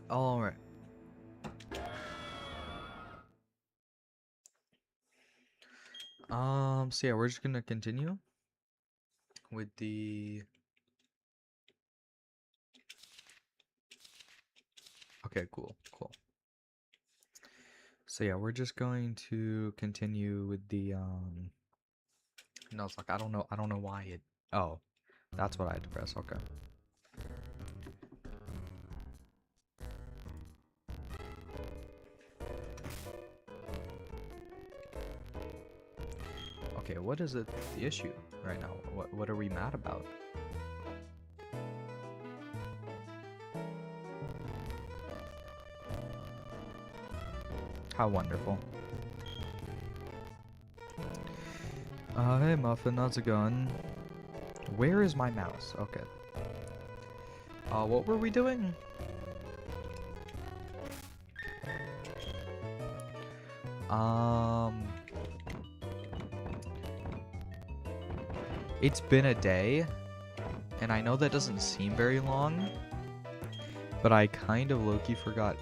All right. So yeah, we're just gonna continue with the. Okay, cool, cool. So yeah, we're just going to continue with the Nuzlocke. I don't know why it. Oh, that's what I had to press. Okay. Okay, what is it? The issue right now? What are we mad about? How wonderful. Hey Muffin, how's it going? Where is my mouse? Okay. What were we doing? Um, it's been a day, and I know that doesn't seem very long, but I kind of low-key forgot.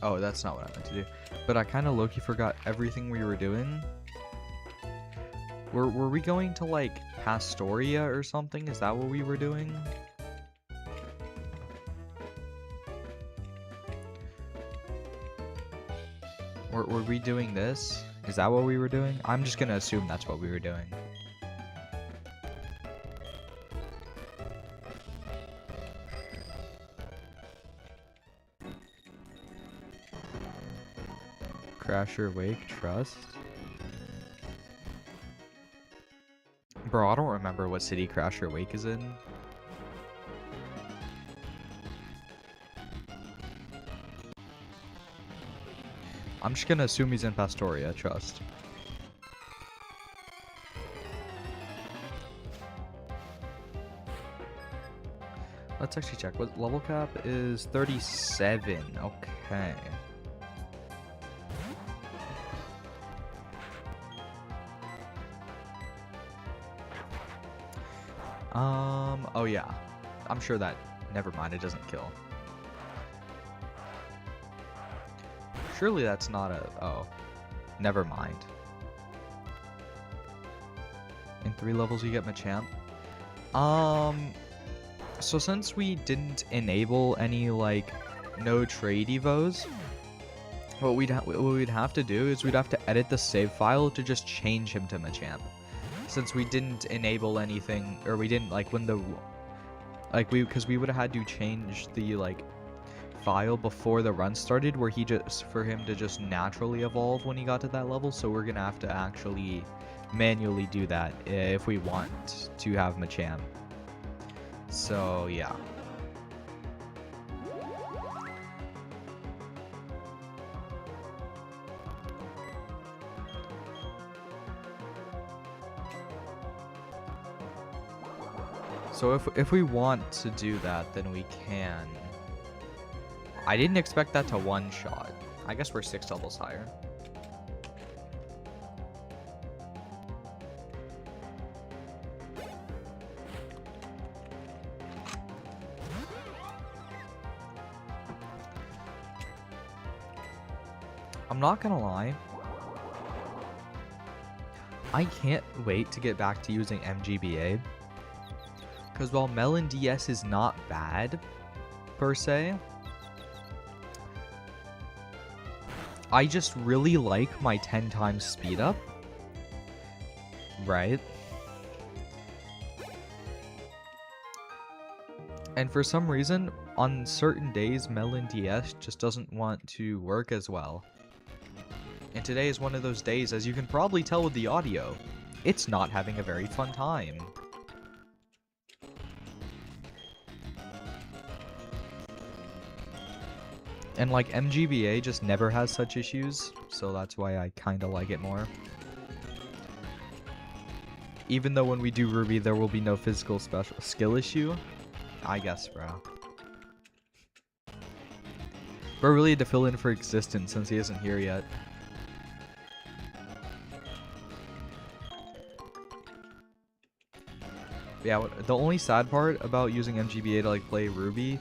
Oh, that's not what I meant to do. But I kind of low-key forgot everything we were doing. Were we going to, like, Pastoria or something? Is that what we were doing? Were we doing this? Is that what we were doing? I'm just gonna assume that's what we were doing. Crasher Wake Trust? Bro, I don't remember what city Crasher Wake is in. I'm just gonna assume he's in Pastoria, trust. Let's actually check. What level cap is 37. Okay. Oh yeah. I'm sure that, never mind, it doesn't kill. Surely that's not a, oh, never mind. In 3 levels you get Machamp. So since we didn't enable any, like, no trade evos, what we'd have to do is we'd have to edit the save file to just change him to Machamp. Since we didn't enable anything, or we didn't, like, when the, like, because we would have had to change the, like, file before the run started, where for him to just naturally evolve when he got to that level, so we're gonna have to actually manually do that if we want to have Machamp. So, yeah. So if we want to do that, then we can. I didn't expect that to one-shot. I guess we're 6 levels higher. I'm not gonna lie. I can't wait to get back to using MGBA. Because while Melon DS is not bad, per se, I just really like my 10 times speed up. Right? And for some reason, on certain days, Melon DS just doesn't want to work as well. And today is one of those days, as you can probably tell with the audio, it's not having a very fun time. And like MGBA just never has such issues, so that's why I kinda like it more. Even though when we do Ruby there will be no physical special skill issue. I guess, bro. Bro really had to fill in for Existence since he isn't here yet. Yeah, the only sad part about using MGBA to like play Ruby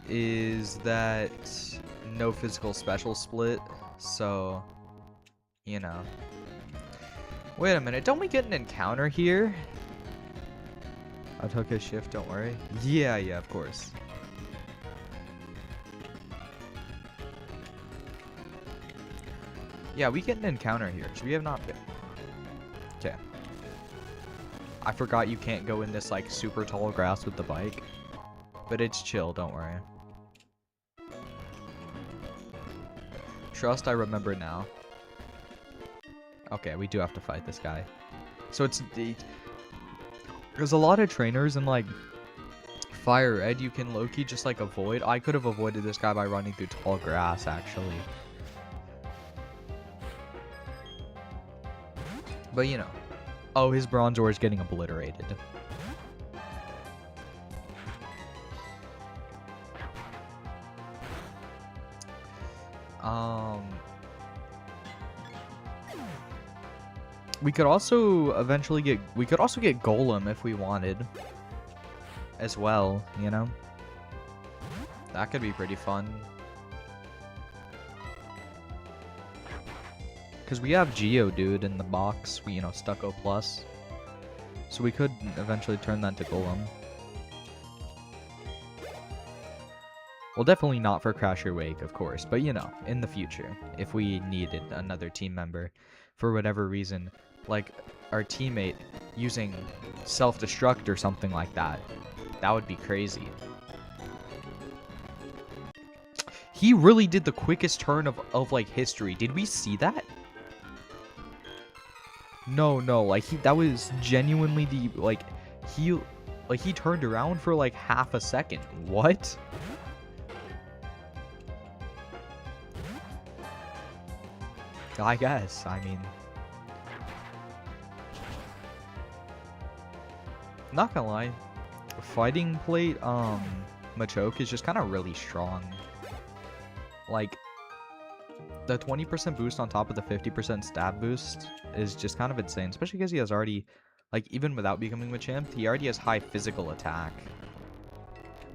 is that no physical special split, so, you know. Wait a minute, don't we get an encounter here? I took his shift, don't worry. Yeah, of course. Yeah, we get an encounter here, so we have not been. Okay. I forgot you can't go in this, like, super tall grass with the bike. But it's chill, don't worry. Trust, I remember now. Okay, we do have to fight this guy. So there's a lot of trainers in, like, Fire Red you can low-key just, like, avoid. I could have avoided this guy by running through tall grass, actually. But, you know. Oh, his Bronzor is getting obliterated. We could also eventually get... We could also get Golem if we wanted. As well, you know? That could be pretty fun. Because we have Geodude in the box, you know, Stucco Plus. So we could eventually turn that to Golem. Well, definitely not for Crash or Wake, of course. But, you know, in the future, if we needed another team member for whatever reason, like our teammate using self-destruct or something like that, that would be crazy. He really did the quickest turn of like, history. Did we see that? No, like, that was genuinely the, like, he turned around for, like, half a second. What? I guess, I mean... Not gonna lie, Fighting Plate, Machoke is just kind of really strong. Like, the 20% boost on top of the 50% stab boost is just kind of insane, especially because he has already, like, even without becoming Machamp, he already has high physical attack.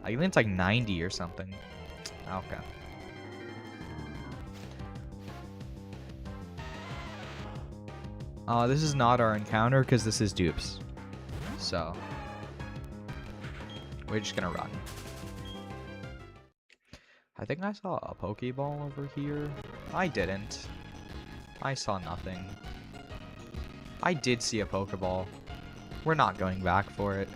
I think it's like 90 or something. Okay. This is not our encounter because this is dupes. So, we're just gonna run. I think I saw a Pokeball over here. I didn't. I saw nothing. I did see a Pokeball. We're not going back for it.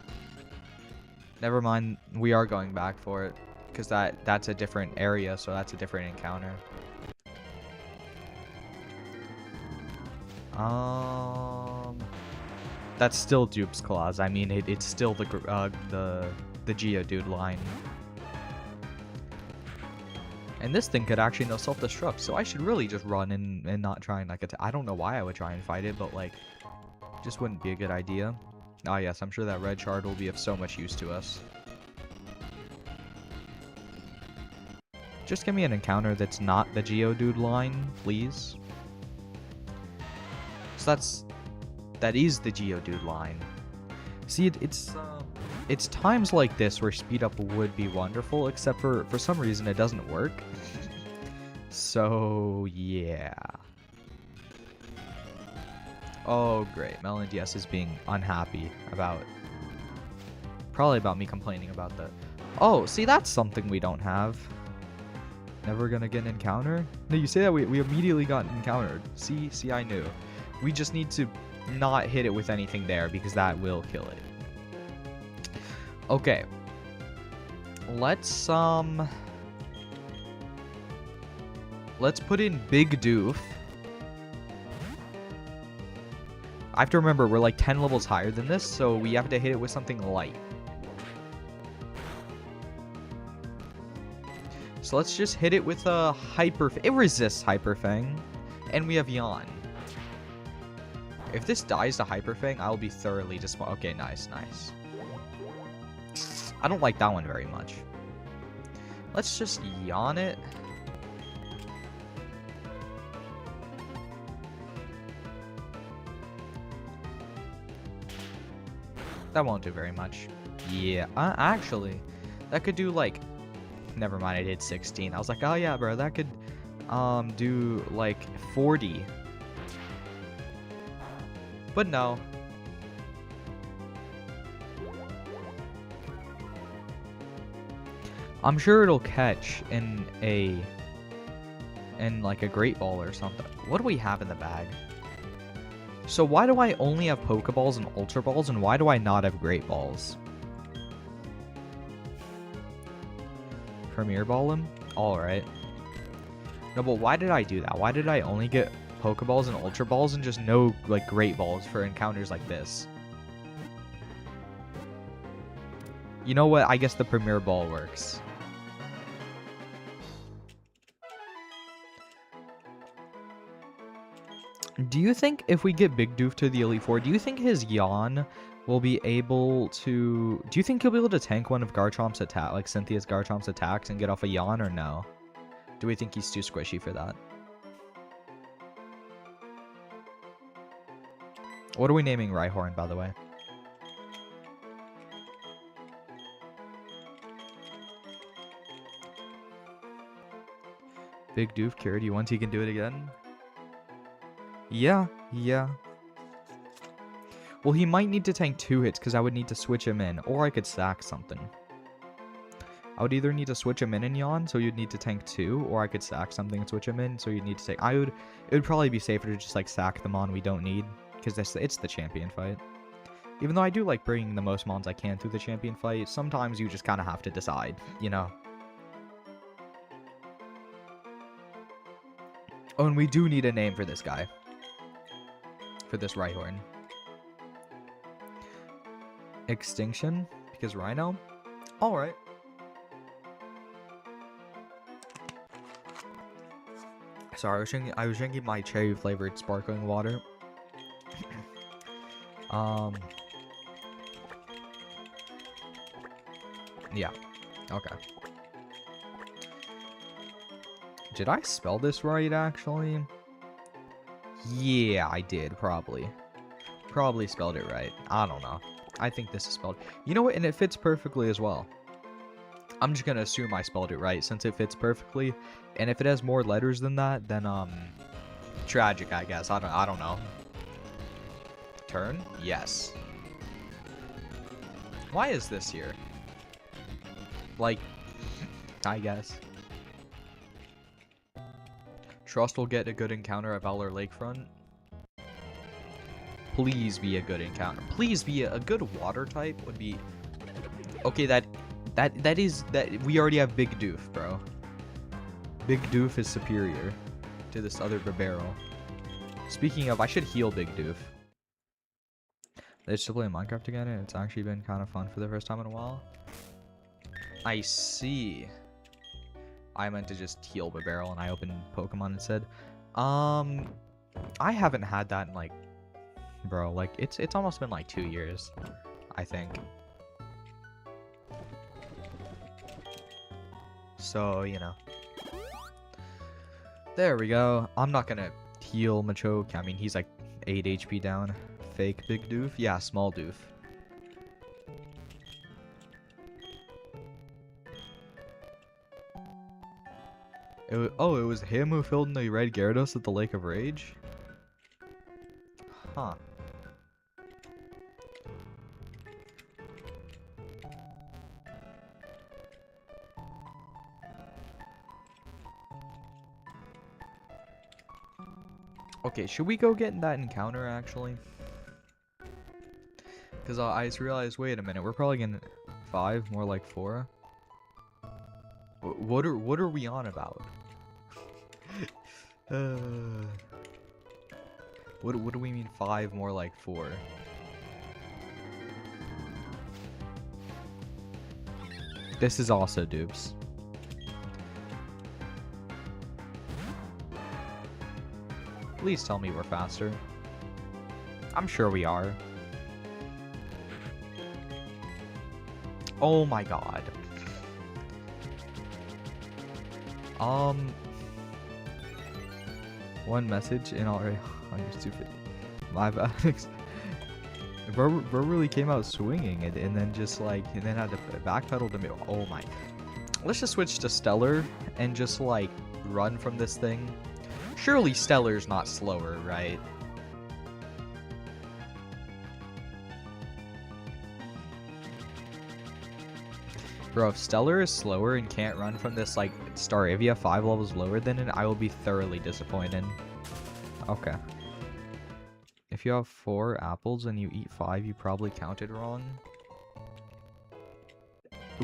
Never mind, we are going back for it. Because that's a different area, so that's a different encounter. That's still Dupe's Claws. I mean, it's still the Geodude line. And this thing could actually no self-destruct, so I should really just run and not try and, like, attack. I don't know why I would try and fight it, but, like, just wouldn't be a good idea. Ah, yes, I'm sure that red shard will be of so much use to us. Just give me an encounter that's not the Geodude line, please. So that is the Geodude line. See, it's times like this where speed up would be wonderful, except for some reason it doesn't work. So, yeah. Oh, great. Melon DS is being unhappy probably about me complaining about the... Oh, see, that's something we don't have. Never gonna get an encounter? No, you say that we immediately got encountered. See, I knew. We just need to not hit it with anything there, because that will kill it. Okay. Let's put in Big Doof. I have to remember, we're like 10 levels higher than this, so we have to hit it with something light. So let's just hit it with a Hyper... It resists Hyper Fang, and we have Yawn. If this dies to Hyper Fang, I'll be thoroughly disappointed. Okay, nice. I don't like that one very much. Let's just Yawn it. That won't do very much. Yeah, actually, that could do like never mind, I did 16. I was like, oh yeah, bro, that could do like 40. But no. I'm sure it'll catch in like a Great Ball or something. What do we have in the bag? So why do I only have Pokeballs and Ultra Balls, and why do I not have Great Balls? Premier Ball him? Alright. No, but why did I do that? Why did I only get Pokeballs and Ultra Balls and just no, like, Great Balls for encounters like this? You know what? I guess the Premier Ball works. Do you think if we get Big Doof to the Elite Four, do you think his Yawn will be able to... Do you think he'll be able to tank one of Garchomp's attack, like Cynthia's Garchomp's attacks and get off a Yawn, or no? Do we think he's too squishy for that? What are we naming Rhyhorn, by the way? Big Doof cured you once, he can do it again? Yeah. Well, he might need to tank 2 hits because I would need to switch him in, or I could sack something. I would either need to switch him in and Yawn, so you'd need to tank 2, or I could sack something and switch him in, so you'd need to take... It would probably be safer to just, like, sack the Mon we don't need, because it's the champion fight. Even though I do like bringing the most Mons I can through the champion fight, sometimes you just kind of have to decide, you know? Oh, and we do need a name for this guy. For this Rhyhorn. Extinction? Because Rhino? Alright. Sorry, I was drinking my cherry flavored sparkling water. Yeah. Okay. Did I spell this right, actually? Yeah, I did, probably. Probably spelled it right. I don't know. I think this is spelled... You know what? And it fits perfectly as well. I'm just gonna assume I spelled it right, since it fits perfectly. And if it has more letters than that, then, tragic, I guess. I don't know. Turn? Yes. Why is this here? Like, I guess. Trust will get a good encounter at Valor Lakefront. Please be a good encounter. Please be a good water type would be... Okay, that we already have Big Doof, bro. Big Doof is superior to this other Barbarrel. Speaking of, I should heal Big Doof. They still play Minecraft again, and it's actually been kind of fun for the first time in a while. I see. I meant to just heal Barbarrel, and I opened Pokemon instead. I haven't had that in, like, bro, like, it's almost been, like, 2 years, I think. So, you know. There we go. I'm not gonna heal Machoke. I mean, he's, like, 8 HP down. Fake Big Doof? Yeah, small Doof. It was him who filled in the red Gyarados at the Lake of Rage? Huh. Okay, should we go get in that encounter, actually? Because I just realized, wait a minute, we're probably getting 5, more like 4. What are we on about? What do we mean 5 more like 4? This is also dupes. Please tell me we're faster. I'm sure we are. Oh my god. One message and already. Oh, you're stupid. My bad. Bro really came out swinging and then just like, and then had to backpedal to me. Oh my. Let's just switch to Stellar and just, like, run from this thing. Surely Stellar's not slower, right? Bro, if Stellar is slower and can't run from this, like, Staravia 5 levels lower than it, I will be thoroughly disappointed. Okay. If you have 4 apples and you eat 5, you probably counted wrong.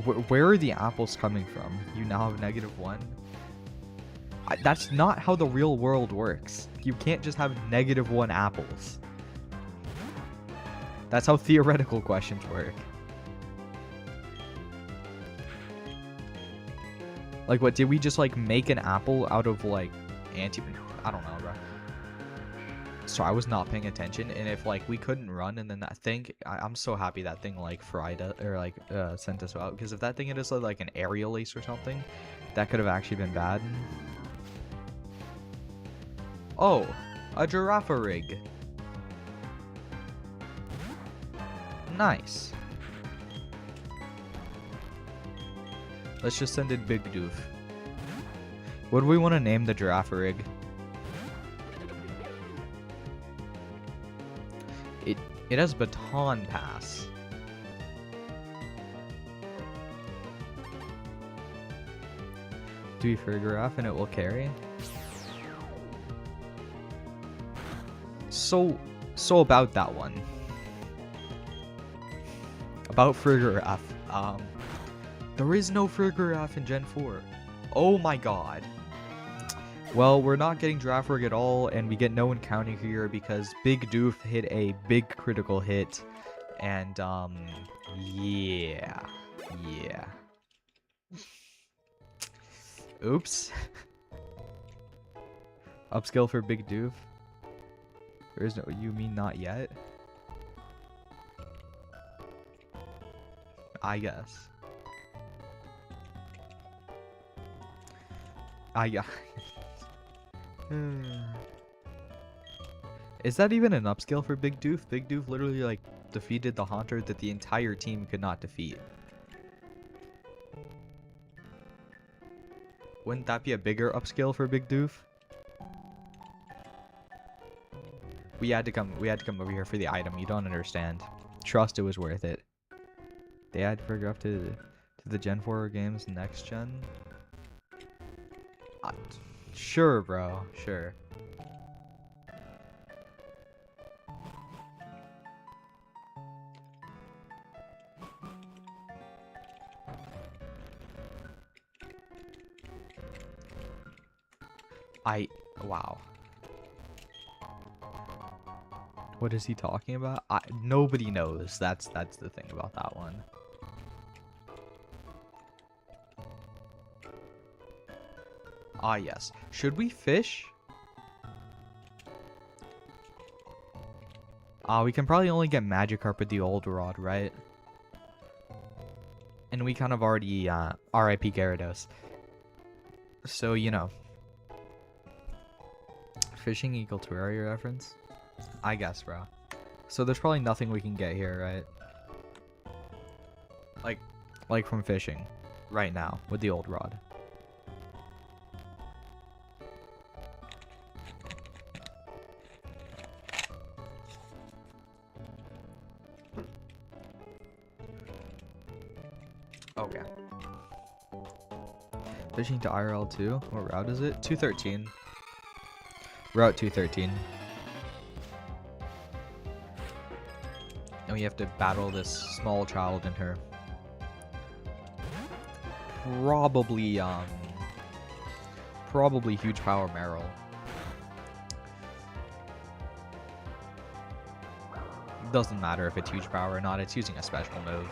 Where are the apples coming from? You now have -1? That's not how the real world works. You can't just have -1 apples. That's how theoretical questions work. Like, what, did we just, like, make an apple out of, like, I don't know, bro. So I was not paying attention, and if, like, we couldn't run, and then that thing, I'm so happy that thing, like, fried us, or, like, sent us out, because if that thing had just, like, an aerial ace or something, that could have actually been bad. Oh, a giraffe rig. Nice. Let's just send in Big Doof. What do we want to name the giraffe rig? It has baton pass. Do for a giraffe and it will carry. So about that one. About Frigoraph. There is no Frigoraph in Gen 4. Oh my god. Well, we're not getting Giraffe Rig at all, and we get no encounter here because Big Doof hit a big critical hit. And, yeah. Oops. Upskill for Big Doof. There is no, you mean not yet? I guess. Is that even an upscale for Big Doof? Big Doof literally, like, defeated the Haunter that the entire team could not defeat. Wouldn't that be a bigger upscale for Big Doof? We had to come over here for the item. You don't understand. Trust it was worth it. They had to progress to the Gen 4 games next gen. Sure, bro. Sure. Wow. What is he talking about? Nobody knows. That's the thing about that one. Yes. Should we fish? We can probably only get Magikarp with the old rod, right? And we kind of already, RIP Gyarados. So, you know. Fishing equal to area reference? I guess, bro. So there's probably nothing we can get here, right? Like from fishing. Right now, with the old rod. Okay. Fishing to IRL 2? What route is it? 213. Route 213. And we have to battle this small child in her. Probably huge power Meryl. Doesn't matter if it's huge power or not, it's using a special move.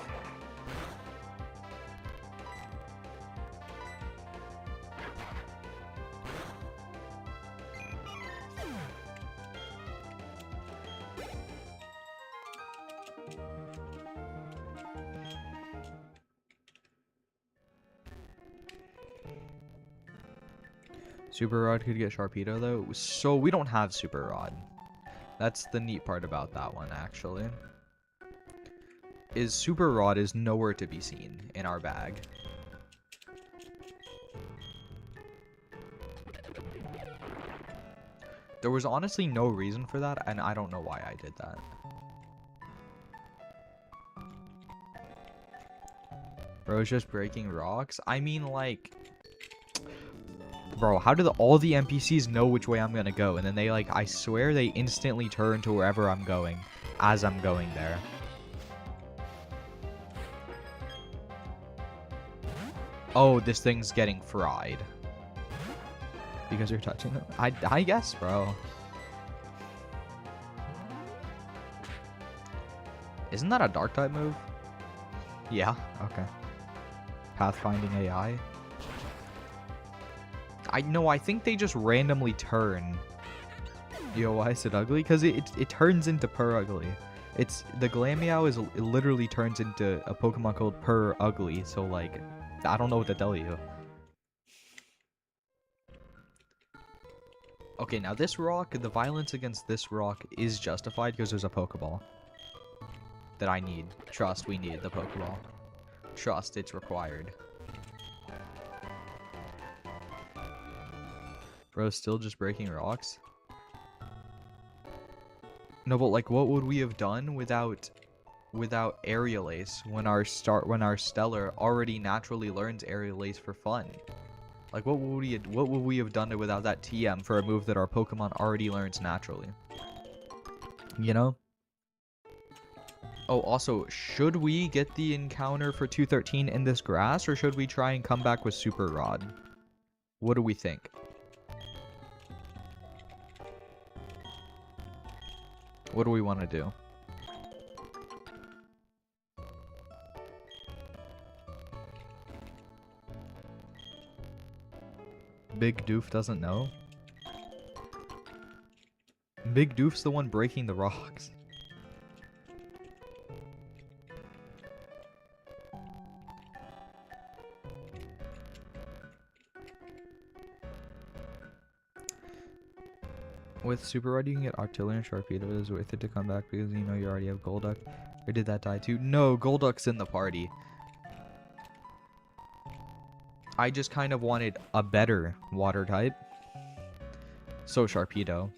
Super Rod could get Sharpedo though, so we don't have Super Rod. That's the neat part about that one, actually. Is Super Rod is nowhere to be seen in our bag. There was honestly no reason for that, and I don't know why I did that. Bro's just breaking rocks? I mean, like... Bro, how do all the NPCs know which way I'm gonna go? And then they, like, I swear they instantly turn to wherever I'm going as I'm going there. Oh, this thing's getting fried. Because you're touching it? I guess, bro. Isn't that a dark type move? Yeah, okay. Pathfinding AI. I think they just randomly turn. Yo, why is it ugly? Because it turns into Purr Ugly. The Glameow it literally turns into a Pokemon called Purr Ugly, so like, I don't know what to tell you. Okay, now this rock, the violence against this rock is justified because there's a Pokeball that I need. Trust, we need the Pokeball. Trust, it's required. Bro's still just breaking rocks? No, but like, what would we have done without Aerial Ace when our Stellar already naturally learns Aerial Ace for fun? Like, what would we have done without that TM for a move that our Pokemon already learns naturally? You know? Oh, also, should we get the encounter for 213 in this grass, or should we try and come back with Super Rod? What do we think? What do we want to do? Big Doof doesn't know? Big Doof's the one breaking the rocks. With Super Rod, you can get Artillery and Sharpedo. It is worth it to come back because you know you already have Golduck. Or did that die too? No, Golduck's in the party. I just kind of wanted a better water type. So Sharpedo.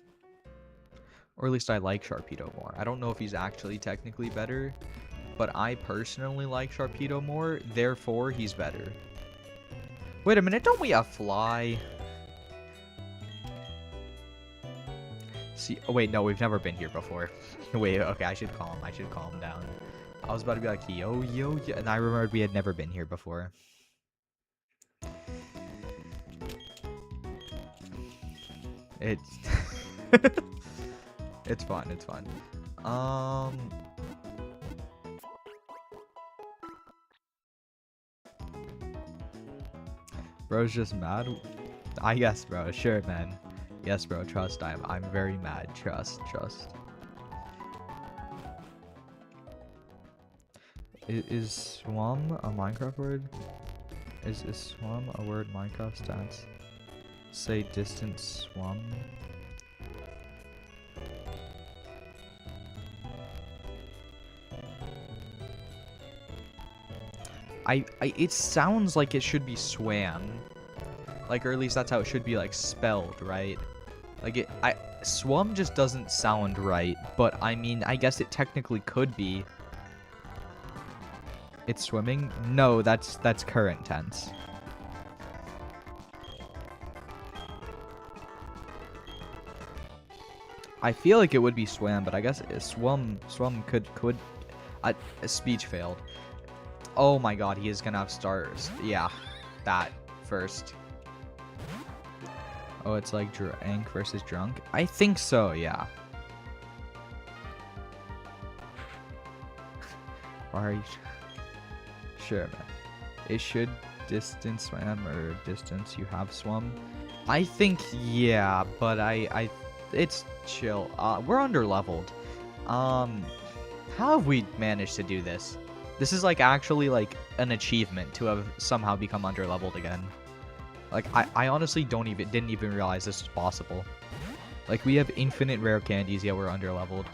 Or at least I like Sharpedo more. I don't know if he's actually technically better, but I personally like Sharpedo more, therefore he's better. Wait a minute, don't we have Fly? See, oh wait, no, we've never been here before. Wait, okay, I should calm down. I was about to be like, yo, and I remembered we had never been here before. It's it's fun. Bro's just mad. I guess, bro. Sure, man. Yes, bro. Trust. I'm very mad. Trust. Is Swam a Minecraft word? Is Swam a word Minecraft stats? Say distance Swam. It sounds like it should be swam. Like, or at least that's how it should be, like, spelled, right? Like, swum just doesn't sound right, but I mean, I guess it technically could be. It's swimming? No, that's current tense. I feel like it would be swam, but I guess swum could speech failed. Oh my god, he is gonna have stars. Yeah, that first. Oh, it's like Drank versus Drunk? I think so, yeah. Are you sure, man? It should distance swam or distance you have swum. I think, yeah, but it's chill. We're under leveled. How have we managed to do this? This is like actually like an achievement to have somehow become under leveled again. Like I honestly didn't even realize this was possible. Like, we have infinite rare candies, yet we're under leveled.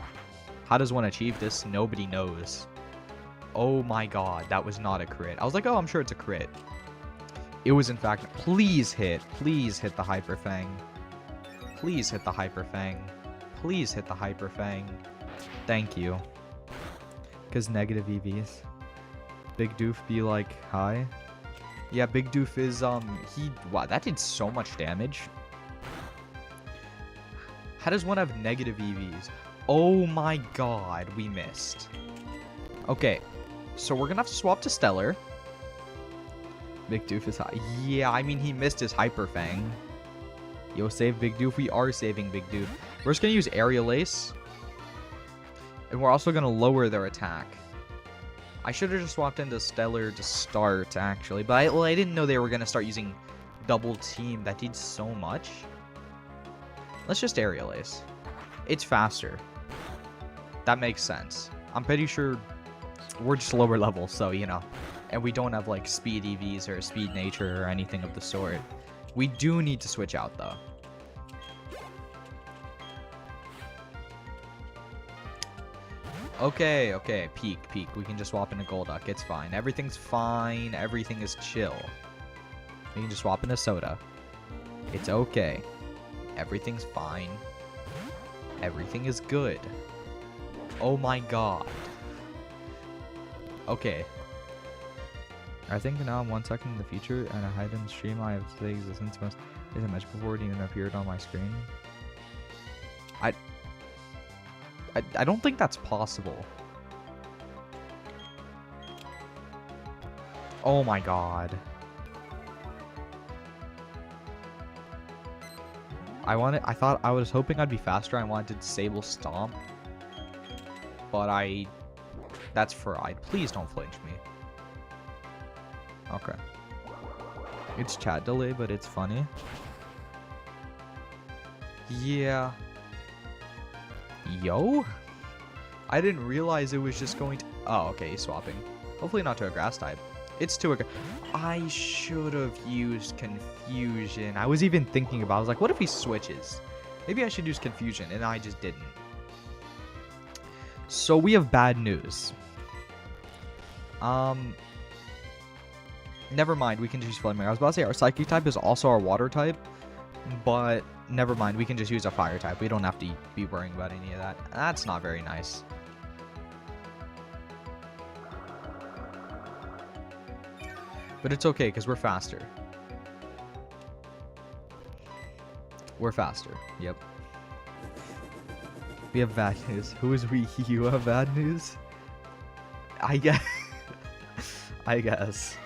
How does one achieve this? Nobody knows. Oh my god, that was not a crit. I was like, oh, I'm sure it's a crit. It was in fact, please hit the Hyper Fang. Please hit the Hyper Fang. Please hit the Hyper Fang. Thank you. Because negative EVs. Big Doof be like, hi? Yeah, Big Doof is, wow, that did so much damage. How does one have negative EVs? Oh my god, we missed. Okay, so we're gonna have to swap to Stellar. Big Doof is high. Yeah, I mean, he missed his Hyper Fang. Yo, save Big Doof. We are saving Big Doof. We're just gonna use Aerial Ace. And we're also gonna lower their attack. I should have just swapped into Stellar to start, actually. But I didn't know they were gonna start using Double Team. That did so much. Let's just Aerial Ace. It's faster. That makes sense. I'm pretty sure we're just lower level, so, you know. And we don't have, like, speed EVs or speed nature or anything of the sort. We do need to switch out, though. Okay, okay. Peak. We can just swap into Golduck. It's fine. Everything's fine. Everything is chill. We can just swap into Soda. It's okay. Everything's fine. Everything is good. Oh my god. Okay. I think now I'm 1 second in the future and a hidden stream I have the existence most isn't much before it even appeared on my screen. I don't think that's possible. Oh my god. I was hoping I'd be faster. I wanted to disable Stomp. But that's fried. Please don't flinch me. Okay. It's chat delay, but it's funny. Yeah. Yo? I didn't realize it was just going to... Oh, okay, he's swapping. Hopefully not to a grass type. It's to a... I should have used Confusion. I was even thinking about it. I was like, what if he switches? Maybe I should use Confusion, and I just didn't. So we have bad news. Never mind, we can just use Flaming. I was about to say our Psychic type is also our Water type, but never mind, we can just use a Fire type. We don't have to be worrying about any of that. That's not very nice. But it's okay, because we're faster. We're faster, yep. We have bad news. Who is we? You have bad news? I guess. I guess.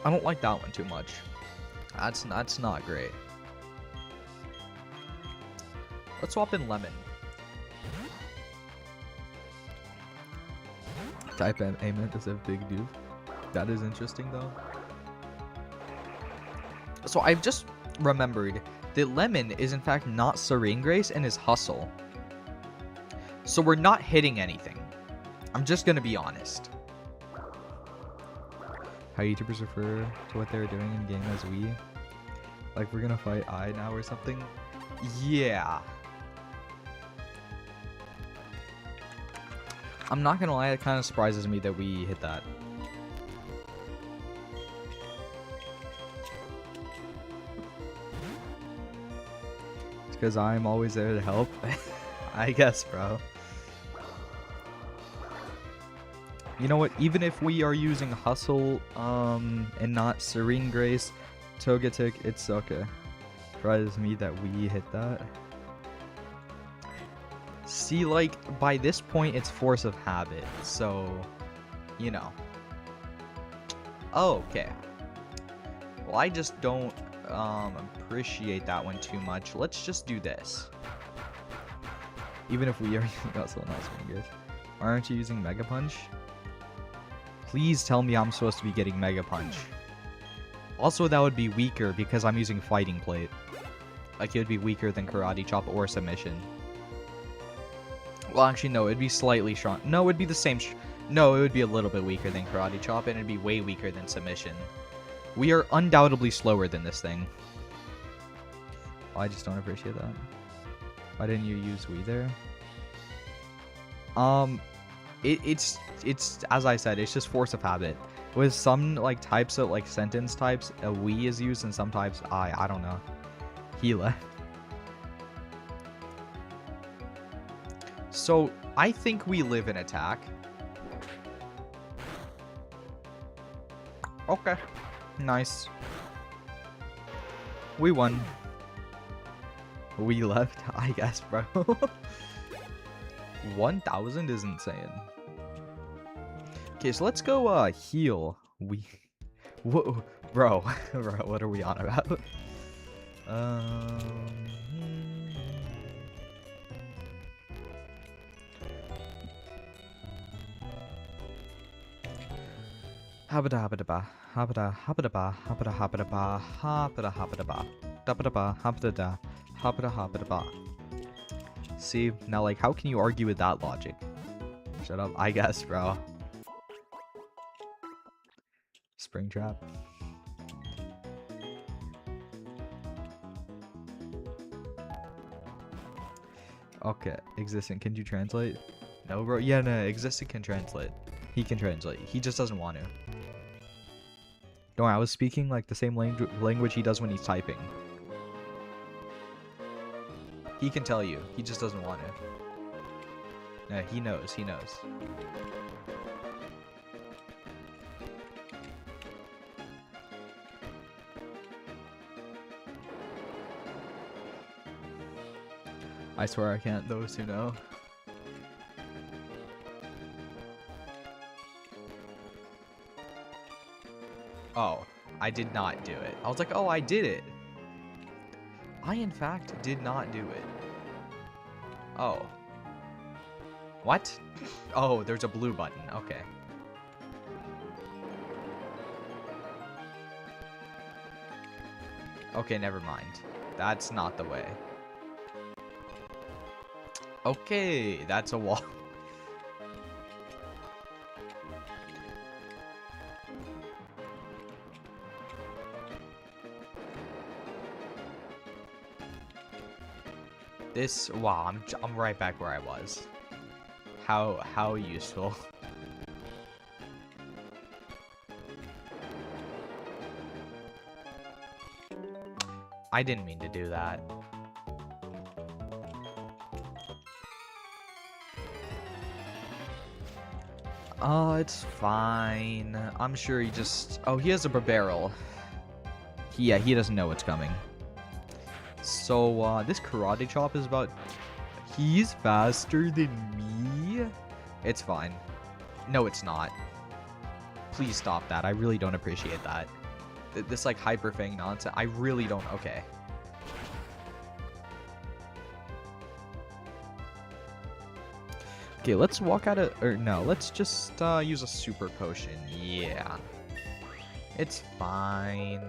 I don't like that one too much. That's not great. Let's swap in Lemon. Type Amen does have Big Doof. That is interesting though. So I've just remembered that Lemon is in fact not Serene Grace and is Hustle. So we're not hitting anything. I'm just gonna be honest. How YouTubers refer to what they're doing in game as we. Like we're gonna fight I now or something. Yeah. I'm not gonna lie, it kind of surprises me that we hit that. It's because I'm always there to help. I guess, bro. You know what? Even if we are using Hustle, and not Serene Grace, Togetic, it's okay. Surprises me that we hit that. See, like, by this point, it's Force of Habit, so, you know. Oh, okay. Well, I just don't, appreciate that one too much. Let's just do this. Even if we are using Hustle, not Serene Grace. Aren't you using Mega Punch? Please tell me I'm supposed to be getting Mega Punch. Also, that would be weaker because I'm using Fighting Plate. Like, it would be weaker than Karate Chop or Submission. Well, actually, no, it'd be slightly strong. No, it'd be the same. No, it would be a little bit weaker than Karate Chop, and it'd be way weaker than Submission. We are undoubtedly slower than this thing. Oh, I just don't appreciate that. Why didn't you use we there? It's as I said, it's just force of habit. With some like types of like sentence types, a we is used, and some types I don't know. He left. So I think we live in attack. Okay, nice. We won. We left, I guess, bro. 1,000 is insane. Okay, so let's go heal. Whoa, bro, bro, what are we on about? Habada habada ba, habada habada ba, habada habada ba, habada habada ba, dabada ba, habada da, habada habada ba. See, now like, how can you argue with that logic? Shut up, I guess, bro. Springtrap. Okay, existent. Can you translate? No, bro. Yeah, no, existent can translate. He can translate. He just doesn't want to. No, I was speaking like the same language he does when he's typing. He can tell you. He just doesn't want to. No, he knows. He knows. I swear I can't. Those who know. Oh, I did not do it. I was like, oh, I did it. I, in fact, did not do it. Oh. What? Oh, there's a blue button. Okay. Okay, never mind. That's not the way. Okay, that's a wall. Wow, I'm right back where I was. How useful. I didn't mean to do that. Oh, it's fine. I'm sure he just... Oh, he has a barrel. Yeah, he doesn't know what's coming. So, this karate chop is about... He's faster than me? It's fine. No, it's not. Please stop that. I really don't appreciate that. This, like, hyper fang nonsense. I really don't... Okay. Okay, let's walk out of... Or, no, let's just use a super potion. Yeah. It's fine.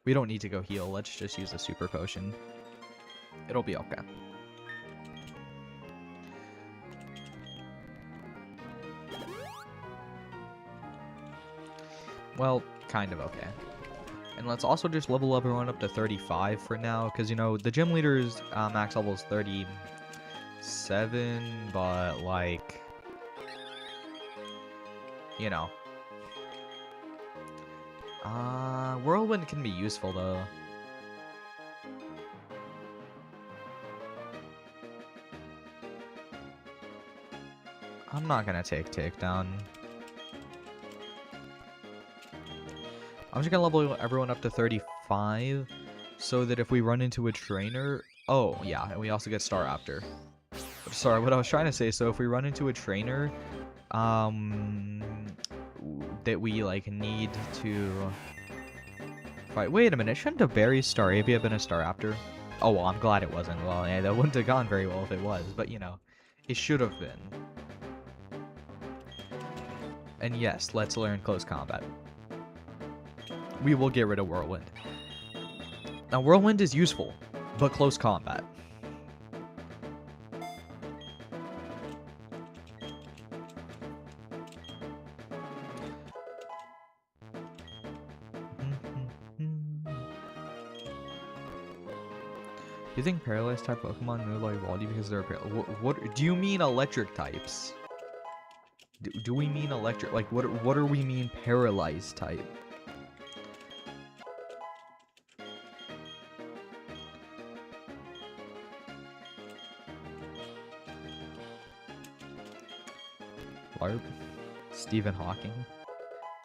We don't need to go heal. Let's just use a super potion. It'll be okay. Well, kind of okay. And let's also just level everyone up to 35 for now, because, you know, the gym leader's max level is 37, but, like, you know. Whirlwind can be useful, though. I'm not gonna take takedown. I'm just gonna level everyone up to 35, so that if we run into a trainer... Oh, yeah, and we also get star after. Sorry, what I was trying to say, so if we run into a trainer, that we, like, need to... Fight. Wait a minute, shouldn't a berry Staravia been a star after? Oh, well, I'm glad it wasn't. Well, yeah, that wouldn't have gone very well if it was, but, you know, it should have been. And yes, let's learn close combat. We will get rid of Whirlwind. Now, Whirlwind is useful, but close combat. you think paralyzed type Pokemon move like Baldi because they're what do you mean electric types? Do we mean electric? Like what are we mean paralyzed type? LARP? Stephen Hawking?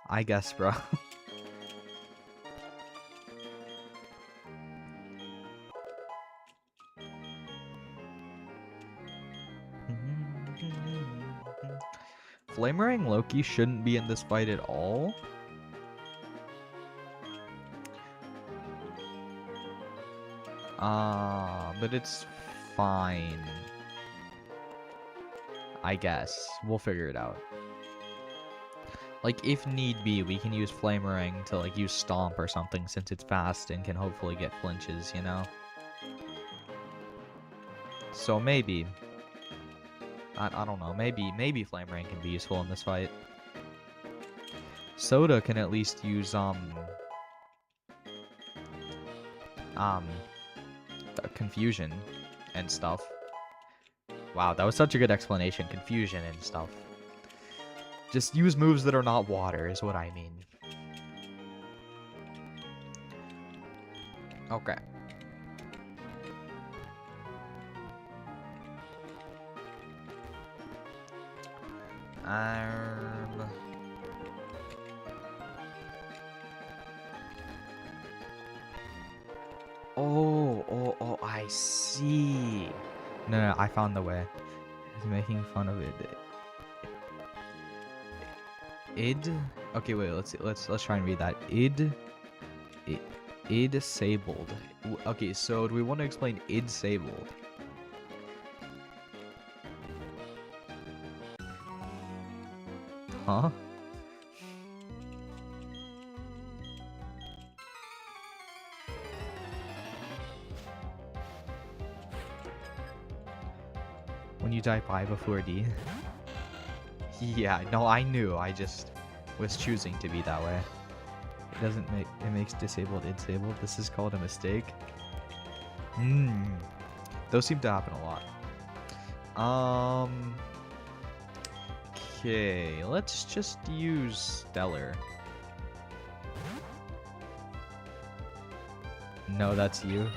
I guess, bro. Flamerang Loki shouldn't be in this fight at all. But it's fine. I guess. We'll figure it out. Like, if need be, we can use Flamerang to, like, use Stomp or something since it's fast and can hopefully get flinches, you know? So maybe. I don't know. Maybe Flamerang can be useful in this fight. Soda can at least use, Confusion and stuff. Wow, that was such a good explanation. Confusion and stuff. Just use moves that are not water is what I mean. Okay. Oh, I see. No, I found the way. He's making fun of it. Id? Okay, wait, let's try and read that. Id disabled. Okay, so do we want to explain id disabled? Huh? When you type I before D. Yeah, no, I knew. I just was choosing to be that way. It doesn't make it makes disabled disabled. This is called a mistake. Those seem to happen a lot. Okay, let's just use Stellar. No, that's you.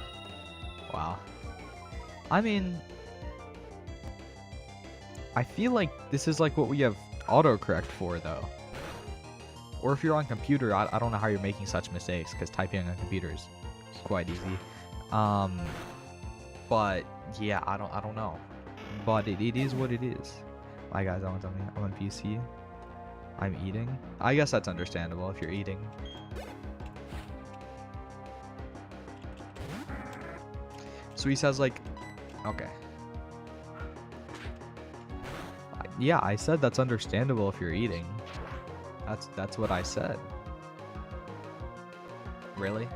Wow. I mean, I feel like this is like what we have autocorrect for, though. Or if you're on computer, I don't know how you're making such mistakes, because typing on computers is quite easy. But yeah, I don't know. But it is what it is. Bye guys, I'm on PC. I'm eating. I guess that's understandable if you're eating. So he says like, okay. Yeah, I said that's understandable if you're eating. That's what I said. Really?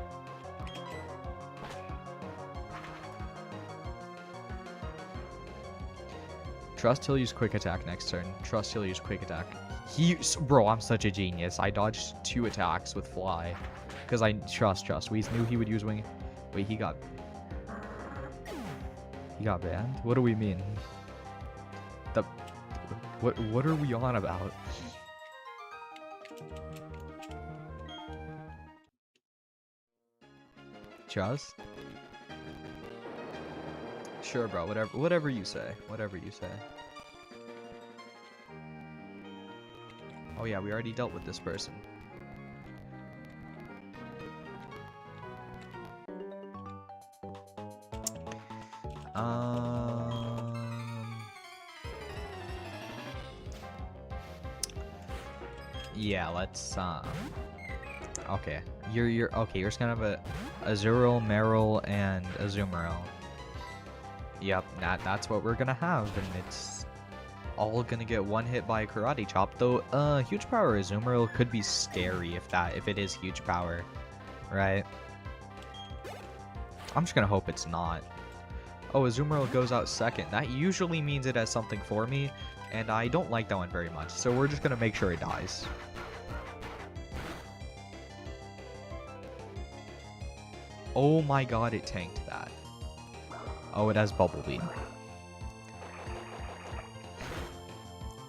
Trust he'll use quick attack next turn. Trust he'll use quick attack. Bro, I'm such a genius. I dodged 2 attacks with fly. Because I trust. We knew he would use wing. Wait, he got banned? What do we mean? What are we on about? Trust? Sure, bro. Whatever you say. Whatever you say. Oh yeah, we already dealt with this person. Yeah, let's okay. You're okay, you're just gonna have a Azurill, Meryl, and a Azumarill. Yep, that's what we're gonna have, and it's all gonna get one hit by a Karate Chop. Though huge power Azumarill could be scary if it is huge power, right? I'm just gonna hope it's not. Oh, Azumarill goes out second. That usually means it has something for me, and I don't like that one very much. So we're just gonna make sure it dies. Oh my god, it tanked that. Oh, it has Bubble Beam.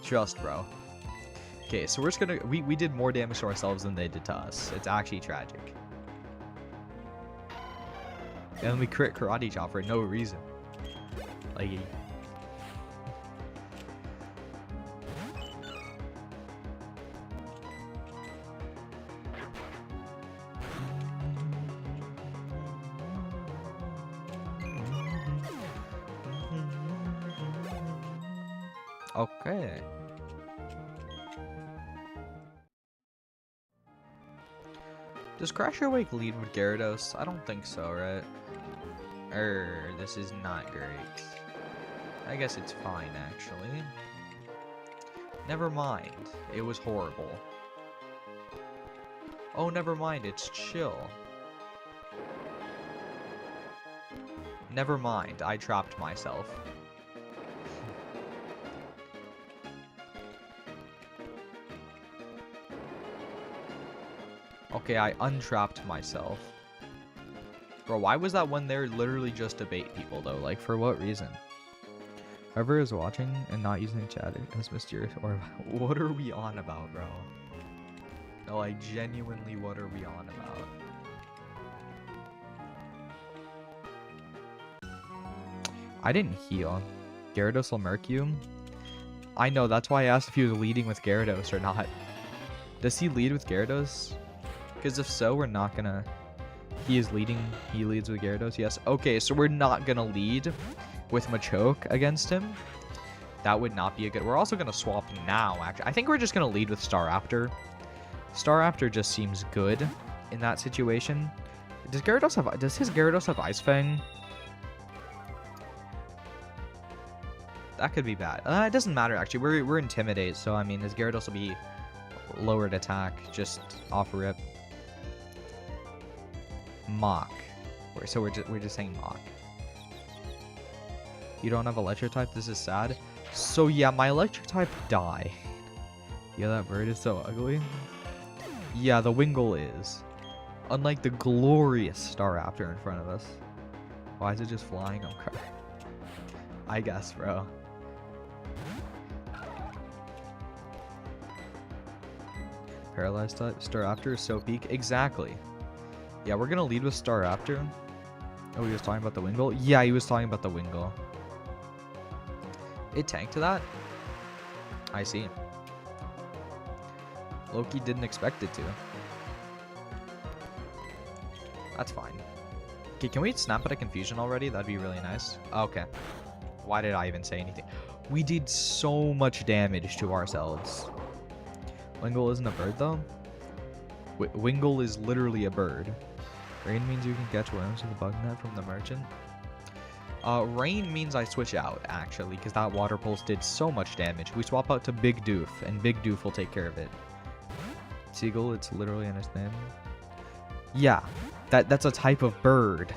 Just, bro. Okay, so we're just gonna... We did more damage to ourselves than they did to us. It's actually tragic. And then we crit Karate Chop for no reason. Like... Okay. Does Crasher Wake lead with Gyarados? I don't think so, right? This is not great. I guess it's fine, actually. Never mind. It was horrible. Oh, never mind. It's chill. Never mind. I trapped myself. Okay, I untrapped myself. Bro, why was that one there literally just to bait people, though? Like, for what reason? Whoever is watching and not using chat is mysterious. Or what are we on about, bro? No, like, genuinely, what are we on about? I didn't heal. Gyarados will murk you? I know, that's why I asked if he was leading with Gyarados or not. Does he lead with Gyarados? Because if so, we're not gonna... He is leading. He leads with Gyarados, yes. Okay, so we're not gonna lead with Machoke against him. That would not be a good... We're also gonna swap now, actually. I think we're just gonna lead with Staraptor. Staraptor just seems good in that situation. Does Gyarados have... Does his Gyarados have Ice Fang? That could be bad. It doesn't matter, actually. We're Intimidate, so, I mean, his Gyarados will be lowered attack just off rip. Mock. So we're just saying Mock. You don't have electric type? This is sad. So yeah, my electric type died. Yeah, that bird is so ugly. Yeah, the Wingull is. Unlike the glorious Staraptor in front of us. Why is it just flying? Okay. I guess, bro. Paralyzed type. Staraptor is so peak. Exactly. Yeah, we're gonna lead with Staraptor. Oh, he was talking about the Wingull? Yeah, he was talking about the Wingull. It tanked to that? I see. Loki didn't expect it to. That's fine. Okay, can we snap out of confusion already? That'd be really nice. Okay. Why did I even say anything? We did so much damage to ourselves. Wingull isn't a bird, though? Wingull is literally a bird. Rain means you can catch worms with a bug net from the merchant. Rain means I switch out, actually, because that water pulse did so much damage. We swap out to Big Doof, and Big Doof will take care of it. Seagull, it's literally in his name. Yeah, that's a type of bird.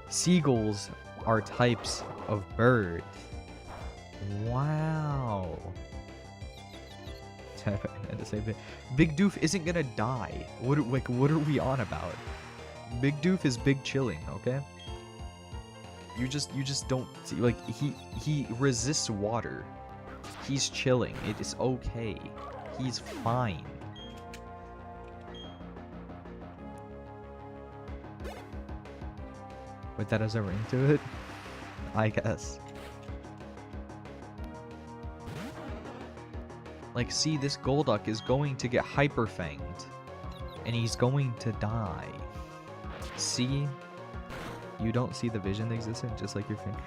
Seagulls are types of birds. Wow. And the same thing. Big Doof isn't gonna die. What are we on about? Big Doof is big chilling, okay? You just don't see, like, he resists water. He's chilling. It is okay. He's fine. Wait, that has a ring to it? I guess. Like, see, this Golduck is going to get Hyper Fanged. And he's going to die. See? You don't see the vision existent, just like your finger.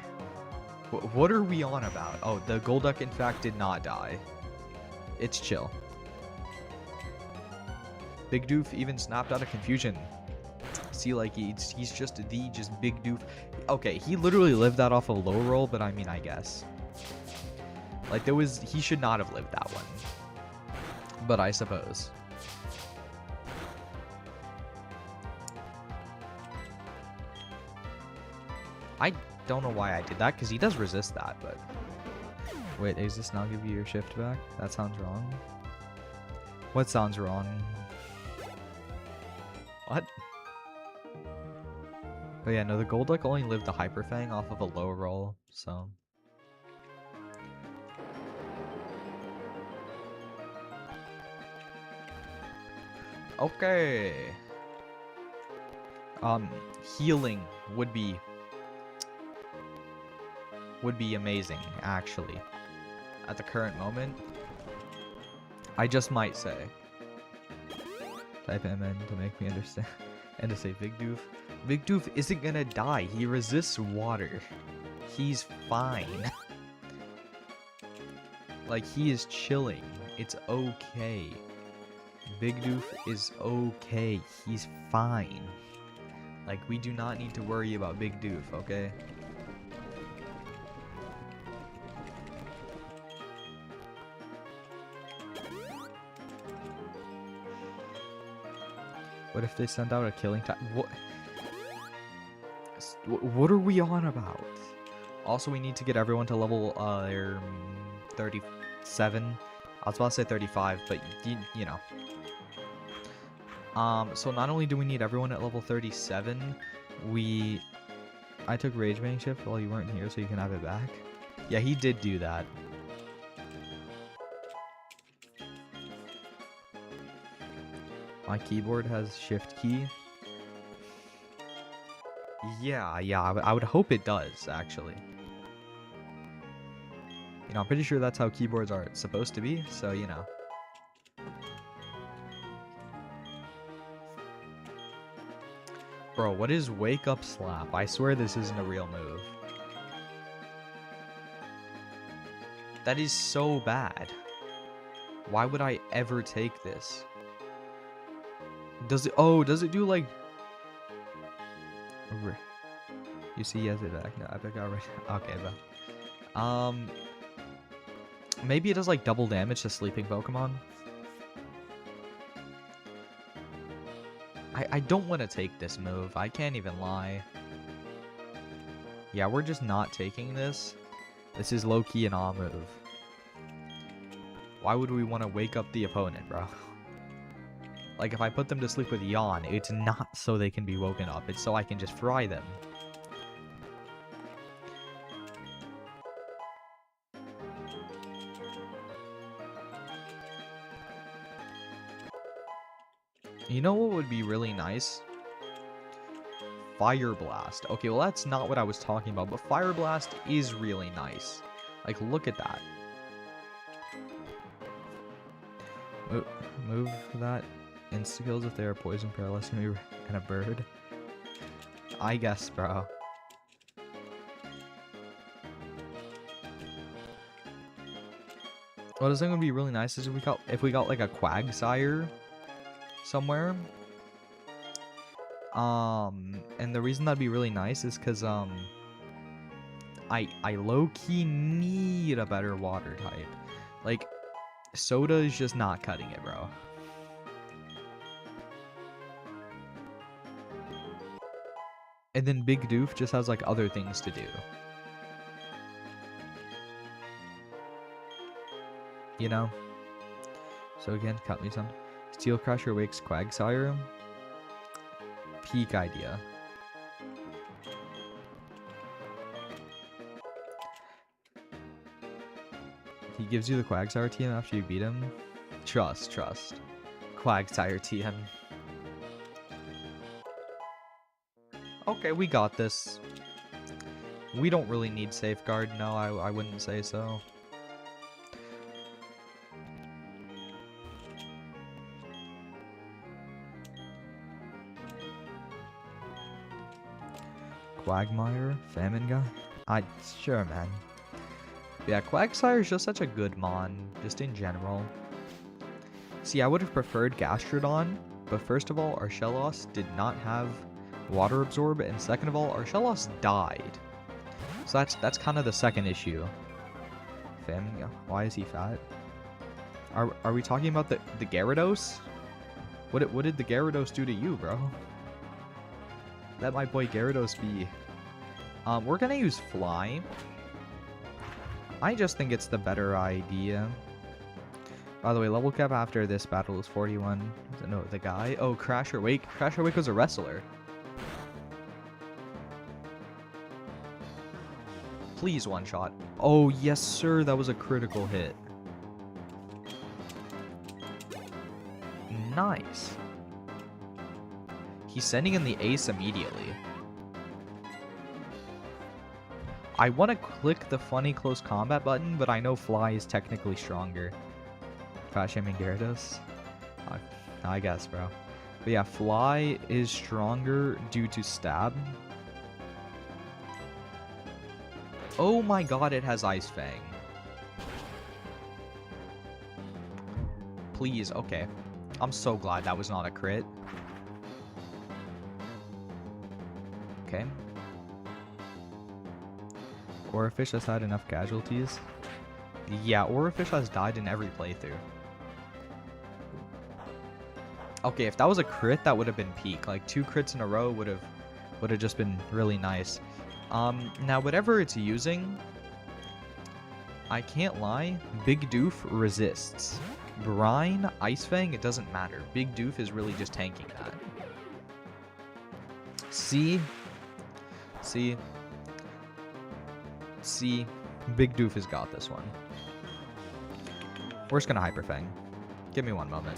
What are we on about? Oh, the Golduck, in fact, did not die. It's chill. Big Doof even snapped out of confusion. See, like, he's just Big Doof. Okay, he literally lived that off a low roll, but I mean, I guess. Like, he should not have lived that one. But I suppose. I don't know why I did that, because he does resist that, but... Wait, does this not give you your shift back? That sounds wrong. What sounds wrong? What? Oh yeah, no, the Golduck only lived the Hyper Fang off of a low roll, so... Okay. Healing would be amazing, actually. At the current moment, I just might say. Type M in to make me understand. And to say Big Doof. Big Doof isn't gonna die. He resists water. He's fine. Like, he is chilling. It's okay. Big Doof is okay. He's fine. Like, we do not need to worry about Big Doof, okay? What if they send out a killing time? What are we on about? Also, we need to get everyone to level 37. I was about to say 35, but you know. So not only do we need everyone at level 37, I took Rage Bang Shift while you weren't here, so you can have it back. Yeah, he did do that. My keyboard has shift key. Yeah, I would hope it does, actually. You know, I'm pretty sure that's how keyboards are supposed to be, so, you know. Bro, what is Wake Up Slap? I swear this isn't a real move. That is so bad. Why would I ever take this? Does it do like... You see, yes, it back. No, Epic already. Okay, but... Maybe it does like double damage to sleeping Pokemon. I don't want to take this move. I can't even lie. Yeah, we're just not taking this. This is low-key an awe move. Why would we want to wake up the opponent, bro? Like, if I put them to sleep with Yawn, it's not so they can be woken up. It's so I can just fry them. You know what would be really nice? Fire Blast. Okay, well that's not what I was talking about, but Fire Blast is really nice. Like, look at that. Move that. Insta-kills if they are poison, paralyzing, and a bird. I guess, bro. What I think would be really nice is if we got like a Quagsire somewhere. And the reason that'd be really nice is because I low-key need a better water type. Like, Soda is just not cutting it, bro. And then Big Doof just has like other things to do. You know? So again, cut me some. Steel Crusher wakes Quagsire. Peak idea. He gives you the Quagsire TM after you beat him. Trust. Quagsire TM. Okay, we got this. We don't really need Safeguard. No, I wouldn't say so. Quagmire? Famine guy? Sure, man. Yeah, Quagsire is just such a good mon, just in general. See, I would have preferred Gastrodon, but first of all, our Shellos did not have Water Absorb, and second of all, our Shellos died. So that's kind of the second issue. Famine guy? Why is he fat? Are we talking about the Gyarados? What did the Gyarados do to you, bro? Let my boy Gyarados be. We're gonna use Fly. I just think it's the better idea. By the way, level cap after this battle is 41. No, the guy? Oh, Crasher Wake. Crasher Wake was a wrestler. Please one shot. Oh, yes, sir. That was a critical hit. Nice. He's sending in the ace immediately. I want to click the funny close combat button, but I know fly is technically stronger. Fast shaming Gyarados? I guess, bro. But yeah, fly is stronger due to stab. Oh my god, it has Ice Fang. Please, okay. I'm so glad that was not a crit. Okay. Orifish has had enough casualties. Yeah, Orifish has died in every playthrough. Okay, if that was a crit, that would have been peak. Like 2 crits in a row would have just been really nice. Now whatever it's using, I can't lie, Big Doof resists. Brine, Ice Fang, it doesn't matter. Big Doof is really just tanking that. See, Big Doof has got this one. We're just gonna Hyper Fang. Give me one moment.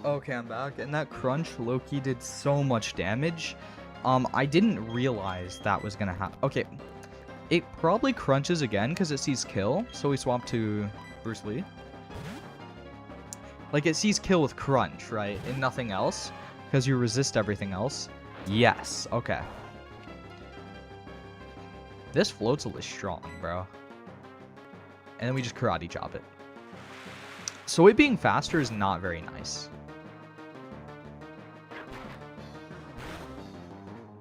Okay, I'm back, and that crunch Loki did so much damage. I didn't realize that was gonna happen. Okay, it probably crunches again because it sees kill, so we swap to Bruce Lee. Like, it sees kill with crunch, right, and nothing else, because you resist everything else. Yes, okay. This Floatzel is strong, bro. And then we just karate chop it. So it being faster is not very nice.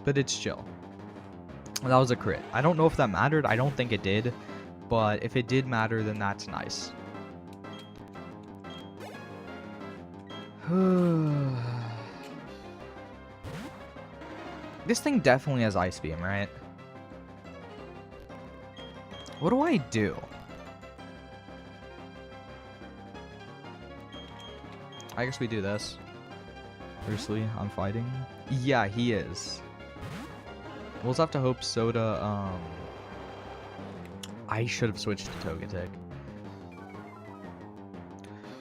But it's chill. That was a crit. I don't know if that mattered. I don't think it did. But if it did matter, then that's nice. This thing definitely has Ice Beam, right? What do I do? I guess we do this. Bruce Lee, I'm fighting. Yeah, he is. We'll just have to hope Soda, I should have switched to Togetic.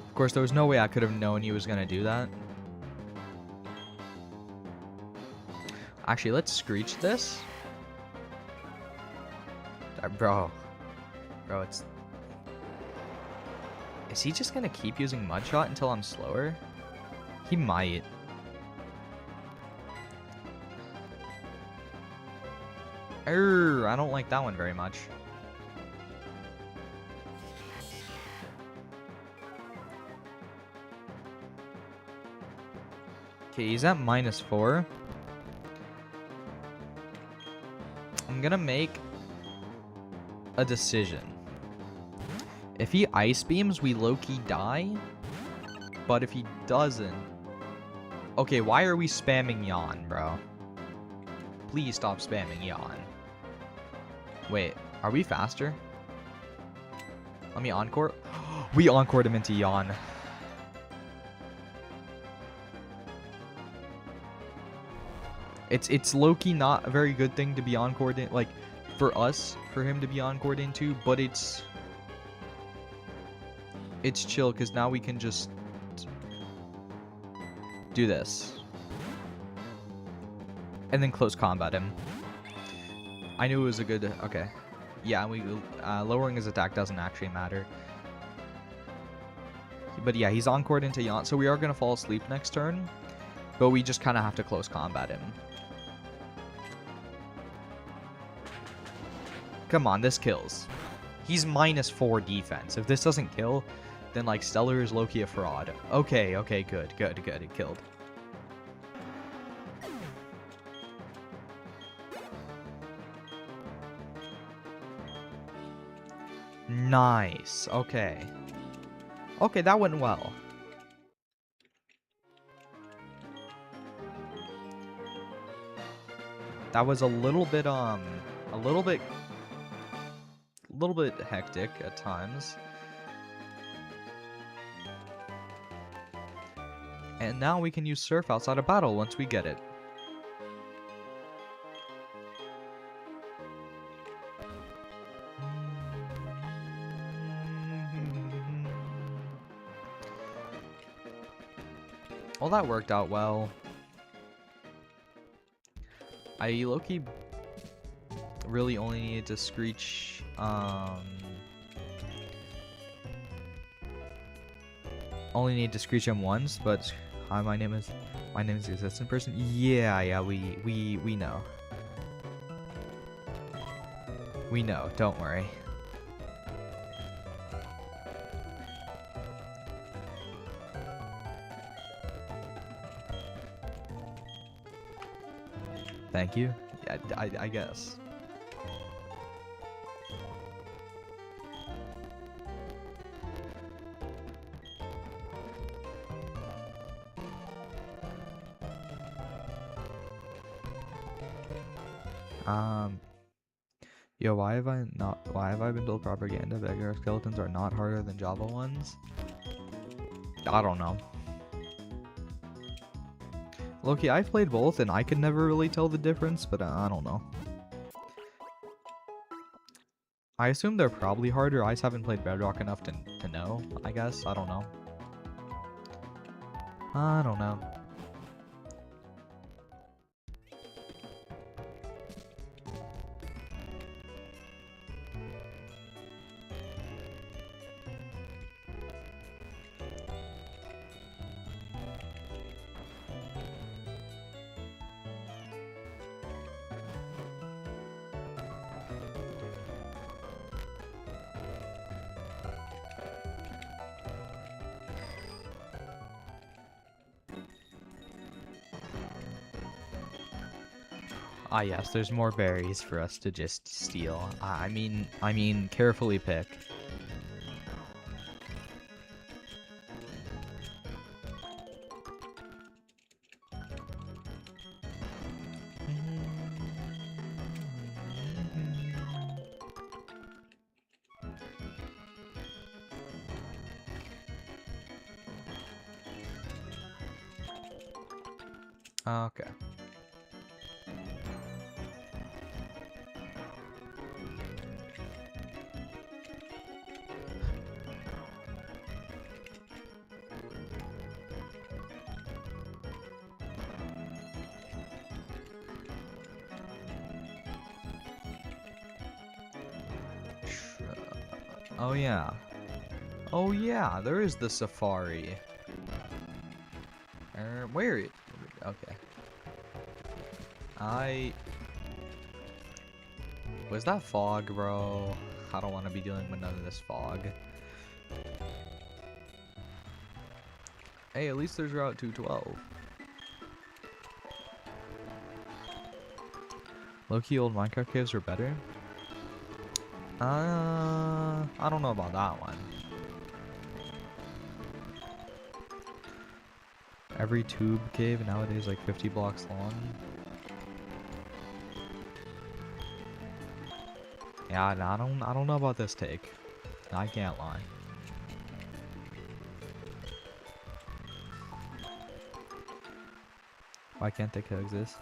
Of course, there was no way I could have known he was going to do that. Actually, let's Screech this. Bro, it's... Is he just going to keep using Mud Shot until I'm slower? He might. I don't like that one very much. Okay, he's at -4. I'm gonna make a decision. If he Ice Beams, we low-key die. But if he doesn't... Okay, why are we spamming Yawn, bro? Please stop spamming Yawn. Wait, are we faster? Let me Encore. We Encored him into Yawn. It's low-key not a very good thing to be Encored in, like, for us, for him to be Encored into, but it's chill, because now we can just do this. And then close combat him. I knew it was a good... Okay. Yeah, we lowering his attack doesn't actually matter. But yeah, he's Encored into Yawn, so we are going to fall asleep next turn. But we just kind of have to close combat him. Come on, this kills. He's -4 defense. If this doesn't kill, then like Stellar is low-key a fraud. Okay, good. It killed. Nice. Okay, that went well. That was a little bit hectic at times. And now we can use Surf outside of battle once we get it. Well, that worked out well. I low-key really only needed to screech, him once, but hi, my name is the assistant person. Yeah, we know. We know, don't worry. Thank you. Yeah, I guess. Yo, why have I been told propaganda beggar skeletons are not harder than Java ones? I don't know. Loki, I've played both and I could never really tell the difference, but I don't know. I assume they're probably harder. I just haven't played Bedrock enough to know, I guess. I don't know. Ah yes, there's more berries for us to just steal. I mean, carefully pick. Okay. Oh yeah. Oh yeah, there is the safari. Where it? Okay. Was that fog, bro? I don't want to be dealing with none of this fog. Hey, at least there's Route 212. Low-key old Minecraft caves are better? I don't know about that one. Every tube cave nowadays like 50 blocks long. Yeah, I don't know about this take. I can't lie. Why can't they coexist?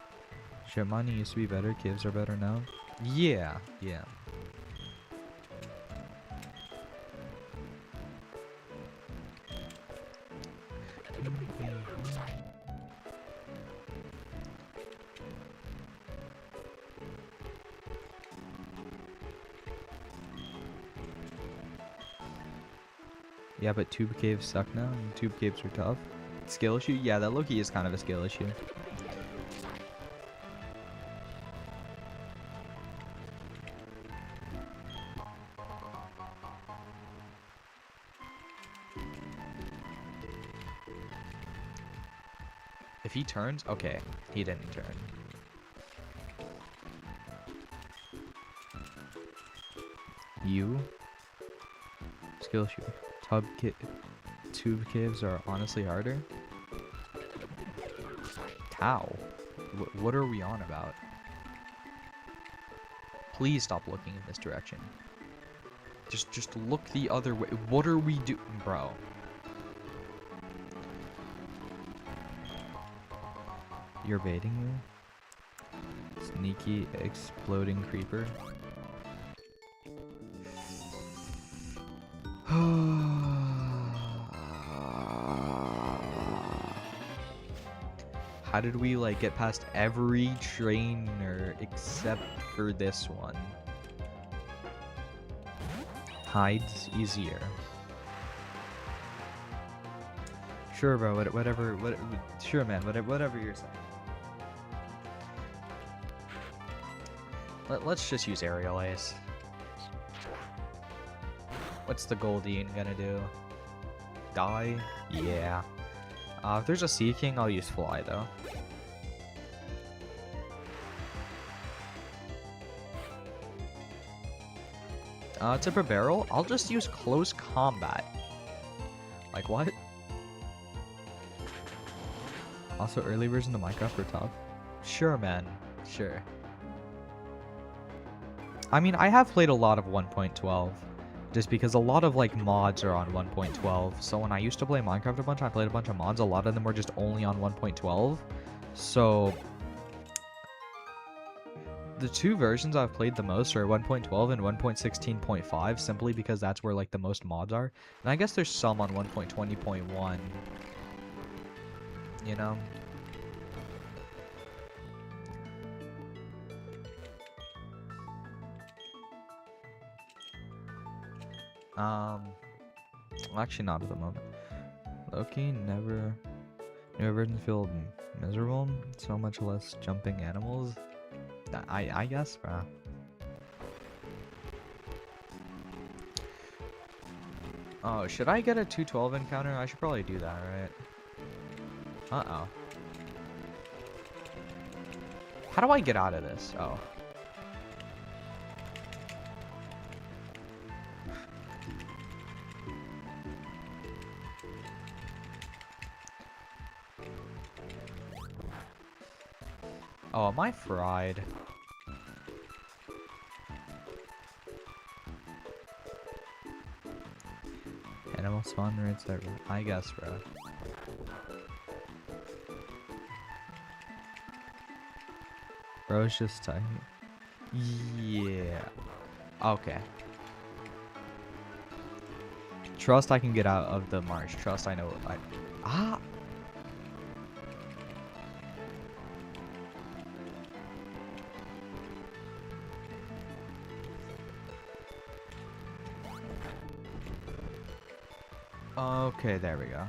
Shit, mining used to be better, caves are better now. Yeah. Yeah, but tube caves suck now, and tube caves are tough. Skill issue? Yeah, that Loki is kind of a skill issue. If he turns, okay, he didn't turn. You skill shoot. Tube caves are honestly harder. How? What are we on about? Please stop looking in this direction. Just look the other way. What are we doing, bro? You're baiting me? Sneaky exploding creeper. How did we like get past every trainer except for this one? Hide's easier. Sure, bro. Whatever. Sure, man. Whatever you're saying. Let's just use aerial ace. What's the Goldeen gonna do? Die? Yeah. If there's a Sea King, I'll use fly though. Tip a barrel, I'll just use close combat. Like what? Also, early version of Minecraft were tough. Sure, man. Sure. I mean, I have played a lot of 1.12. Just because a lot of like mods are on 1.12. So when I used to play Minecraft a bunch, I played a bunch of mods. A lot of them were just only on 1.12. So the two versions I've played the most are 1.12 and 1.16.5, simply because that's where like the most mods are. And I guess there's some on 1.20.1. You know? Actually not at the moment. Loki never. Newer versions feel miserable. So much less jumping animals. I guess, bro. Oh, should I get a 212 encounter? I should probably do that, right? Uh-oh. How do I get out of this? Oh. Oh, am I fried? Animal spawn rates are... I guess, bro. Bro's just tight. Yeah. Okay. Trust I can get out of the marsh. Trust I know what I... Ah! Okay, there we go.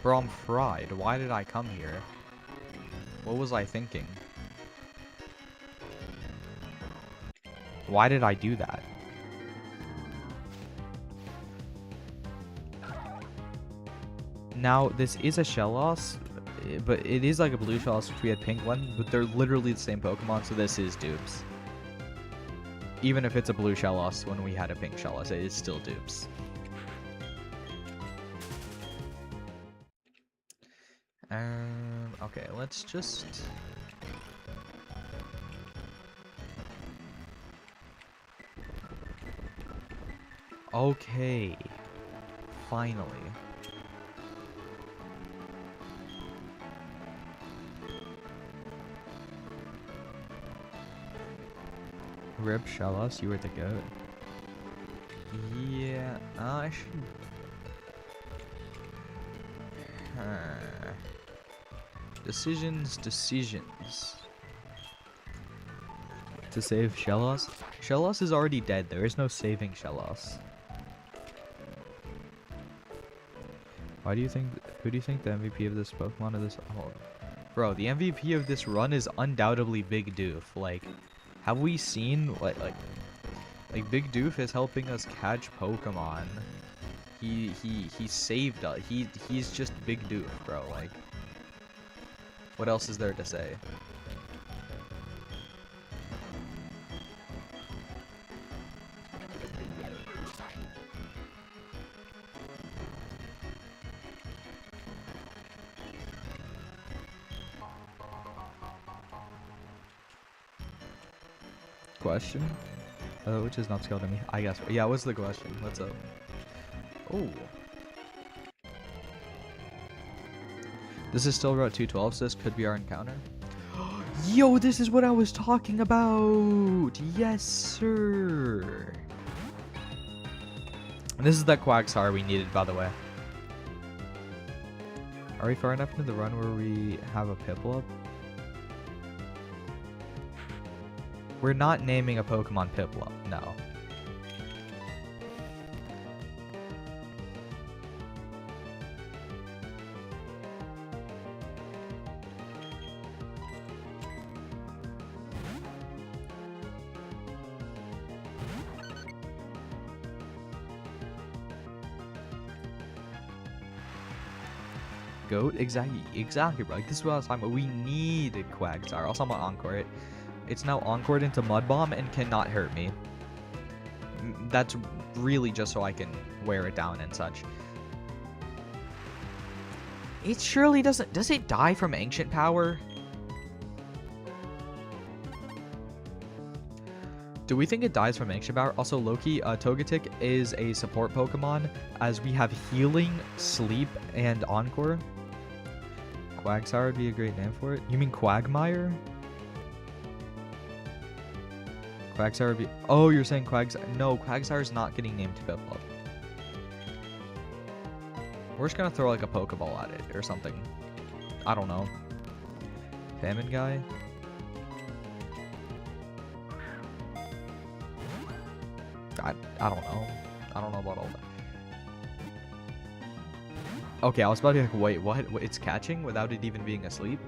Bro, I'm fried. Why did I come here? What was I thinking? Why did I do that? Now, this is a Shellos, but it is like a blue Shellos, which we had pink one, but they're literally the same Pokemon, so this is dupes. Even if it's a blue Shellos when we had a pink Shellos, it is still dupes. Okay, let's just... Okay. Finally. Rip Shellos, you were the goat. Yeah, I should... Decisions. To save Shellos? Shellos is already dead. There is no saving Shellos. Who do you think the MVP of this Pokemon is? Oh, bro, the MVP of this run is undoubtedly Big Doof. Like, have we seen like Big Doof is helping us catch Pokemon? He saved us. He's just big doof, bro. Like, what else is there to say? Question? Which is not scaled to me. I guess. Yeah, what's the question? What's up? Oh. This is still Route 212, so this could be our encounter. Yo, this is what I was talking about! Yes, sir! And this is that Quagsire we needed, by the way. Are we far enough into the run where we have a Piplup? We're not naming a Pokemon Piplup, no. Goat? Exactly, bro. Like, this is what I was talking about. We needed Quagsire. Also, I'm gonna Encore it. It's now Encored into Mud Bomb and cannot hurt me. That's really just so I can wear it down and such. It surely doesn't... Does it die from Ancient Power? Do we think it dies from Ancient Power? Also, Loki, Togetic is a support Pokemon, as we have Healing, Sleep, and Encore. Quagsire would be a great name for it. You mean Quagmire? Quagsire would be... Oh, you're saying Quagsire... No, Quagsire is not getting named Piplup. We're just gonna throw, like, a Pokeball at it or something. I don't know. Famine Guy? I don't know. I don't know about all that. Okay, I was about to be like, wait, what? It's catching without it even being asleep?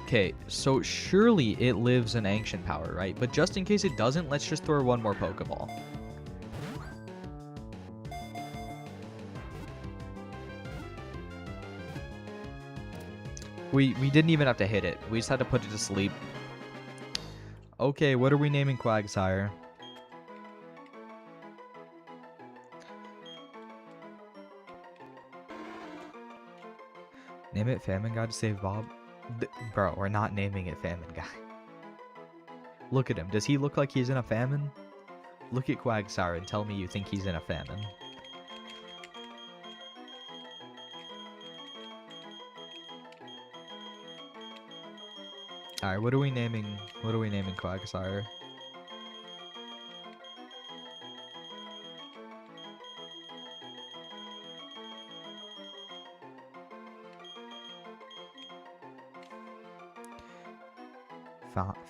Okay, so surely it lives in Ancient Power, right? But just in case it doesn't, let's just throw one more Pokeball. We didn't even have to hit it. We just had to put it to sleep. Okay, what are we naming Quagsire? Name it Famine Guy to save Bob? Bro, we're not naming it Famine Guy. Look at him. Does he look like he's in a famine? Look at Quagsire and tell me you think he's in a famine. Alright, what are we naming Quagsire?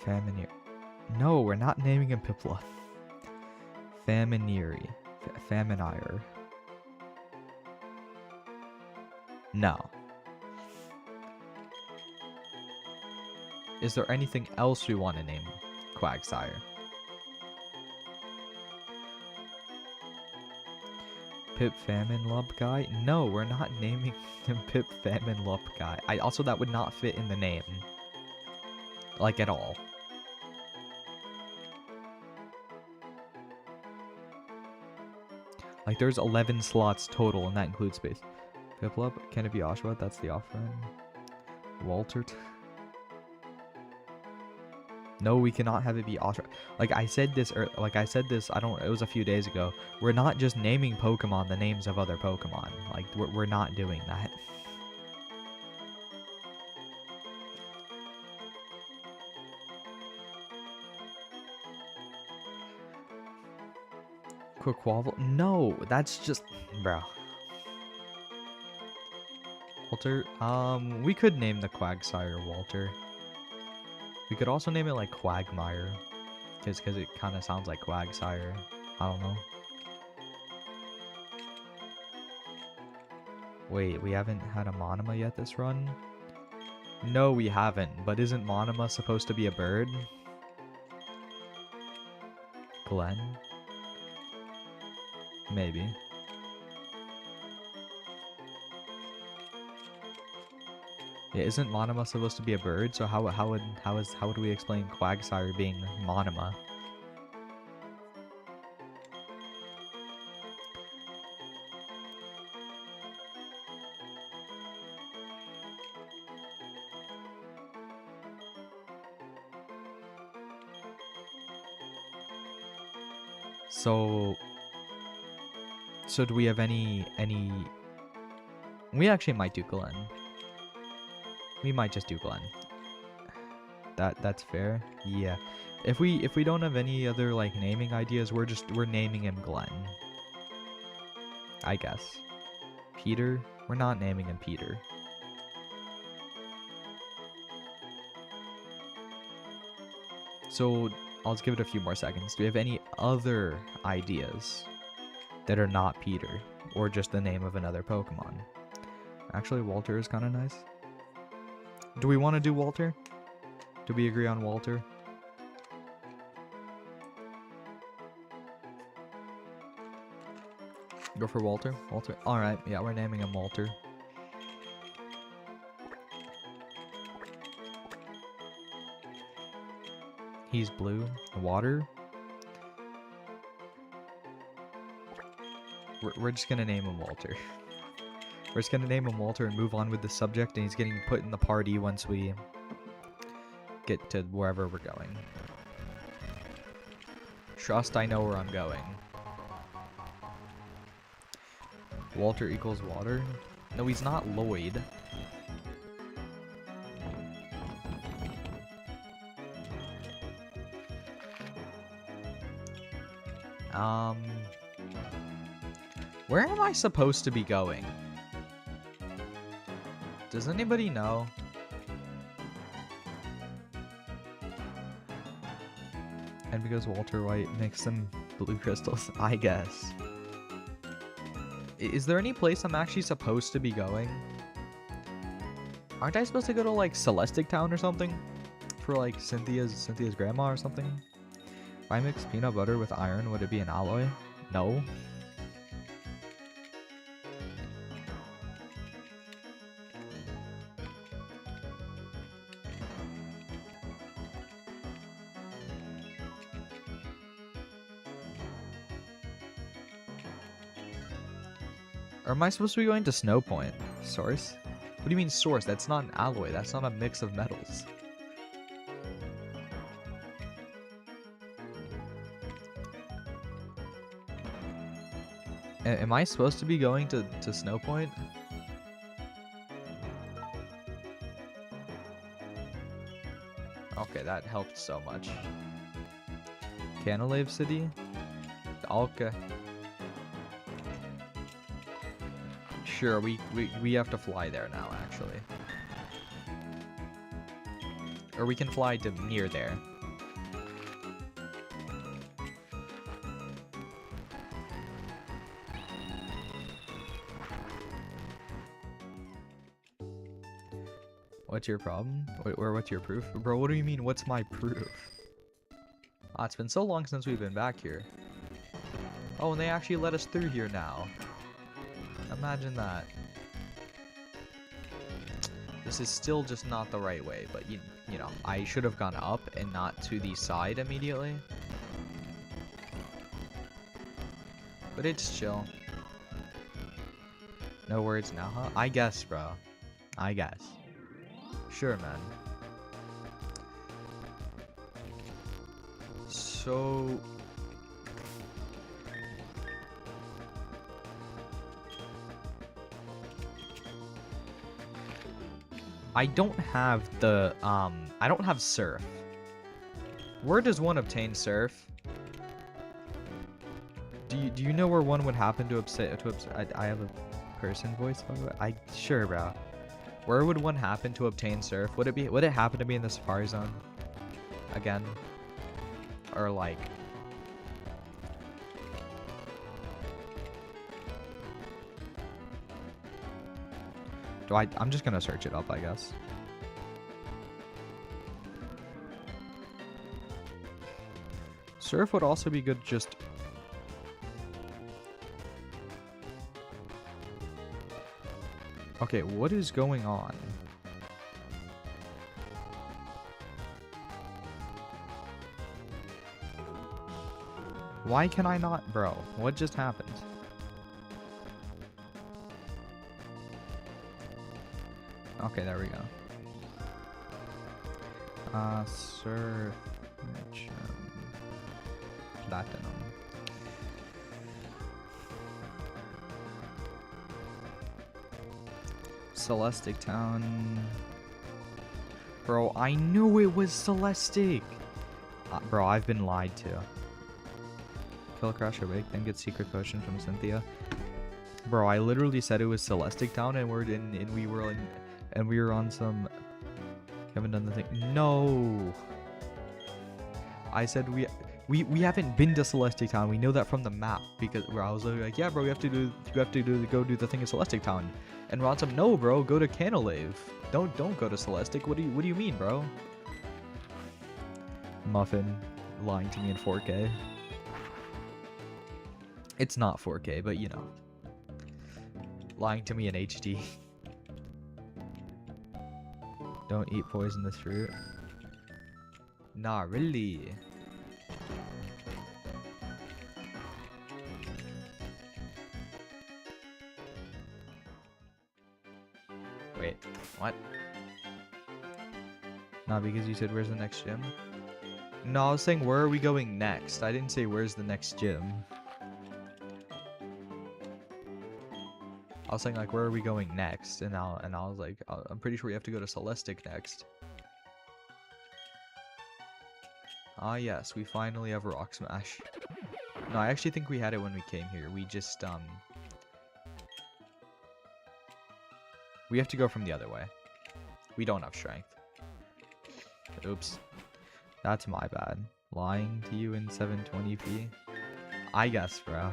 Famineer. No, we're not naming him Piplup. Famineeri. Faminire. No. Is there anything else we want to name Quagsire? Pip Famine Lump Guy? No, we're not naming him Pip Famine Lump Guy. Also, that would not fit in the name. Like, at all. Like, there's 11 slots total, and that includes space. Piplup? Can it be Oshawott? That's the offering. Walter? No, we cannot have it be Oshawott. Like I said this, it was a few days ago. We're not just naming Pokemon the names of other Pokemon. Like, we're not doing that. Quaquaval? No, that's just... Bro. Walter? We could name the Quagsire Walter. We could also name it, like, Quagmire. Because it kind of sounds like Quagsire. I don't know. Wait, we haven't had a Monoma yet this run? No, we haven't. But isn't Monoma supposed to be a bird? Glenn? Maybe. Yeah, isn't Monoma supposed to be a bird? So how would we explain Quagsire being Monoma? So do we have any? We actually might do Glenn. We might just do Glenn. That's fair. Yeah. If we don't have any other like naming ideas, we're naming him Glenn. I guess. Peter? We're not naming him Peter. So I'll just give it a few more seconds. Do we have any other ideas that are not Peter or just the name of another Pokemon? Actually, Walter is kind of nice. Do we want to do Walter? Do we agree on Walter? Go for Walter? Walter? Alright, yeah, we're naming him Walter. He's blue. Water? We're just gonna name him Walter. We're just gonna name him Walter and move on with the subject, and he's getting put in the party once we get to wherever we're going. Trust I know where I'm going. Walter equals water? No, he's not Lloyd. Where am I supposed to be going? Does anybody know? And because Walter White makes them blue crystals, I guess. Is there any place I'm actually supposed to be going? Aren't I supposed to go to like Celestic Town or something? For like Cynthia's grandma or something? If I mix peanut butter with iron, would it be an alloy? No. Or am I supposed to be going to Snow Point? Source? What do you mean source? That's not an alloy. That's not a mix of metals. Am I supposed to be going to Snow Point? Okay, that helped so much. Canalave City? Okay. Sure, we have to fly there now, actually. Or we can fly to near there. What's your problem? Or what's your proof? Bro, what do you mean, what's my proof? Ah, it's been so long since we've been back here. Oh, and they actually let us through here now. Imagine that. This is still just not the right way, but you know, I should have gone up and not to the side immediately. But it's chill. No words now, huh? I guess, bro. I guess. Sure, man. So... I don't have the, I don't have Surf. Where does one obtain Surf? Do you know where one would happen to I have a person voice, by the way? Sure, bro. Where would one happen to obtain Surf? Would it happen to be in the Safari Zone? Again? Or like... I'm just gonna search it up, I guess. Surf would also be good just... Okay, what is going on? Why can I not... Bro, what just happened? Okay, there we go. Surf... Platinum. Celestic Town. Bro, I knew it was Celestic! Bro, I've been lied to. Kill Crash Awake, then get secret potion from Cynthia. Bro, I literally said it was Celestic Town and we were on some... Haven't done the thing. No! I said we haven't been to Celestic Town. We know that from the map because where I was like, yeah, bro, you have to go do the thing in Celestic Town. And Ron's like, no, bro, go to Canalave. Don't go to Celestic. What do you mean, bro? Muffin lying to me in 4K. It's not 4K, but you know. Lying to me in HD. Don't eat poisonous fruit. Nah, really. Wait, what? Nah, because you said where's the next gym? No, I was saying where are we going next? I didn't say where's the next gym. I was saying like where are we going next? And I was like, I'm pretty sure we have to go to Celestic next. Ah yes, we finally have Rock Smash. No, I actually think we had it when we came here. We just we have to go from the other way. We don't have strength. Oops. That's my bad. Lying to you in 720p? I guess, bro.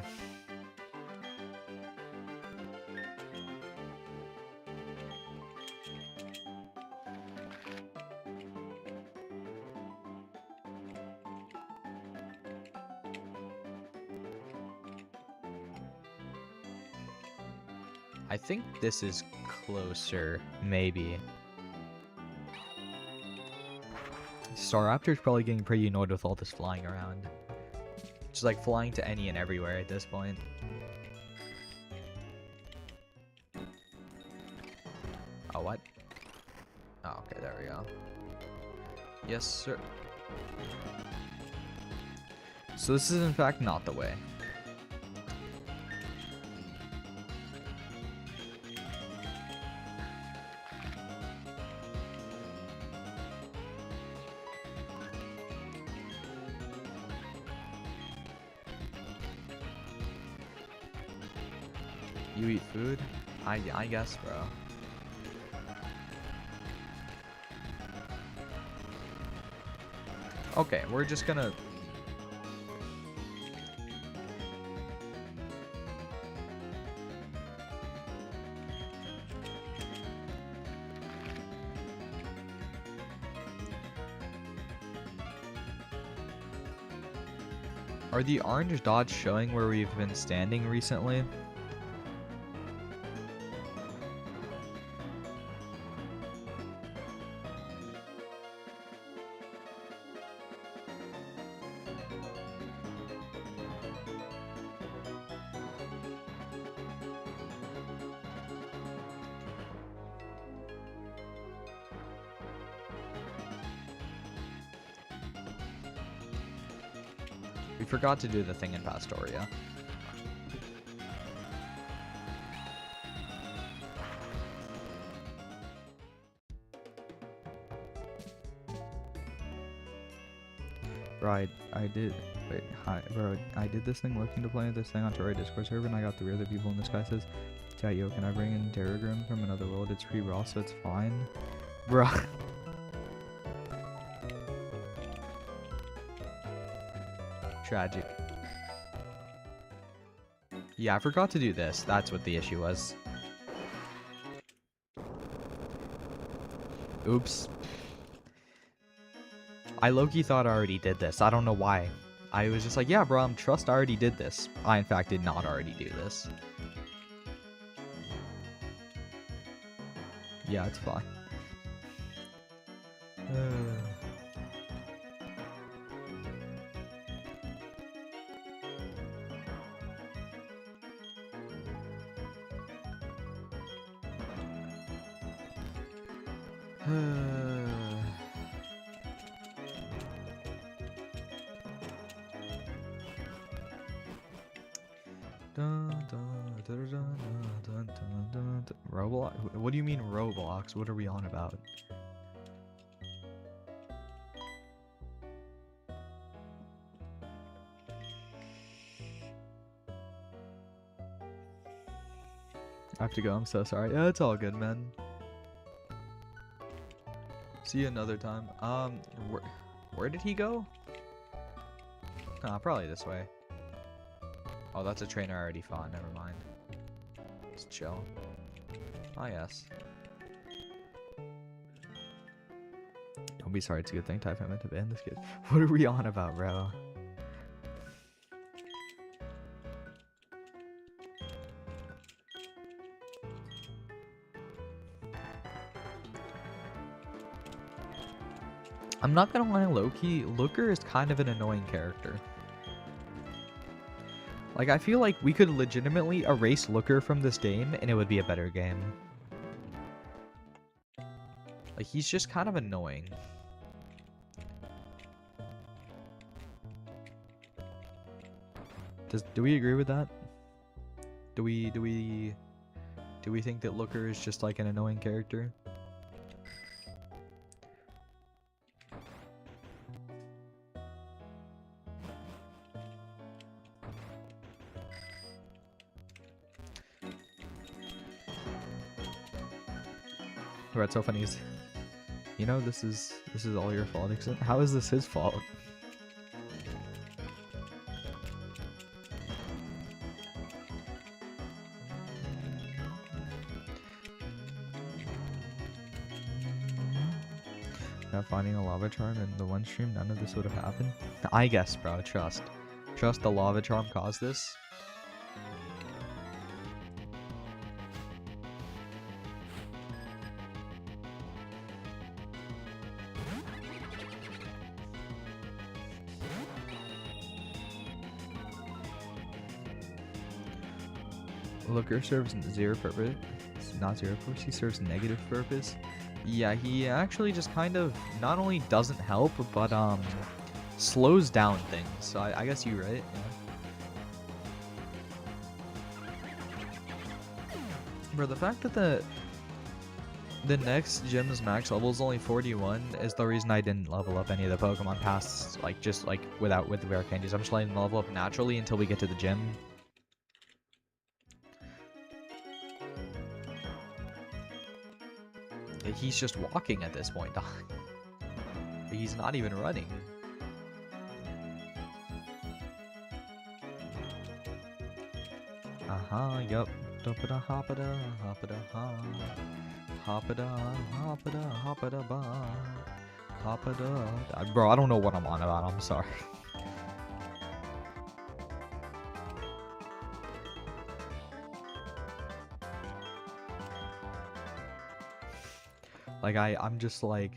I think this is closer, maybe. Staraptor's probably getting pretty annoyed with all this flying around. Just like flying to any and everywhere at this point. Oh, what? Oh, okay, there we go. Yes, sir. So this is in fact not the way. You eat food? I guess, bro. Okay, we're just gonna... Are the orange dots showing where we've been standing recently? We forgot to do the thing in Pastoria. Right, I did. Wait, hi, bro. I did this thing looking to play this thing on Terraria Discord server, and I got 3 other people, and this guy says, chat, yo, can I bring in Terragrim from another world? It's free raw, so it's fine. Bruh. Tragic. Yeah, I forgot to do this. That's what the issue was. Oops. I low-key thought I already did this. I don't know why. I was just like, yeah, bro, Trust already did this. I, in fact, did not already do this. Yeah, it's fine. Roblox? What do you mean Roblox? What are we on about? I have to go. I'm so sorry. Yeah, it's all good, man. See you another time. Where did he go? Probably this way. Oh, that's a trainer I already fought. Never mind. Just chill. Ah, yes. Don't be sorry. It's a good thing. Type I meant to ban this kid. What are we on about, bro? I'm not gonna lie, low-key, Looker is kind of an annoying character. Like, I feel like we could legitimately erase Looker from this game, and it would be a better game. Like, he's just kind of annoying. Do we agree with that? Do we think that Looker is just like an annoying character? What's so funny is, you know, this is all your fault. How is this his fault? Not finding a lava charm in the one stream, none of this would have happened. I guess, bro. Trust the lava charm caused this. Looker serves zero purpose. It's not zero purpose, he serves negative purpose. Yeah, he actually just kind of not only doesn't help, but slows down things. So I guess you're right. Yeah. Bro, the fact that the next gym's max level is only 41 is the reason I didn't level up any of the Pokemon past, like, just like with the rare candies. I'm just letting them level up naturally until we get to the gym. He's just walking at this point, dog. He's not even running. Yup. Dopada hopada, hopada ha. Hopada, hopada, hopada ba. Hopada. Bro, I don't know what I'm on about. I'm sorry. Like, I'm just, like,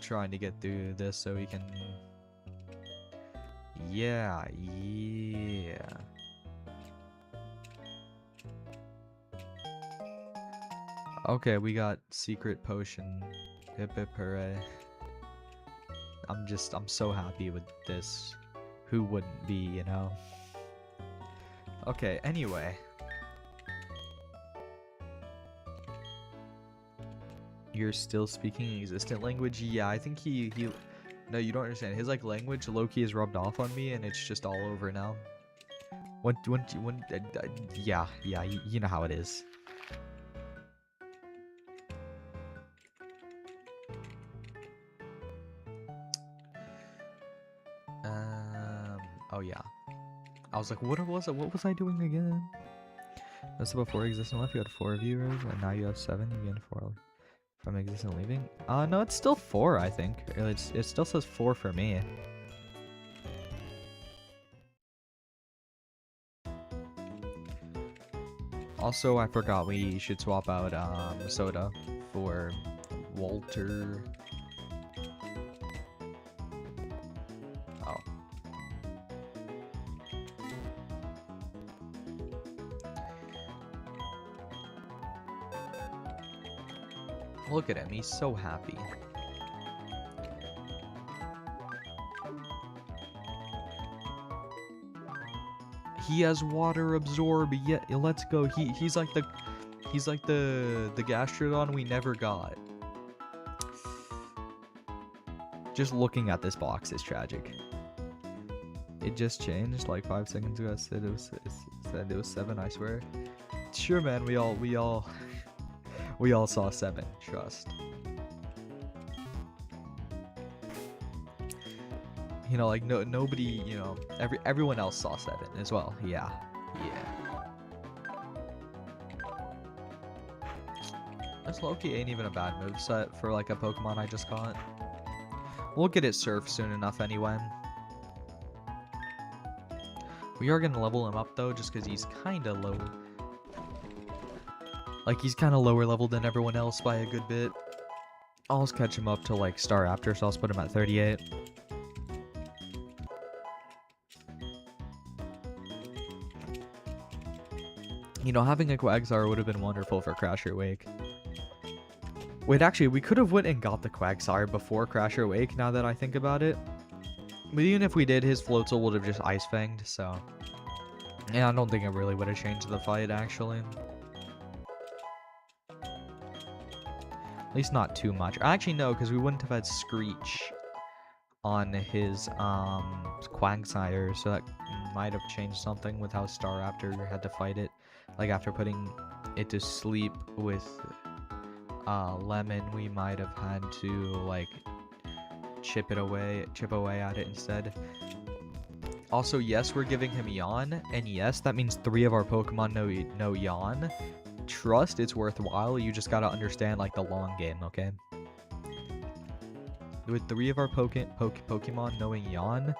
trying to get through this so we can... Yeah. Okay, we got secret potion. Hip hip hooray. I'm so happy with this. Who wouldn't be, you know? Okay, anyway. You're still speaking existent language? Yeah, I think he no, you don't understand. His like language low-key is rubbed off on me and it's just all over now. Yeah, you know how it is. Oh yeah. I was like, what was I doing again? That's before existent life, you had 4 viewers, and now you have 7, you gained 4. From existing leaving? No, it's still 4, I think. It still says 4 for me. Also, I forgot we should swap out Soda for Walter. Oh. Look at him, he's so happy. He has water absorb. Yeah, let's go. He's like the Gastrodon we never got. Just looking at this box is tragic. It just changed like 5 seconds ago. I said it was 7, I swear. Sure, man, we all saw 7, trust. You know, like nobody, you know, everyone else saw 7 as well. Yeah. This Loki ain't even a bad moveset for like a Pokemon I just caught. We'll get it Surf soon enough anyway. We are gonna level him up though, just because he's kinda low. Like he's kinda lower level than everyone else by a good bit. I'll just catch him up to like Star Raptor, so I'll put him at 38. You know, having a Quagsire would have been wonderful for Crasher Wake. Wait, actually, we could have went and got the Quagsire before Crasher Wake, now that I think about it. But even if we did, his Floatzel would have just Ice Fanged, so... Yeah, I don't think it really would have changed the fight, actually. At least not too much. Actually, no, because we wouldn't have had Screech on his Quagsire, so that might have changed something with how Staraptor had to fight it. Like after putting it to sleep with Lemon, we might have had to like chip away at it instead. Also, yes, we're giving him Yawn, and yes, that means 3 of our Pokemon know Yawn. Trust, it's worthwhile. You just gotta understand like the long game, okay? With 3 of our Pokemon knowing Yawn,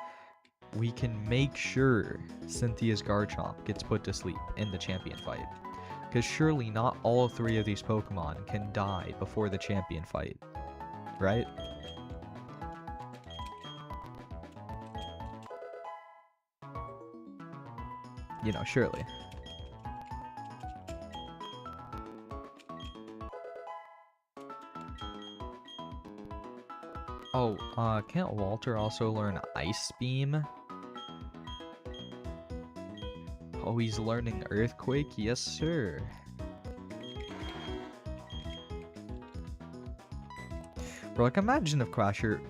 we can make sure Cynthia's Garchomp gets put to sleep in the champion fight. Because surely not all 3 of these Pokemon can die before the champion fight, right? You know, surely. Oh, can't Walter also learn Ice Beam? Oh, he's learning Earthquake? Yes, sir. Bro, like, imagine if Crasher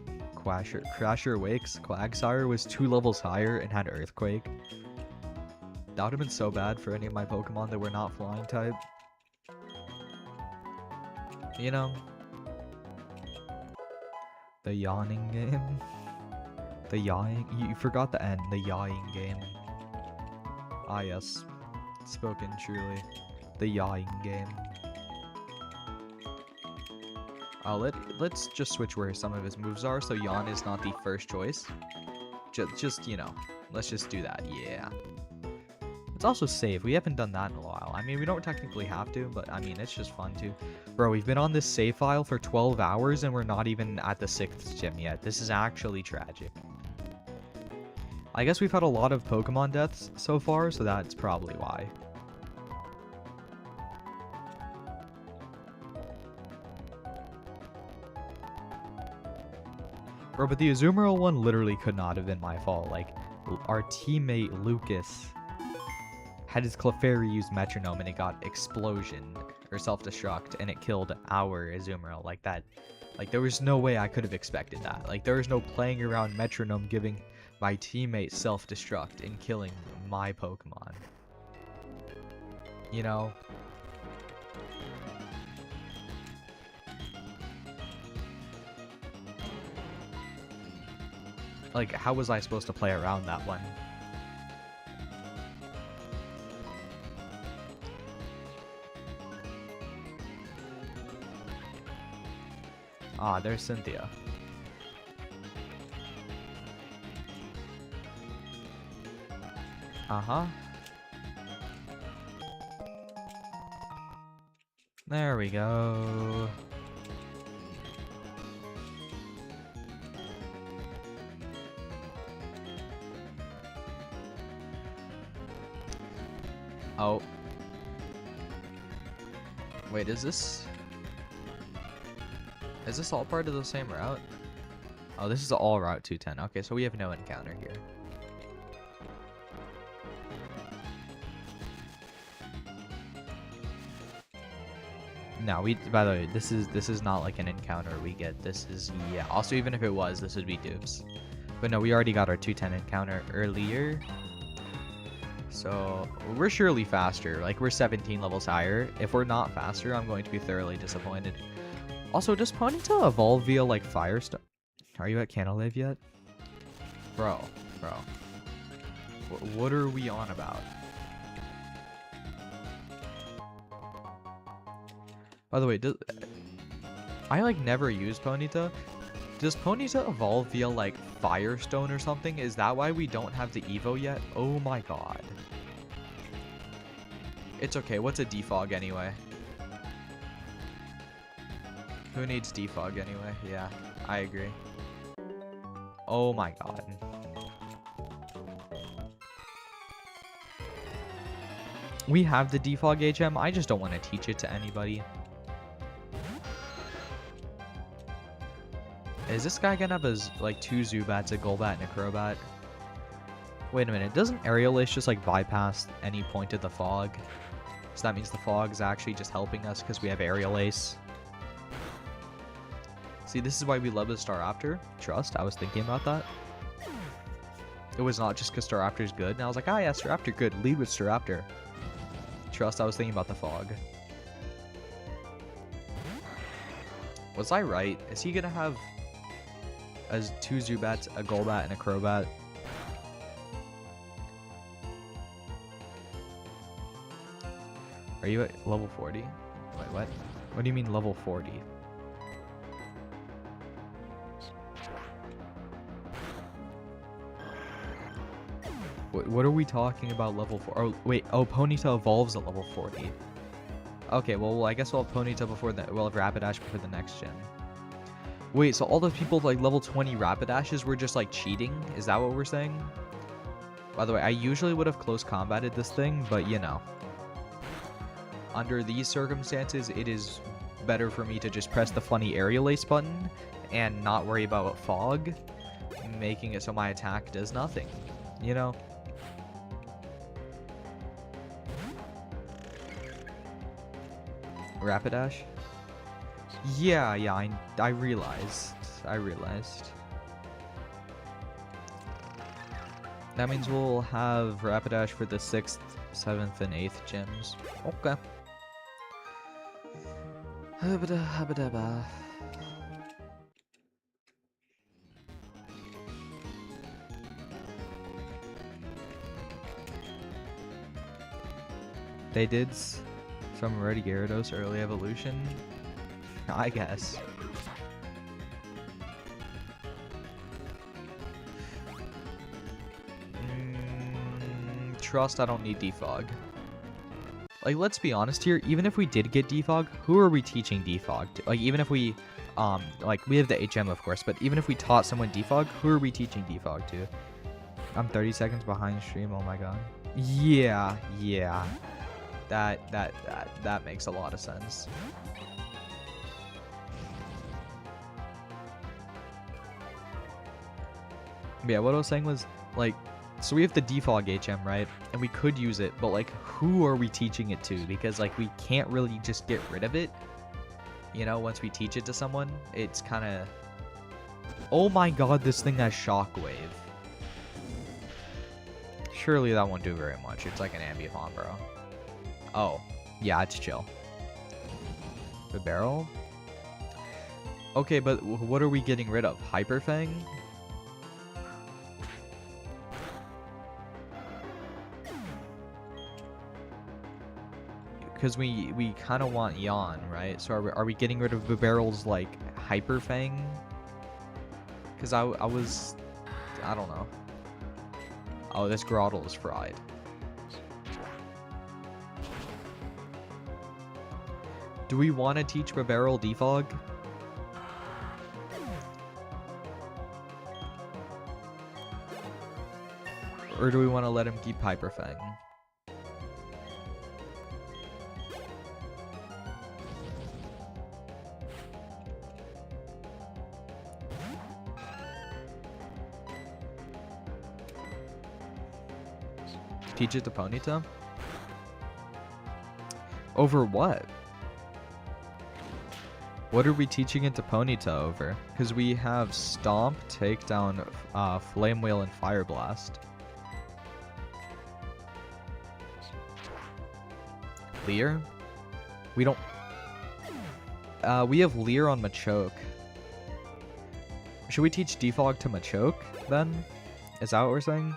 Wake's Quagsire was 2 levels higher and had Earthquake. That would have been so bad for any of my Pokemon that were not Flying type. You know? The yawning game? The yawing? You forgot the N. The yawing game. Ah, yes. Spoken truly. The yawing game. Let's just switch where some of his moves are, so Yawn is not the first choice. Just, you know, let's just do that. Yeah. It's also save. We haven't done that in a while. I mean, we don't technically have to, but I mean, it's just fun to. Bro, we've been on this save file for 12 hours and we're not even at the 6th gym yet. This is actually tragic. I guess we've had a lot of Pokemon deaths so far, so that's probably why. Bro, but the Azumarill one literally could not have been my fault. Like, our teammate Lucas had his Clefairy use Metronome and it got Explosion or Self-Destruct and it killed our Azumarill like that. Like, there was no way I could have expected that. Like, there was no playing around Metronome giving my teammate Self-Destruct and killing my Pokemon. You know? Like, how was I supposed to play around that one? Ah, there's Cynthia. Uh-huh. There we go. Oh. Wait, is this all part of the same route? Oh, this is all Route 210. Okay, so we have no encounter here. No, by the way, this is not like an encounter we get. This is, yeah. Also, even if it was, this would be dupes. But no, we already got our 210 encounter earlier. So, we're surely faster. Like, we're 17 levels higher. If we're not faster, I'm going to be thoroughly disappointed. Also, does Ponyta evolve via, like, Firestone? Are you at Canalave yet? Bro. What are we on about? By the way, I, like, never use Ponyta. Does Ponyta evolve via, like, Firestone or something? Is that why we don't have the Evo yet? Oh my god. It's okay. What's a defog anyway? Who needs defog anyway? Yeah, I agree. Oh my god. We have the defog HM. I just don't want to teach it to anybody. Is this guy gonna have like 2 Zubats, a Golbat, and a Crobat? Wait a minute, doesn't Aerial Ace just like bypass any point of the fog? So that means the fog is actually just helping us because we have Aerial Ace. See, this is why we love the Staraptor. Trust, I was thinking about that. It was not just because Staraptor's good, and I was like, ah yeah, Staraptor good, lead with Staraptor. Trust, I was thinking about the fog. Was I right? Is he gonna have as 2 Zubats, a Golbat, and a Crobat? Are you at level 40? Wait, what? What do you mean level 40? What are we talking about level 4? Oh, wait. Oh, Ponyta evolves at level 40. Okay, well, I guess we'll have Ponyta before the... We'll have Rapidash before the next gen. Wait, so all those people with, like, level 20 Rapidashes were just, like, cheating? Is that what we're saying? By the way, I usually would have close combated this thing, but, you know. Under these circumstances, it is better for me to just press the funny Aerial Ace button and not worry about fog, making it so my attack does nothing, you know? Rapidash? Yeah, I realized. That means we'll have Rapidash for the 6th, 7th, and 8th gyms. Okay. They did some Red Gyarados early evolution, I guess. Trust, I don't need defog. Like, let's be honest here, even if we did get defog, who are we teaching defog to? Like, even if we, like, we have the HM, of course, but even if we taught someone defog, who are we teaching defog to? I'm 30 seconds behind stream, oh my god. Yeah. That makes a lot of sense. Yeah, what I was saying was, like, so we have the defog HM, right? And we could use it, but, like, who are we teaching it to? Because, like, we can't really just get rid of it. You know, once we teach it to someone, it's kind of... Oh my god, this thing has Shockwave. Surely that won't do very much. It's like an Ambifon, bro. Oh, yeah, it's chill. The barrel? Okay, but what are we getting rid of? Hyper Fang? Because we kind of want Yawn, right? So are we getting rid of the barrel's, like, Hyper Fang. Because I was... I don't know. Oh, this Groddle is fried. Do we want to teach Barbarrel Defog? Or do we want to let him keep Hyper Fang? Teach it to Ponyta? Over what? What are we teaching it to Ponyta over? Because we have Stomp, Takedown, Flame Wheel, and Fire Blast. Leer? We don't... we have Leer on Machoke. Should we teach Defog to Machoke, then? Is that what we're saying?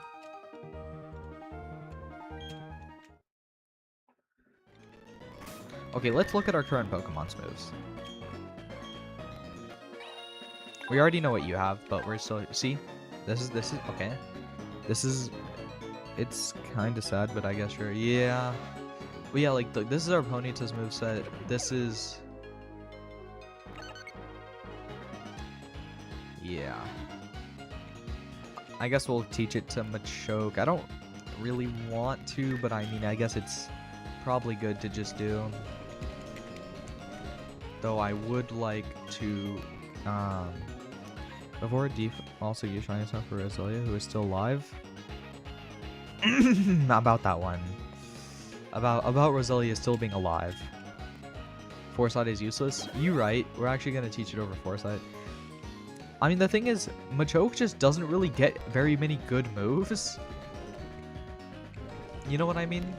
Okay, let's look at our current Pokemon's moves. We already know what you have, but we're still... See? This is... Okay. This is... It's kind of sad, but I guess sure. Yeah. Well, yeah, like, this is our Ponyta's moveset. This is... Yeah. I guess we'll teach it to Machoke. I don't really want to, but I mean, I guess it's probably good to just do. Though I would like to, before also use Shiny Stone for Roselia, who is still alive. About that one. About Roselia still being alive. Foresight is useless. You right. We're actually gonna teach it over Foresight. I mean, the thing is, Machoke just doesn't really get very many good moves. You know what I mean?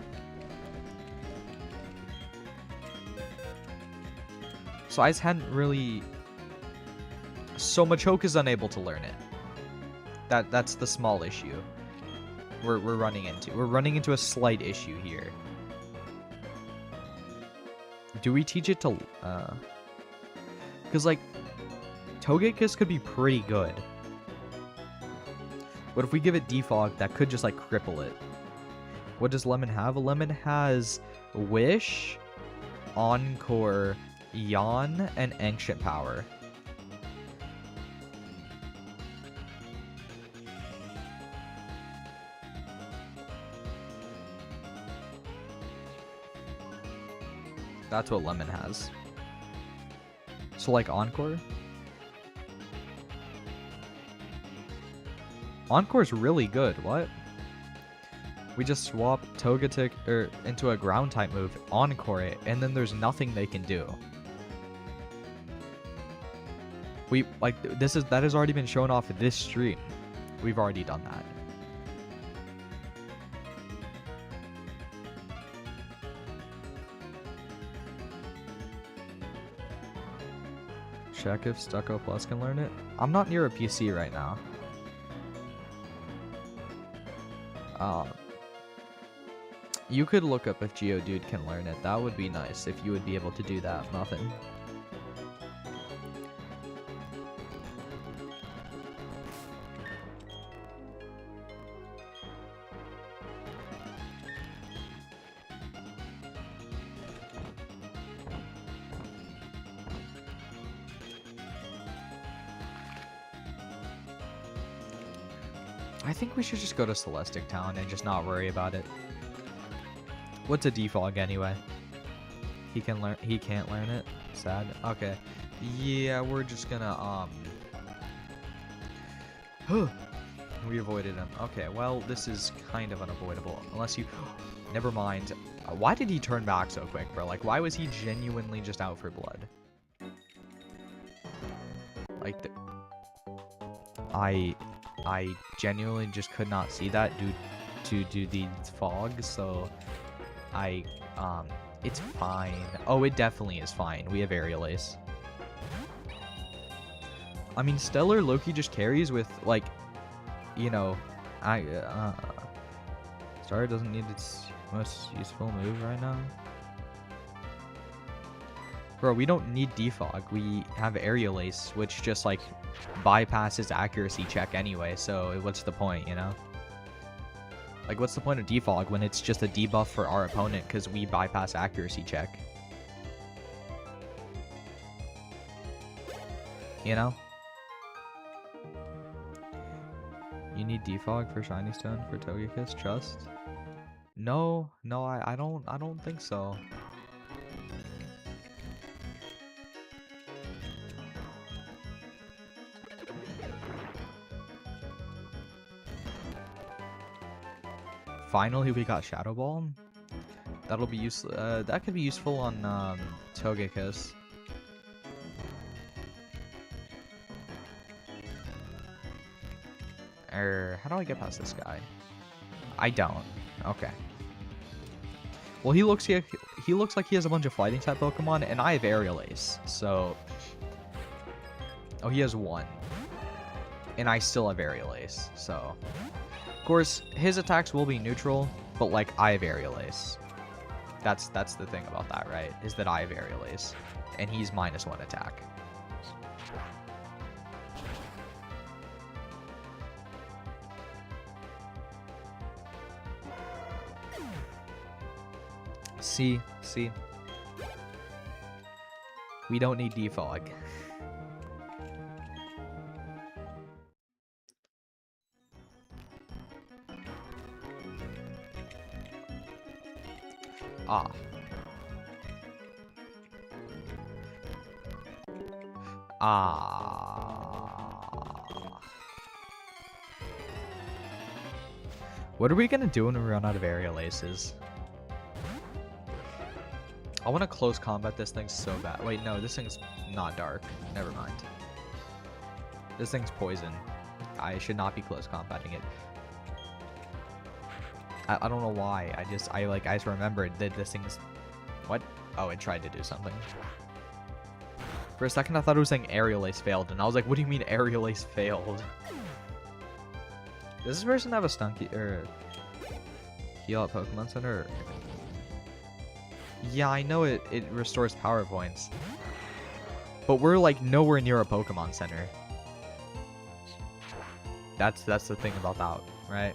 So I just hadn't really... So Machoke is unable to learn it. That's the small issue we're running into. We're running into a slight issue here. Do we teach it to... Because, like, Togekiss could be pretty good. But if we give it Defog, that could just, like, cripple it. What does Lemon have? Lemon has Wish, Encore, Yawn, and Ancient Power. That's what Lemon has. So, like, Encore? Encore's really good. What? We just swap Togetic into a ground type move, Encore it, and then there's nothing they can do. We like that has already been shown off this stream. We've already done that. Check if Stucco Plus can learn it. I'm not near a PC right now. You could look up if Geodude can learn it. That would be nice if you would be able to do that. Nothing. I think we should just go to Celestic Town and just not worry about it. What's a Defog anyway? He can't learn it. Sad. Okay. Yeah, we're just gonna we avoided him. Okay, well, this is kind of unavoidable. Unless you... Never mind. Why did he turn back so quick, bro? Like, why was he genuinely just out for blood? Like, I genuinely just could not see that due to the fog, so it's fine. Oh, it definitely is fine. We have Aerial Ace. I mean, Stellar Loki just carries with, like, you know, Star doesn't need its most useful move right now. Bro, we don't need defog. We have Aerial Ace, which just, like, bypasses accuracy check anyway, so what's the point, you know? Like, what's the point of defog when it's just a debuff for our opponent because we bypass accuracy check? You know? You need defog for Shiny Stone for Togekiss? Trust? No, I don't think so. Finally, we got Shadow Ball. That'll be useful. That could be useful on Togekiss. How do I get past this guy? I don't. Okay. Well, he looks like he has a bunch of fighting type Pokemon, and I have Aerial Ace, so. Oh, he has one, and I still have Aerial Ace, so. Of course, his attacks will be neutral, but like I have Aerial Ace. That's the thing about that, right? Is that I have Aerial Ace, and he's -1 attack. See, we don't need defog. Ah. What are we gonna do when we run out of Aerial Aces? I want to close combat this thing so bad. Wait, no, this thing's not dark. Never mind. This thing's poison. I should not be close combating it. I don't know why. I just remembered that this thing's... What? Oh, it tried to do something. For a second, I thought it was saying Aerial Ace failed, and I was like, what do you mean Aerial Ace failed? Does this person have a Stunky or heal at Pokemon Center? Or... Yeah, I know it restores power points. But we're like nowhere near a Pokemon Center. That's the thing about that, right?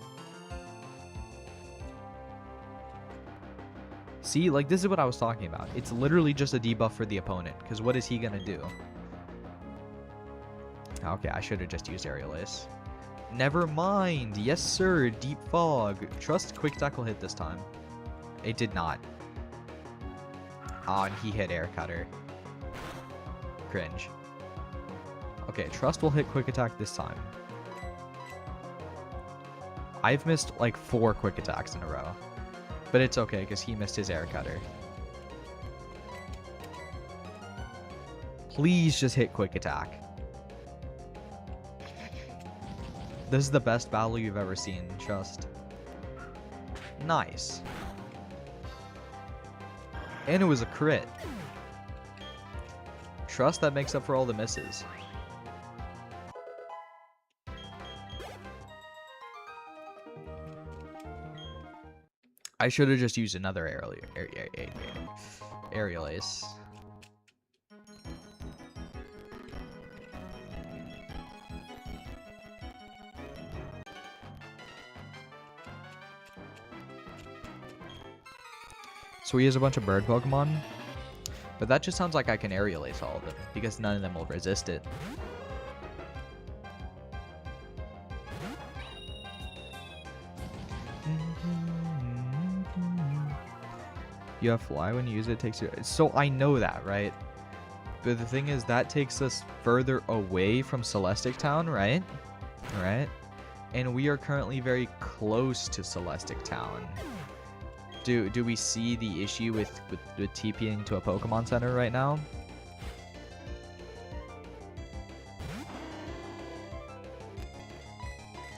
See, like this is what I was talking about. It's literally just a debuff for the opponent, because what is he gonna do? Okay, I should have just used Aerial Ace. Never mind. Yes, sir. Deep Fog. Trust Quick Attack will hit this time. It did not. Ah, and he hit Air Cutter. Cringe. Okay, Trust will hit Quick Attack this time. I've missed like 4 Quick Attacks in a row. But it's okay, because he missed his Air Cutter. Please just hit Quick Attack. This is the best battle you've ever seen, Trust. Nice. And it was a crit. Trust, that makes up for all the misses. I should have just used another Aerial Ace. So he has a bunch of bird Pokemon, but that just sounds like I can Aerial Ace all of them, because none of them will resist it. You have Fly when you use it, takes you... So I know that, right? But the thing is, that takes us further away from Celestic Town, right? Right? And we are currently very close to Celestic Town. Do we see the issue with TPing to a Pokemon Center right now?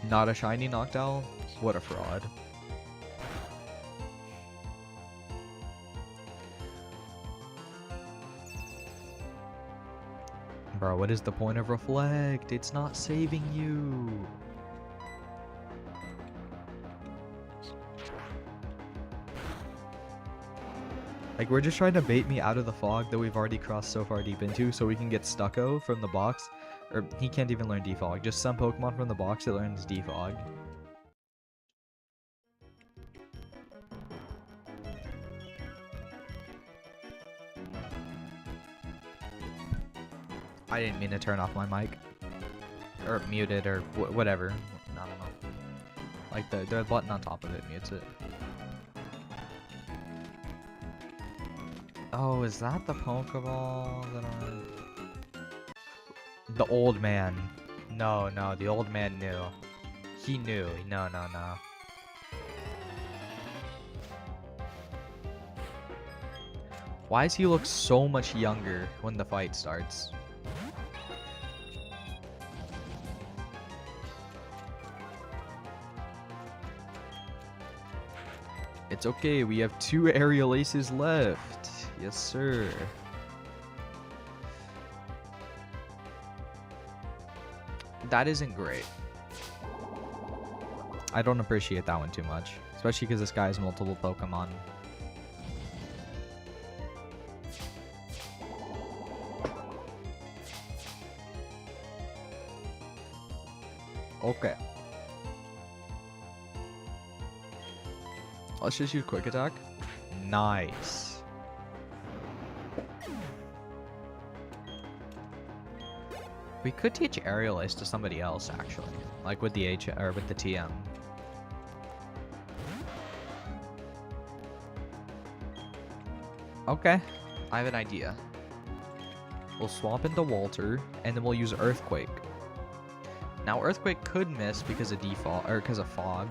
Not a shiny Noctowl? What a fraud. Bro, what is the point of Reflect? It's not saving you. Like, we're just trying to bait me out of the fog that we've already crossed so far deep into so we can get Stucco from the box. Or, he can't even learn Defog. Just some Pokemon from the box that learns Defog. I didn't mean to turn off my mic. Or mute it, or whatever. I don't know. Like, the button on top of it mutes it. Oh, is that the Pokeball that I... The old man. No, the old man knew. He knew. No. Why does he look so much younger when the fight starts? It's okay, we have 2 aerial aces left. Yes, sir. That isn't great. I don't appreciate that one too much. Especially because this guy has multiple Pokemon. Okay. Let's just use Quick Attack. Nice. We could teach Aerial Ace to somebody else, actually. Like with the with the TM. Okay. I have an idea. We'll swap into Walter, and then we'll use Earthquake. Now, Earthquake could miss because of default, or because of Fog.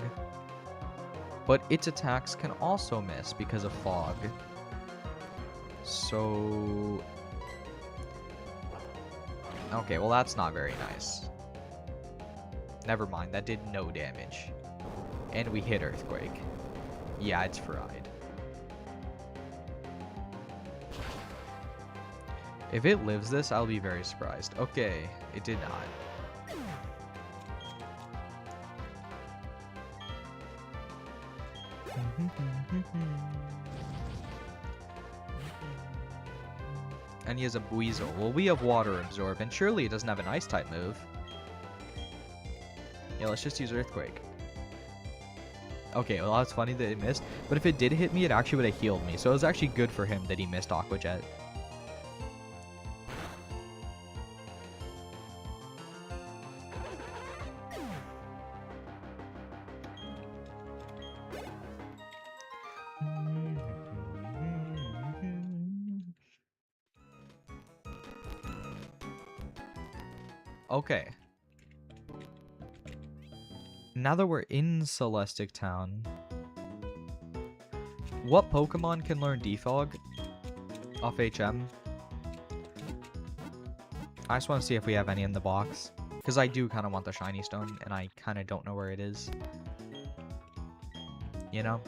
But its attacks can also miss because of Fog. So... Okay, well that's not very nice. Never mind, that did no damage. And we hit Earthquake. Yeah, it's fried. If it lives this, I'll be very surprised. Okay, it did not. And he has a Buizel. Well, we have Water Absorb, and surely it doesn't have an Ice-type move. Yeah, let's just use Earthquake. Okay, well, that's funny that it missed. But if it did hit me, it actually would have healed me. So it was actually good for him that he missed Aqua Jet. Okay. Now that we're in Celestic Town, what Pokemon can learn Defog off HM? I just want to see if we have any in the box, because I do kind of want the Shiny Stone, and I kind of don't know where it is. You know?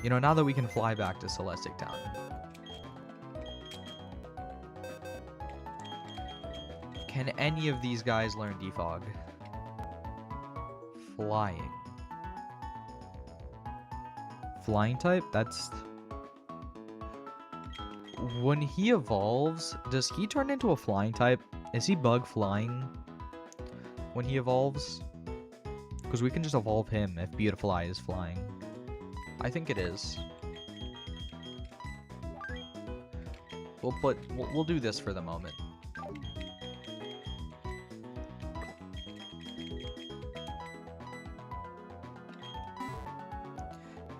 You know, now that we can fly back to Celestic Town. Can any of these guys learn Defog? Flying. Flying type? That's... When he evolves, does he turn into a flying type? Is he bug flying when he evolves? Because we can just evolve him if Beautifly is flying. I think it is. We'll do this for the moment.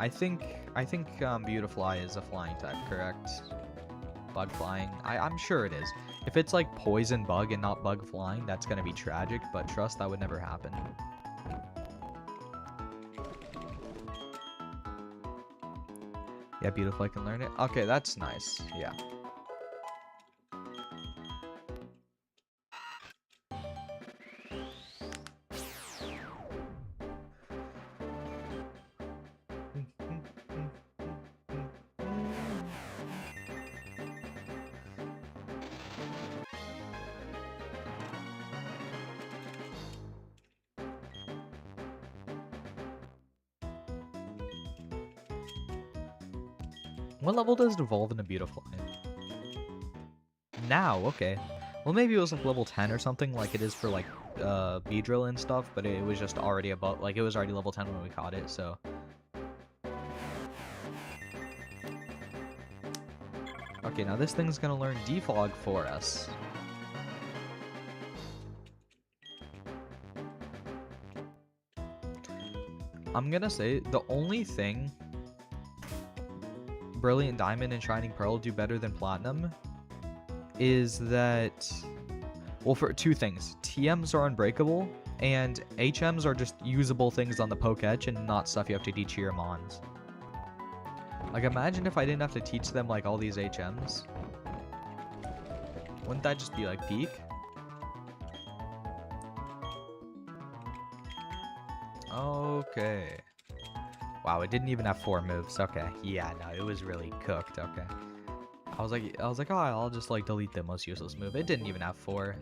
I think Beautifly is a flying type, correct? Bug flying. I'm sure it is. If it's like poison bug and not bug flying, that's gonna be tragic, but trust that would never happen. Yeah, Beautifly can learn it. Okay, that's nice. Yeah. What level does it evolve into Beautifly? Now, okay. Well, maybe it was like level 10 or something, like it is for like Beedrill and stuff, but it was just already above, like it was already level 10 when we caught it, so. Okay, now this thing's gonna learn Defog for us. I'm gonna say the only thing Brilliant Diamond and Shining Pearl do better than Platinum is that, well, for two things. TMs are unbreakable, and HMs are just usable things on the Pokétch and not stuff you have to teach to your Mons. Like, imagine if I didn't have to teach them, like, all these HMs. Wouldn't that just be, like, peak? Okay. Wow, it didn't even have 4 moves. Okay. Yeah, no, it was really cooked. Okay. I was like, oh, I'll just, like, delete the most useless move. It didn't even have 4.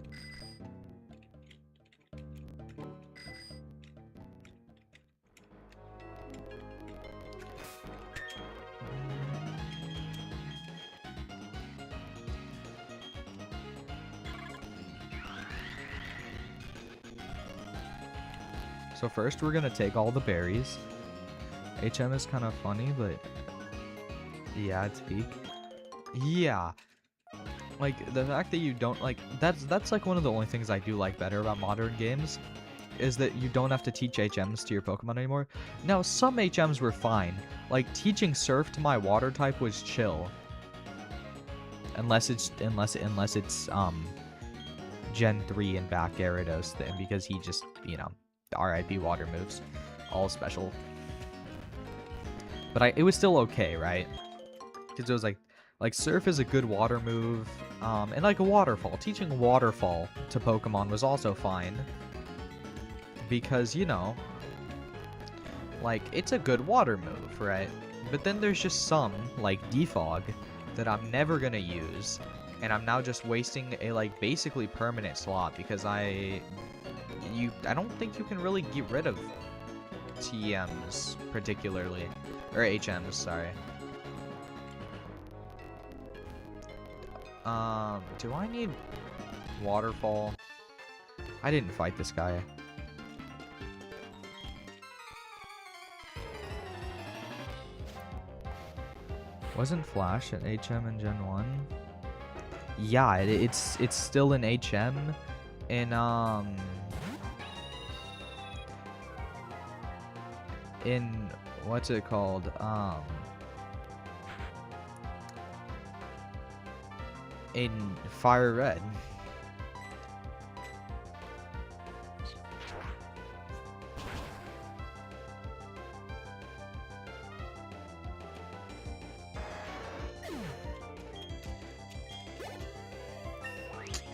So first we're gonna take all the berries. HM is kind of funny, but yeah, it's peak. Yeah, like the fact that you don't like that's like one of the only things I do like better about modern games is that you don't have to teach HMs to your Pokemon anymore. Now some HMs were fine, like teaching Surf to my water type was chill, unless it's Gen 3 and back Gyarados then, because he just, you know, the RIP water moves, all special. But it was still okay, right? Because it was like Surf is a good water move, and like a Waterfall. Teaching Waterfall to Pokemon was also fine, because, you know, like it's a good water move, right? But then there's just some like Defog that I'm never gonna use, and I'm now just wasting a like basically permanent slot because I don't think you can really get rid of TMs particularly, or HMs, sorry. Do I need Waterfall? I didn't fight this guy. Wasn't Flash an HM in Gen 1? Yeah, it's still an HM in what's it called? In Fire Red.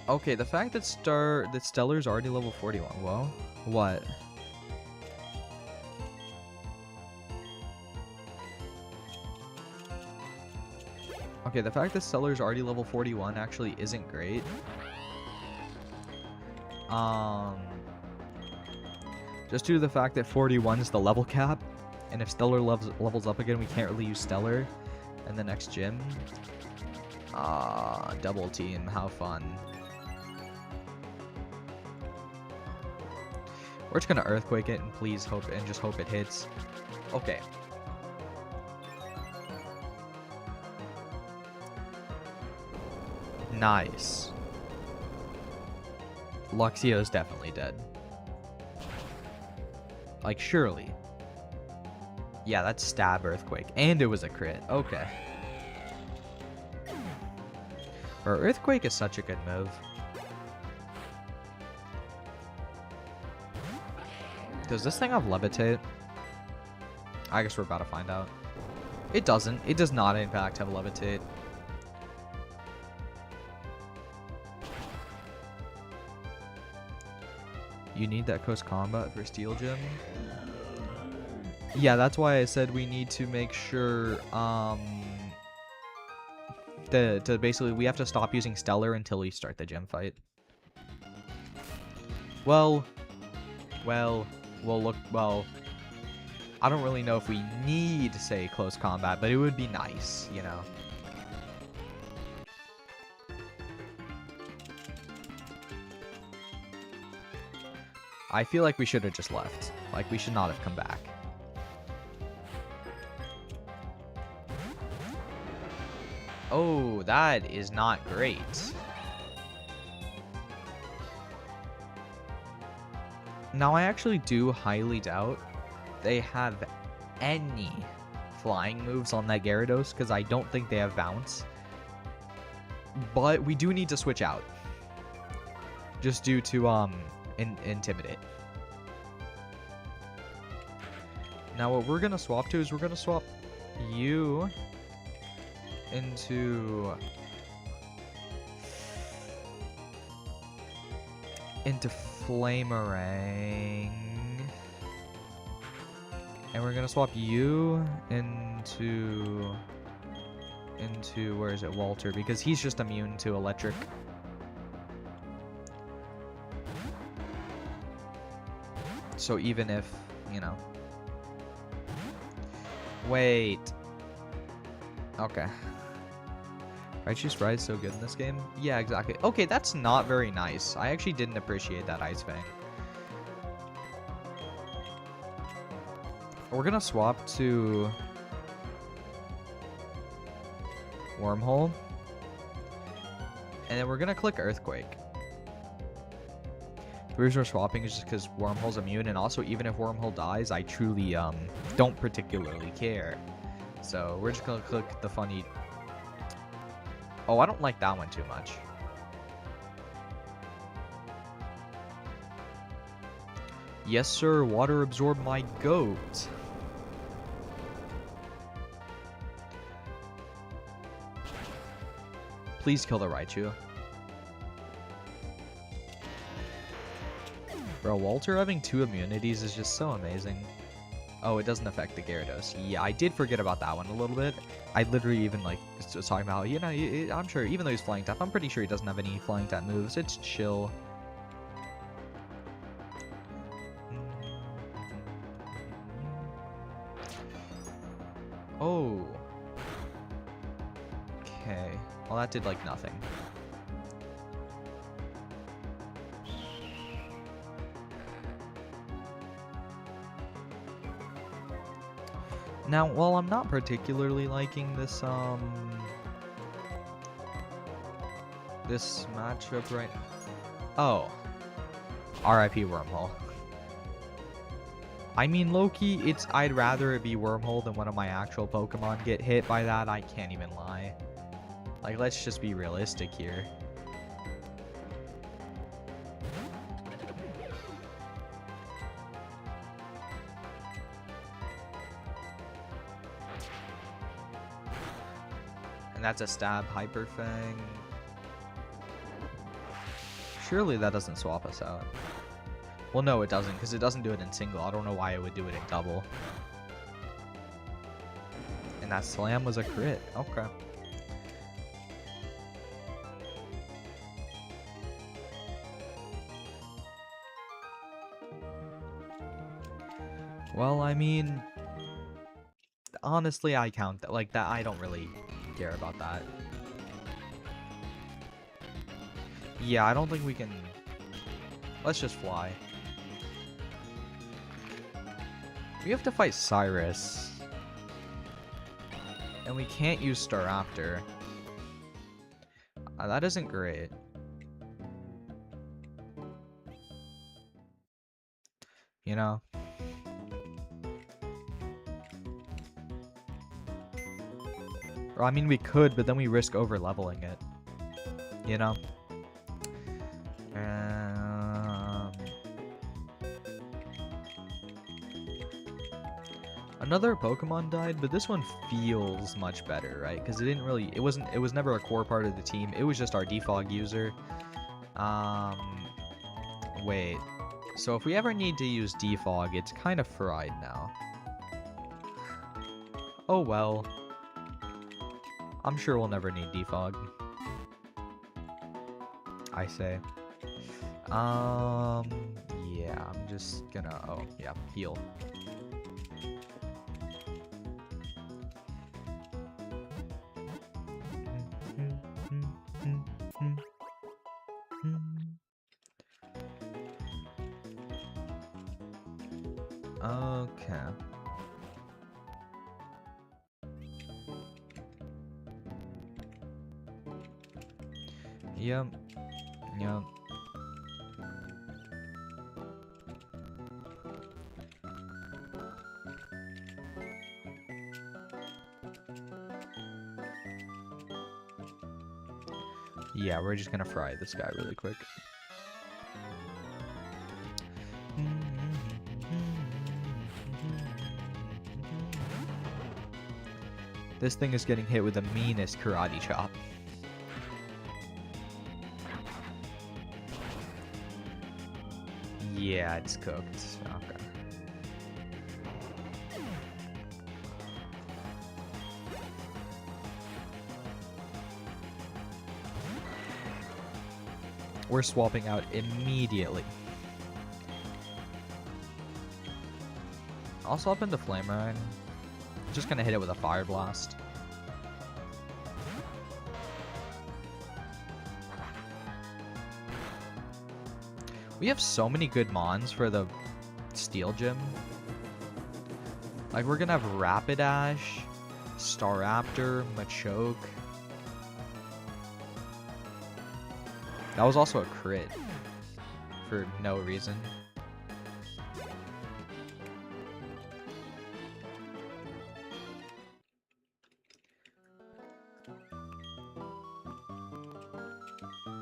Okay, the fact that Stellar's already level 41. Whoa. What? Okay, the fact that Stellar's already level 41 actually isn't great. Just due to the fact that 41 is the level cap, and if Stellar levels up again, we can't really use Stellar in the next gym. Double team, how fun. We're just gonna Earthquake it and please hope and just hope it hits. Okay. Nice. Luxio's definitely dead. Like, surely. Yeah, that's Stab Earthquake. And it was a crit. Okay. Bro, Earthquake is such a good move. Does this thing have Levitate? I guess we're about to find out. It doesn't. It does not, in fact, have Levitate. You need that close combat for Steel Gym? Yeah, that's why I said we need to make sure, to basically, we have to stop using Stellar until we start the gym fight. Well, I don't really know if we need, say, close combat, but it would be nice, you know? I feel like we should have just left. Like, we should not have come back. Oh, that is not great. Now, I actually do highly doubt they have any flying moves on that Gyarados, because I don't think they have bounce. But we do need to switch out. Just due to, Intimidate. Now, what we're going to swap to is we're going to swap you into Flamerang. And we're gonna swap you into where is it, Walter, because he's just immune to electric. So even if, you know. Wait. Okay. Raichu's Sprite is so good in this game? Yeah, exactly. Okay, that's not very nice. I actually didn't appreciate that Ice Fang. We're gonna swap to Wormhole. And then we're gonna click Earthquake. The reason we're swapping is just because Wormhole's immune, and also even if Wormhole dies, I truly don't particularly care. So we're just gonna click the funny. Oh, I don't like that one too much. Yes, sir. Water absorb my goat. Please kill the Raichu. Bro, Walter having 2 immunities is just so amazing. Oh, it doesn't affect the Gyarados. Yeah, I did forget about that one a little bit. I literally even, like, was talking about, you know, I'm sure, even though he's flying type, I'm pretty sure he doesn't have any flying type moves. It's chill. Oh. Okay. Well, that did, like, nothing. Now, while I'm not particularly liking this, this matchup right now. Oh. RIP Wormhole. I mean, Loki, I'd rather it be Wormhole than one of my actual Pokemon get hit by that. I can't even lie. Like, let's just be realistic here. And that's a stab, Hyper Fang. Surely that doesn't swap us out. Well, no, it doesn't, because it doesn't do it in single. I don't know why it would do it in double. And that slam was a crit. Okay. Well, I mean, honestly, I count that. Like, that, I don't really care about that. Yeah, I don't think we can. Let's just fly. We have to fight Cyrus. And we can't use Staraptor. That isn't great. You know? Or, I mean, we could, but then we risk over-leveling it. You know? Another Pokemon died, but this one feels much better, right? Because it was never a core part of the team. It was just our defog user. Wait. So if we ever need to use defog, it's kind of fried now. Oh well. I'm sure we'll never need defog. I say. Yeah, I'm just gonna, oh, yeah, heal. Okay. Yep. Yep. Yeah, we're just gonna fry this guy really quick. This thing is getting hit with the meanest karate chop. Yeah, it's cooked. Okay. We're swapping out immediately. I'll swap into Flamer. Just gonna hit it with a Fire Blast. We have so many good mons for the Steel Gym. Like, we're gonna have Rapidash, Staraptor, Machoke. That was also a crit. For no reason.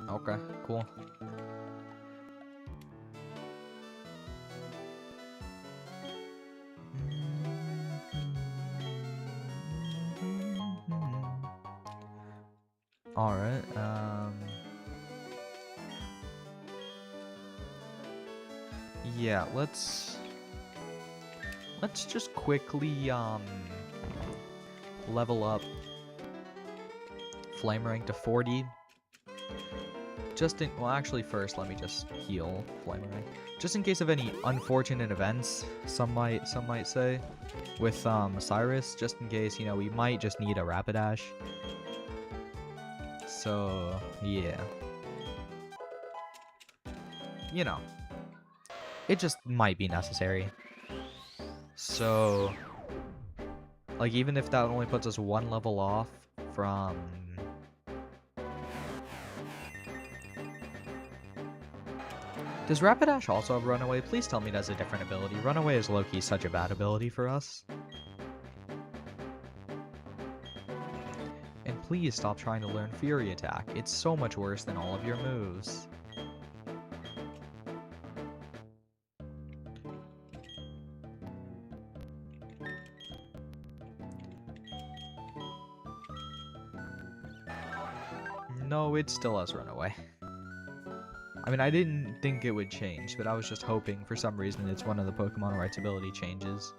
Okay, cool. Alright, yeah, let's just quickly, level up Flamerang to 40. Well, actually, first, let me just heal Flamerang. Just in case of any unfortunate events, some might say, with, Cyrus, just in case, you know, we might just need a Rapidash. So, yeah. You know. It just might be necessary. So, like, even if that only puts us one level off from... Does Rapidash also have Runaway? Please tell me it has a different ability. Runaway is low-key such a bad ability for us. And please stop trying to learn Fury Attack. It's so much worse than all of your moves. No, it still has Runaway. I mean, I didn't think it would change, but I was just hoping for some reason it's one of the Pokemon where its ability changes.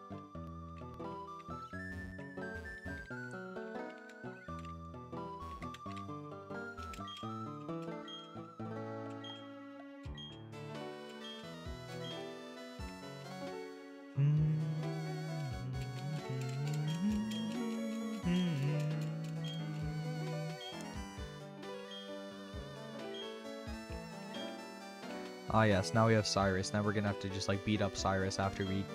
Ah yes, now we have Cyrus. Now we're gonna have to just like beat up Cyrus after he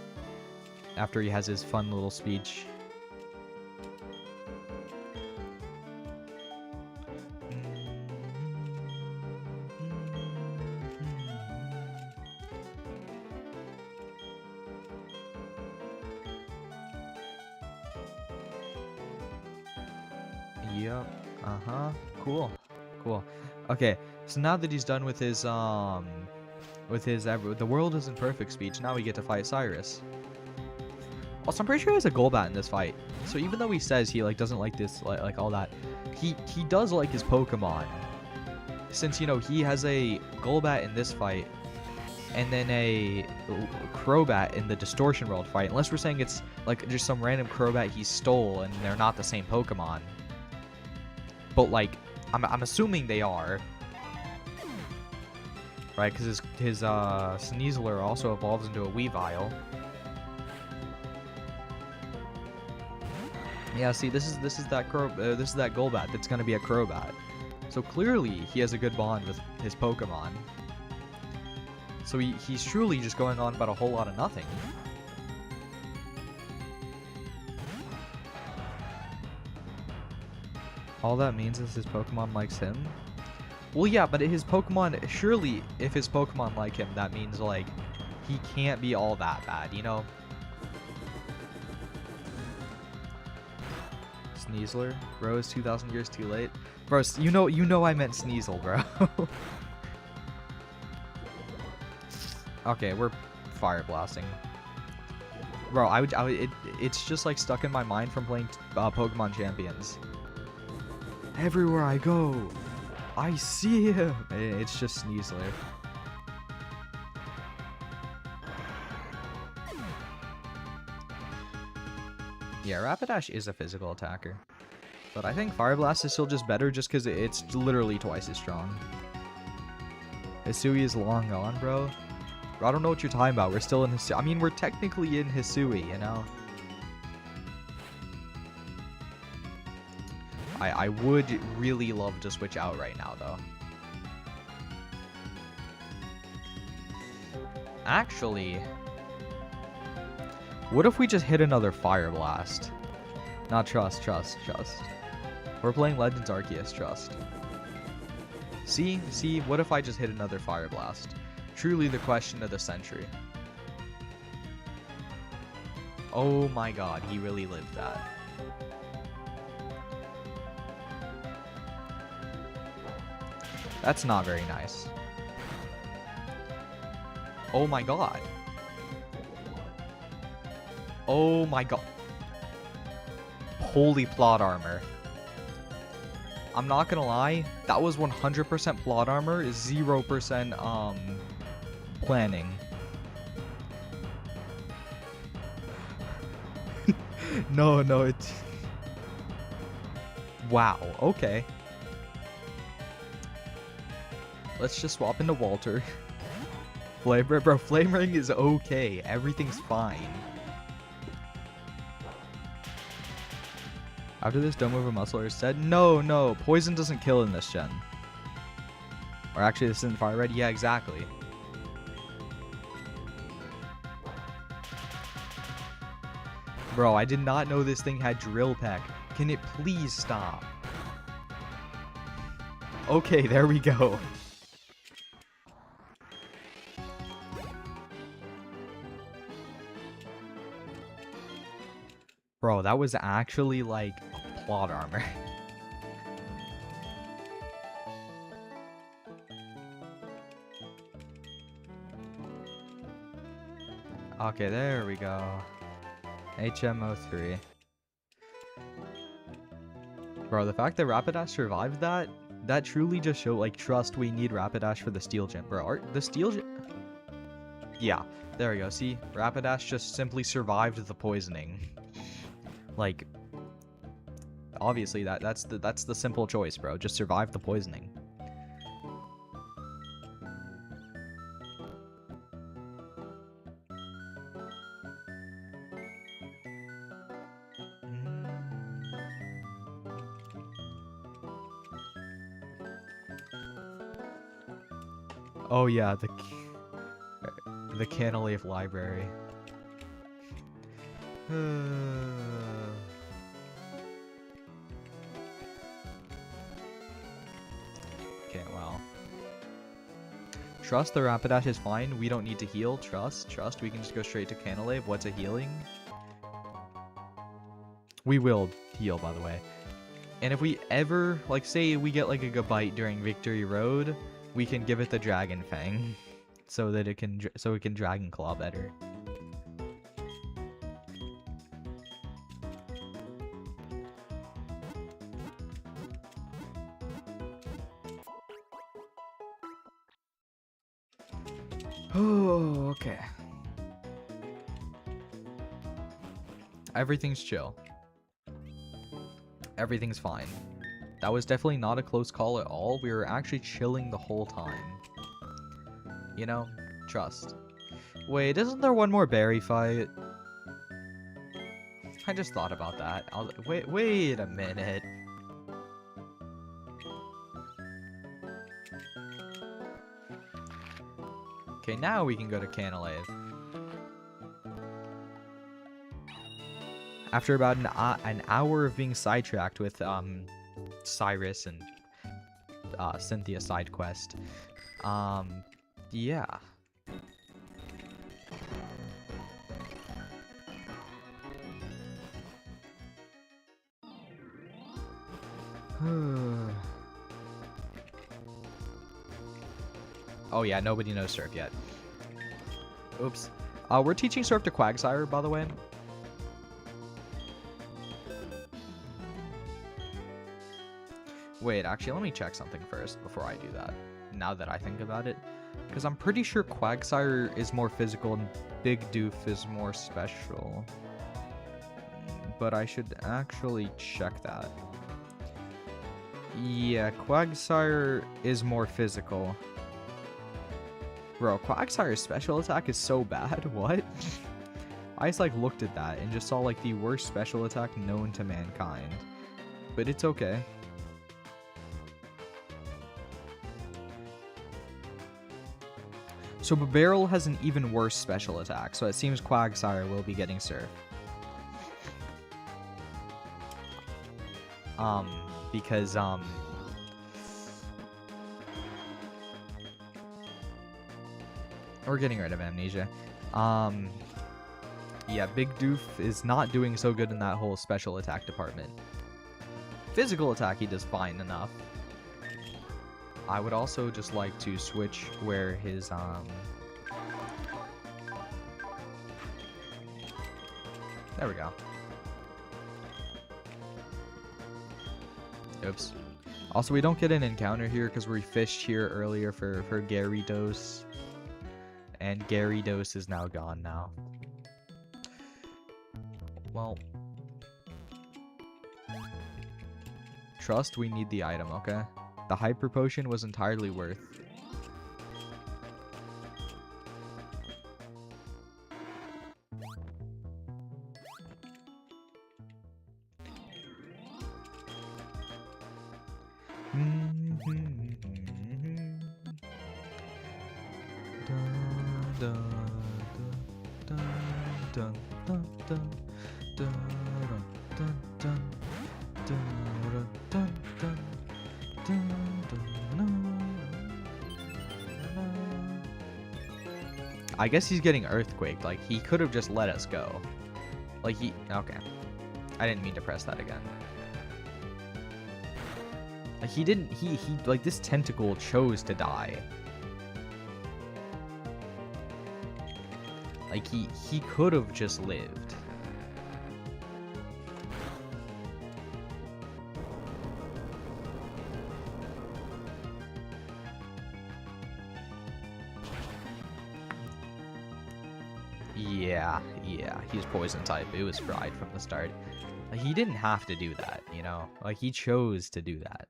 has his fun little speech. Yep. Uh-huh. Cool. Cool. Okay, so now that he's done with his the world isn't perfect speech, now we get to fight Cyrus. Also, I'm pretty sure he has a Golbat in this fight. So even though he says he like doesn't like this like all that, he does like his Pokemon. Since, you know, he has a Golbat in this fight and then a Crobat in the Distortion World fight. Unless we're saying it's like just some random Crobat he stole and they're not the same Pokemon. But like I'm assuming they are. Right, because his Sneasler also evolves into a Weavile. Yeah, see, this is that Golbat that's gonna be a Crobat. So clearly he has a good bond with his Pokemon. So he's truly just going on about a whole lot of nothing. All that means is his Pokemon likes him? Well, yeah, but his Pokemon, surely if his Pokemon like him, that means, like, he can't be all that bad, you know? Sneasler? Bro, is 2,000 years too late? Bro, you know I meant Sneasel, bro. Okay, we're fire blasting. Bro, it's just like stuck in my mind from playing Pokemon Champions. Everywhere I go, I see him. It's just Sneasler. Yeah, Rapidash is a physical attacker. But I think Fire Blast is still just better just because it's literally twice as strong. Hisui is long gone, bro. I don't know what you're talking about. We're still in Hisui. I mean, we're technically in Hisui, you know? I would really love to switch out right now, though. Actually, what if we just hit another Fire Blast? Not trust. We're playing Legends Arceus, trust. See, what if I just hit another Fire Blast? Truly the question of the century. Oh my god, he really lived that. That's not very nice. Oh my god. Oh my god. Holy plot armor. I'm not gonna lie, that was 100% plot armor, 0% planning. No, it's... Wow, okay. Let's just swap into Walter. Bro, Flame Ring is okay. Everything's fine. After this, don't move a muscle or said. No. Poison doesn't kill in this gen. Or actually, this isn't Fire Red. Yeah, exactly. Bro, I did not know this thing had Drill Peck. Can it please stop? Okay, there we go. Bro, that was actually, like, plot armor. Okay, there we go. HMO3. Bro, the fact that Rapidash survived that truly just showed, like, trust, we need Rapidash for the Steel Gym. Bro, the Steel Gym... Yeah, there we go. See? Rapidash just simply survived the poisoning. Like, obviously that's the simple choice, bro. Just survive the poisoning. Oh yeah, the Canalave Library. Okay, well. Trust, the Rapidash is fine. We don't need to heal. Trust. We can just go straight to Canalave. What's a healing? We will heal, by the way. And if we ever, like, say we get, like, a Gabite during Victory Road, we can give it the Dragon Fang. So that it can Dragon Claw better. Oh, okay. Everything's chill. Everything's fine. That was definitely not a close call at all. We were actually chilling the whole time. You know? Trust. Wait, isn't there one more berry fight? I just thought about that. Wait a minute. Okay, now we can go to Canalave. After about an hour of being sidetracked with Cyrus and Cynthia side quest. Yeah. Oh yeah, nobody knows Surf yet. Oops. We're teaching Surf to Quagsire, by the way. Wait, actually, let me check something first before I do that, now that I think about it. Because I'm pretty sure Quagsire is more physical and Big Doof is more special. But I should actually check that. Yeah, Quagsire is more physical. Bro, Quagsire's special attack is so bad. What? I just, like, looked at that and just saw, like, the worst special attack known to mankind. But it's okay. So Barrel has an even worse special attack, so it seems Quagsire will be getting Surf. Because, we're getting rid of Amnesia. Yeah, Big Doof is not doing so good in that whole special attack department. Physical attack, he does fine enough. I would also just like to switch where his, there we go. Oops. Also, we don't get an encounter here because we fished here earlier for Gyarados. And Gyarados is now gone now. Well. Trust, we need the item, okay? The Hyper Potion was entirely worth. I guess he's getting earthquaked. Like, he could have just let us go. Like, okay. I didn't mean to press that again. Like, he didn't, like, this tentacle chose to die. Like, he could have just lived. Yeah, he's poison type. It was fried from the start. Like, he didn't have to do that, you know? Like, he chose to do that.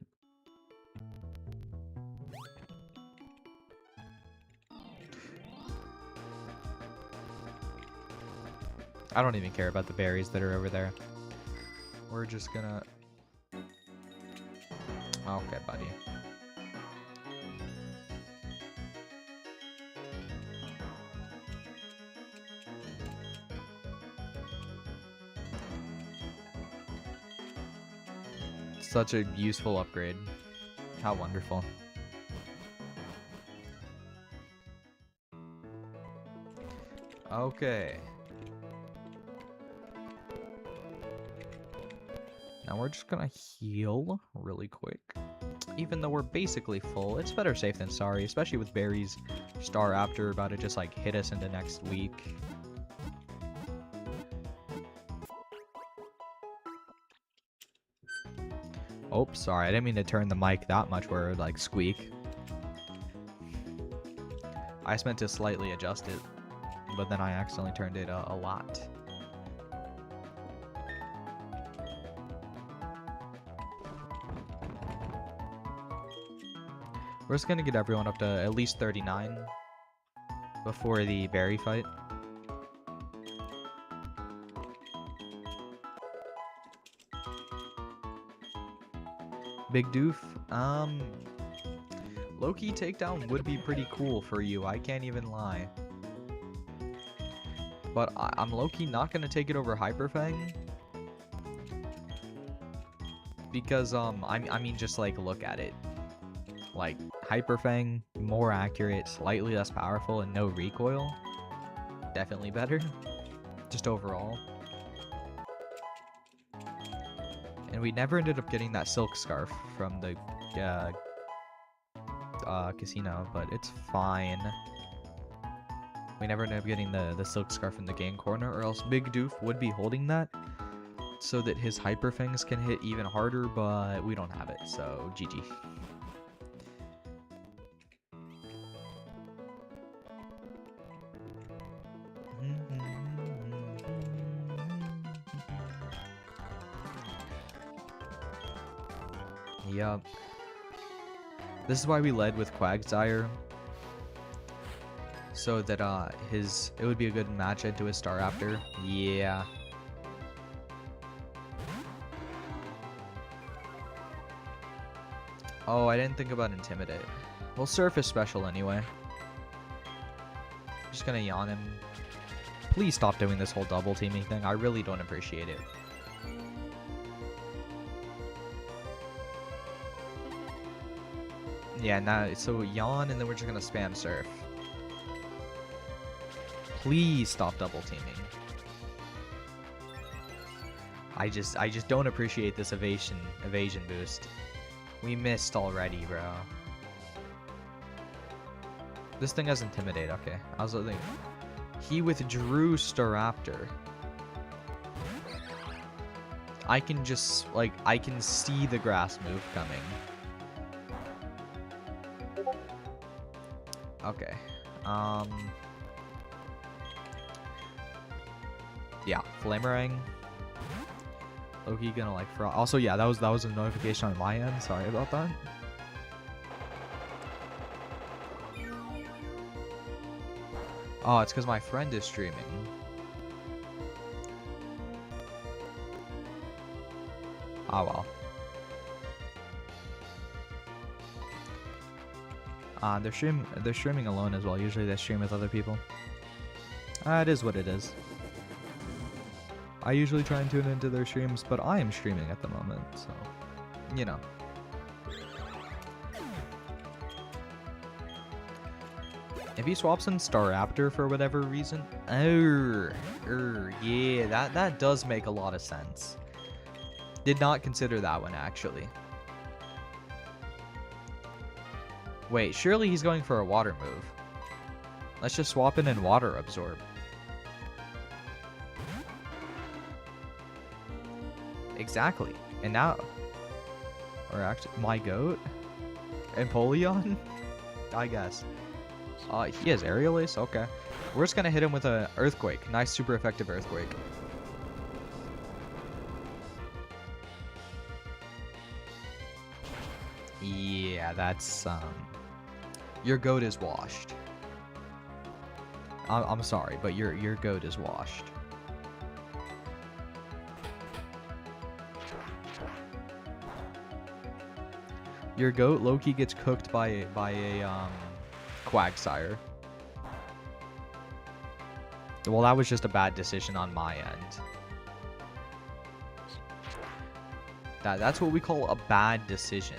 I don't even care about the berries that are over there. We're just gonna... Okay, buddy. Such a useful upgrade. How wonderful. Okay. Now we're just gonna heal really quick. Even though we're basically full, it's better safe than sorry, especially with berries. Star Raptor about to just like hit us into next week. Oh, sorry, I didn't mean to turn the mic that much where it would like squeak. I just meant to slightly adjust it, but then I accidentally turned it a lot. We're just gonna get everyone up to at least 39 before the berry fight. Big Doof, low-key takedown would be pretty cool for you, I can't even lie. But I'm low-key not gonna take it over Hyper Fang. Because I mean just like look at it. Like Hyper Fang, more accurate, slightly less powerful, and no recoil. Definitely better. Just overall. And we never ended up getting that silk scarf from the casino, but it's fine. We never ended up getting the silk scarf in the game corner, or else Big Doof would be holding that so that his Hyper Fangs can hit even harder, but we don't have it, so GG. Yup. This is why we led with Quagsire, so that it would be a good match into his Staraptor. Yeah. Oh, I didn't think about Intimidate. Well, Surf is special anyway. I'm just gonna yawn him. Please stop doing this whole double teaming thing. I really don't appreciate it. Yeah, now so yawn, and then we're just gonna spam Surf. Please stop double teaming. I just don't appreciate this evasion boost. We missed already, bro. This thing has Intimidate. Okay, I was thinking he withdrew Staraptor. I can just I can see the grass move coming. Okay. Yeah, Flamerang. Loki gonna also, yeah, that was a notification on my end. Sorry about that. Oh, it's because my friend is streaming. Oh well. They're streaming alone as well. Usually they stream with other people. It is what it is. I usually try and tune into their streams, but I am streaming at the moment, so you know. If he swaps in Staraptor for whatever reason, yeah, that does make a lot of sense. Did not consider that one actually. Wait, surely he's going for a water move. Let's just swap in and water absorb. Exactly. And now, or actually, my goat? Empoleon? I guess. He has Aerial Ace? Okay. We're just gonna hit him with a Earthquake. Nice, super effective Earthquake. Yeah, that's, your goat is washed. I'm sorry, but your goat is washed. Your goat low-key gets cooked by a Quagsire. Well, that was just a bad decision on my end. That's what we call a bad decision.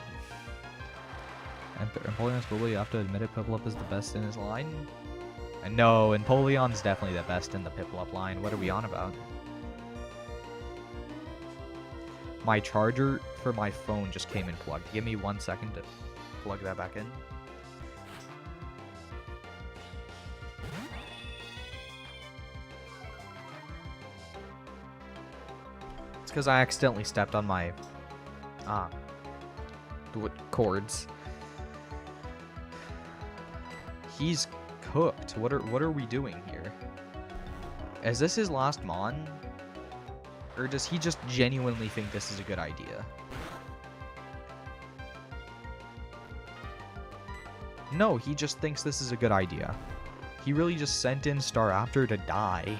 And Empoleon's probably, you have to admit it, Piplup is the best in his line. And no, Empoleon's definitely the best in the Piplup line. What are we on about? My charger for my phone just came in plugged. Give me 1 second to plug that back in. It's because I accidentally stepped on my cords. He's cooked. What are we doing here? Is this his last Mon? Or does he just genuinely think this is a good idea? No, he just thinks this is a good idea. He really just sent in Staraptor to die.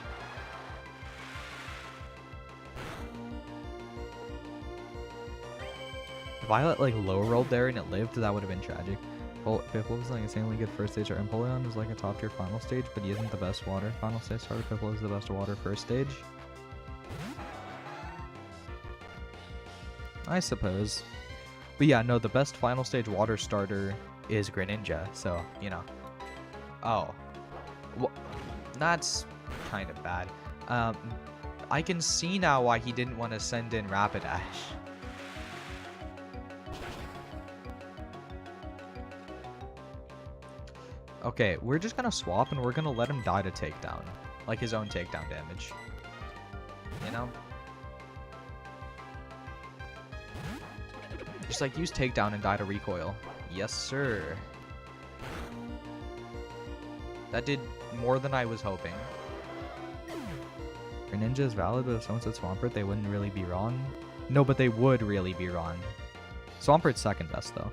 If I let low rolled there and it lived, that would have been tragic. Piplup is insanely good first stage. Or Empoleon is a top tier final stage, but he isn't the best water final stage starter. Piplup is the best water first stage. I suppose. But yeah, no, the best final stage water starter is Greninja, so, you know. Oh. Well, that's kind of bad. I can see now why he didn't want to send in Rapidash. Okay, we're just gonna swap and we're gonna let him die to takedown. Like his own takedown damage. You know? Just like use takedown and die to recoil. Yes, sir. That did more than I was hoping. Greninja is valid, but if someone said Swampert, they wouldn't really be wrong. No, but they would really be wrong. Swampert's second best, though.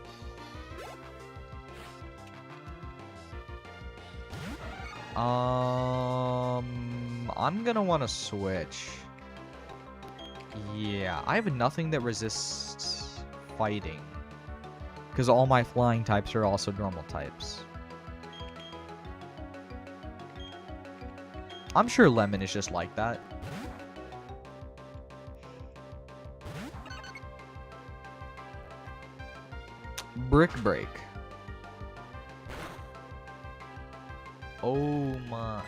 I'm gonna want to switch. Yeah, I have nothing that resists fighting. Because all my flying types are also normal types. I'm sure Lemon is just like that. Brick Break. Oh my.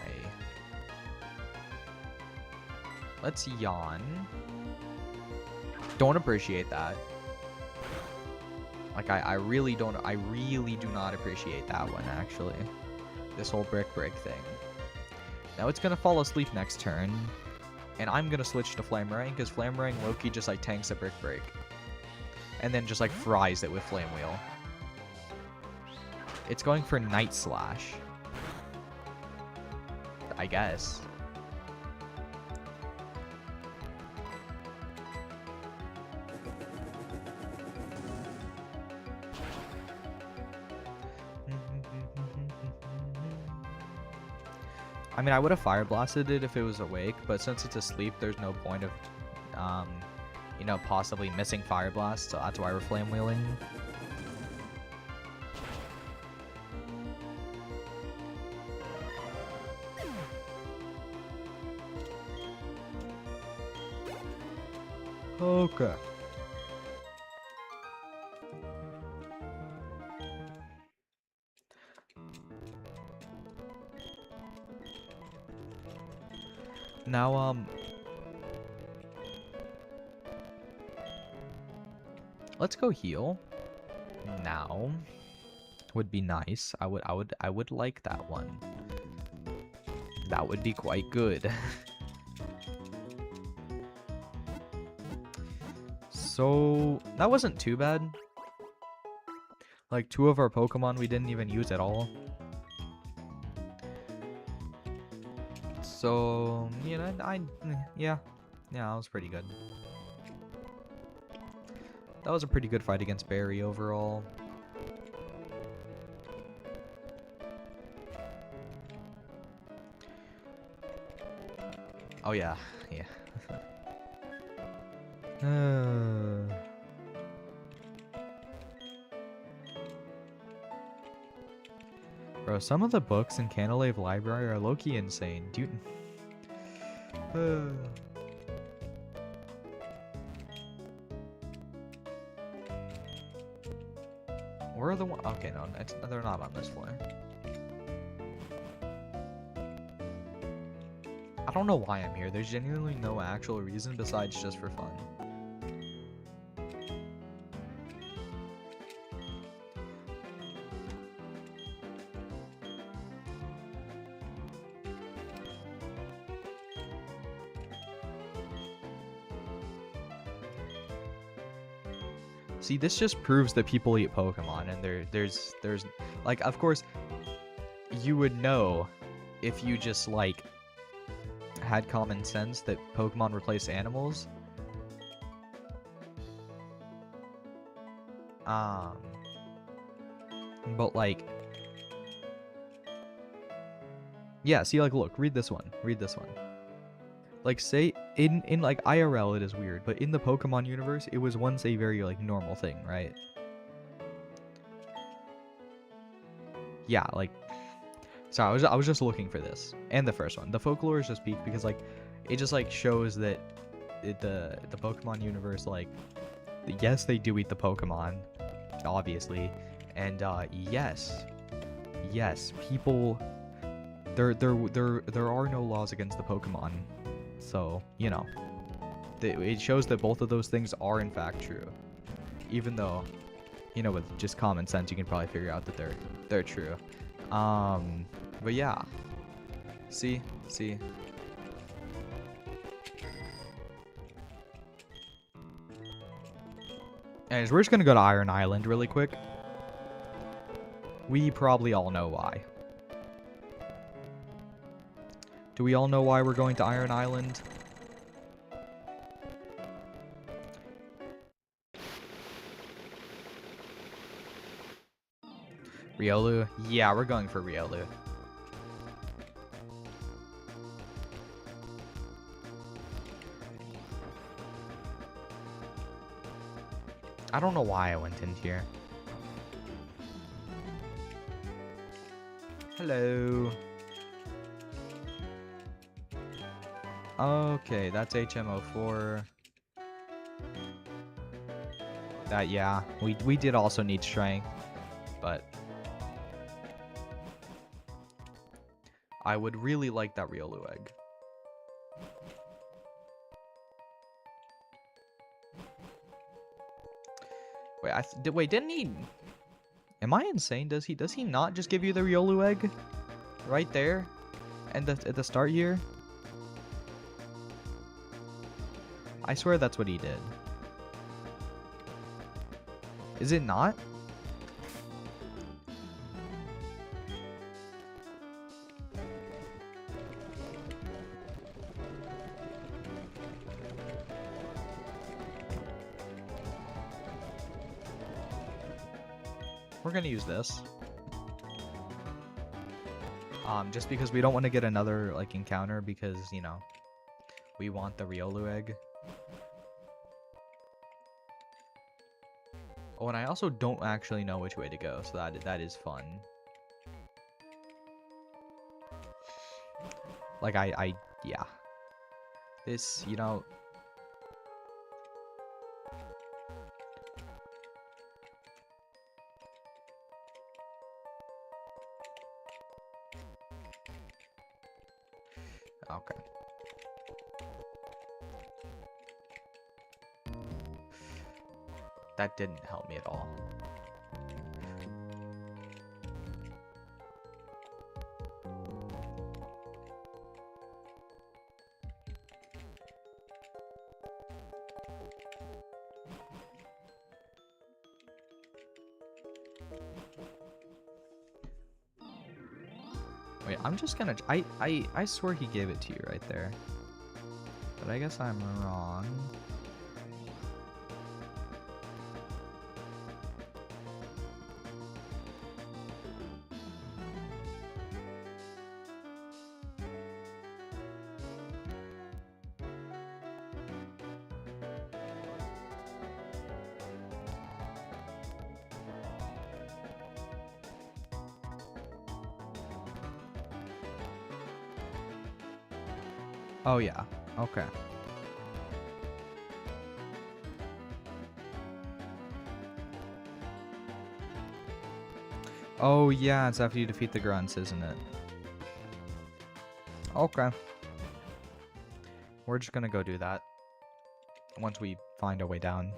Let's yawn. Don't appreciate that. Like, I really do not appreciate that one, actually. This whole Brick Break thing. Now it's gonna fall asleep next turn. And I'm gonna switch to Flamerang, because Flamerang Loki just, like, tanks a Brick Break. And then just, like, fries it with Flame Wheel. It's going for Night Slash. I guess. I mean, I would have Fire Blasted it if it was awake, but since it's asleep, there's no point of, you know, possibly missing Fire Blast, so that's why we're Flame Wheeling. Okay. Now, let's go heal. Now, would be nice. I would like that one. That would be quite good. So, that wasn't too bad. Like, 2 of our Pokemon we didn't even use at all. So, you know, yeah, that was pretty good. That was a pretty good fight against Barry overall. Oh yeah, yeah. Bro, some of the books in Canalave Library are low-key insane, dude. Where are the one? Okay, no, they're not on this floor. I don't know why I'm here. There's genuinely no actual reason besides just for fun. See, this just proves that people eat Pokemon, and there's like, of course, you would know if you just like had common sense that Pokemon replace animals. But like, yeah. See, like, look, read this one. Read this one. Like, say, in like, IRL, it is weird, but in the Pokemon universe, it was once a very, like, normal thing, right? Yeah, like, so I was just looking for this. And the first one. The folklore is just peak because, like, it just, like, shows that the Pokemon universe, like, Yes, they do eat the Pokemon, obviously, and yes, people. There are no laws against the Pokemon, so you know, it shows that both of those things are in fact true, even though, you know, with just common sense, you can probably figure out that they're true. But yeah, see. Anyways, we're just gonna go to Iron Island really quick. We probably all know why. Do we all know why we're going to Iron Island? Riolu? Yeah, we're going for Riolu. I don't know why I went in here. Hello. Okay, that's HMO4. That, yeah, we did also need strength, but I would really like that Riolu egg. Wait, wait, didn't he? Am I insane? Does he not just give you the Riolu egg right there, and at the start here? I swear that's what he did. Is it not? We're gonna use this. Just because we don't want to get another, like, encounter because, you know, we want the Riolu egg. Oh, and I also don't actually know which way to go, so that is fun. Like, yeah. This, you know... Okay. That didn't help me at all. Wait, I'm just gonna... I swear he gave it to you right there. But I guess I'm wrong. Oh, yeah. Okay. Oh, yeah, it's after you defeat the grunts, isn't it? Okay. We're just gonna go do that once we find a way down.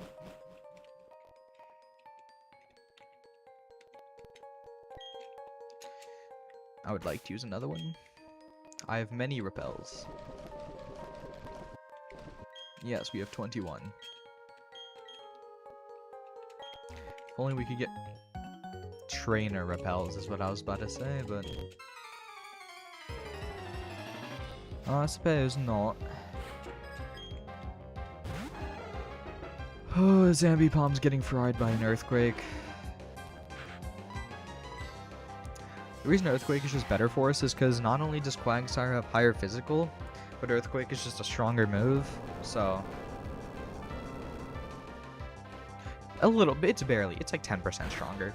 I would like to use another one. I have many repels. Yes, we have 21. If only we could get trainer repels is what I was about to say, but I suppose not. Oh, Zambipom's getting fried by an earthquake. The reason Earthquake is just better for us is because not only does Quagsire have higher physical, but Earthquake is just a stronger move, so... A little bit, it's barely, it's like 10% stronger.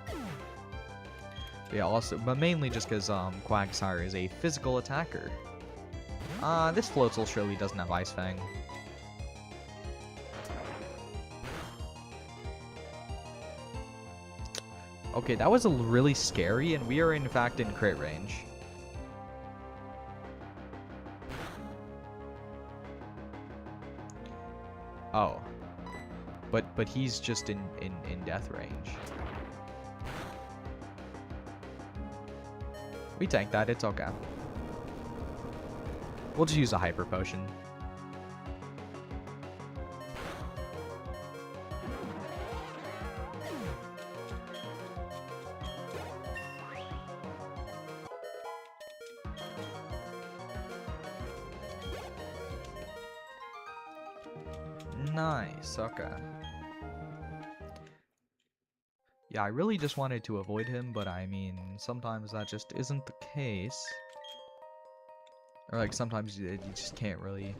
But yeah, also, but mainly just because Quagsire is a physical attacker. This Floatzel surely doesn't have Ice Fang. Okay, that was really scary, and we are in fact in crit range. Oh. But he's just in death range. We tanked that, it's okay. We'll just use a Hyper Potion. Nice, okay. Yeah, I really just wanted to avoid him, but I mean, sometimes that just isn't the case. Or like sometimes you just can't really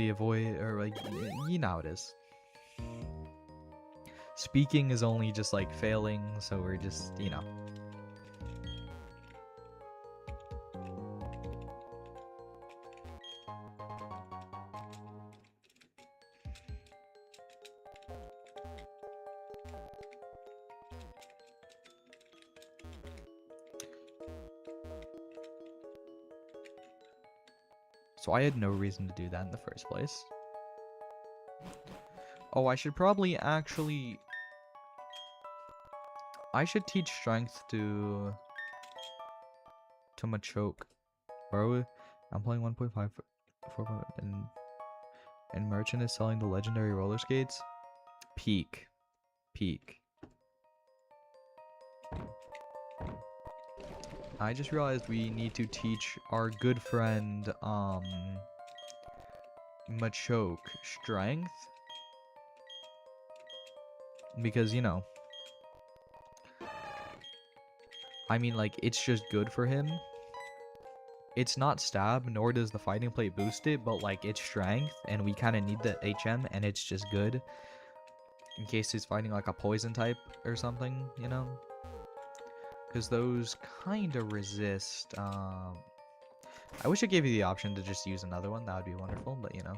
avoid, or like, you know how it is. Speaking is only just like failing, so we're just, you know. So I had no reason to do that in the first place. Oh, I should probably actually... I should teach strength to Machoke. Bro, I'm playing 1.5 4, and Merchant is selling the legendary roller skates. Peak. I just realized we need to teach our good friend Machoke strength, because, you know, I mean, like, it's just good for him. It's not stab, nor does the fighting plate boost it, but like, it's strength, and we kind of need the HM, and it's just good in case he's fighting like a poison type or something, you know, because those kind of resist. I wish it gave you the option to just use another one. That would be wonderful, but you know.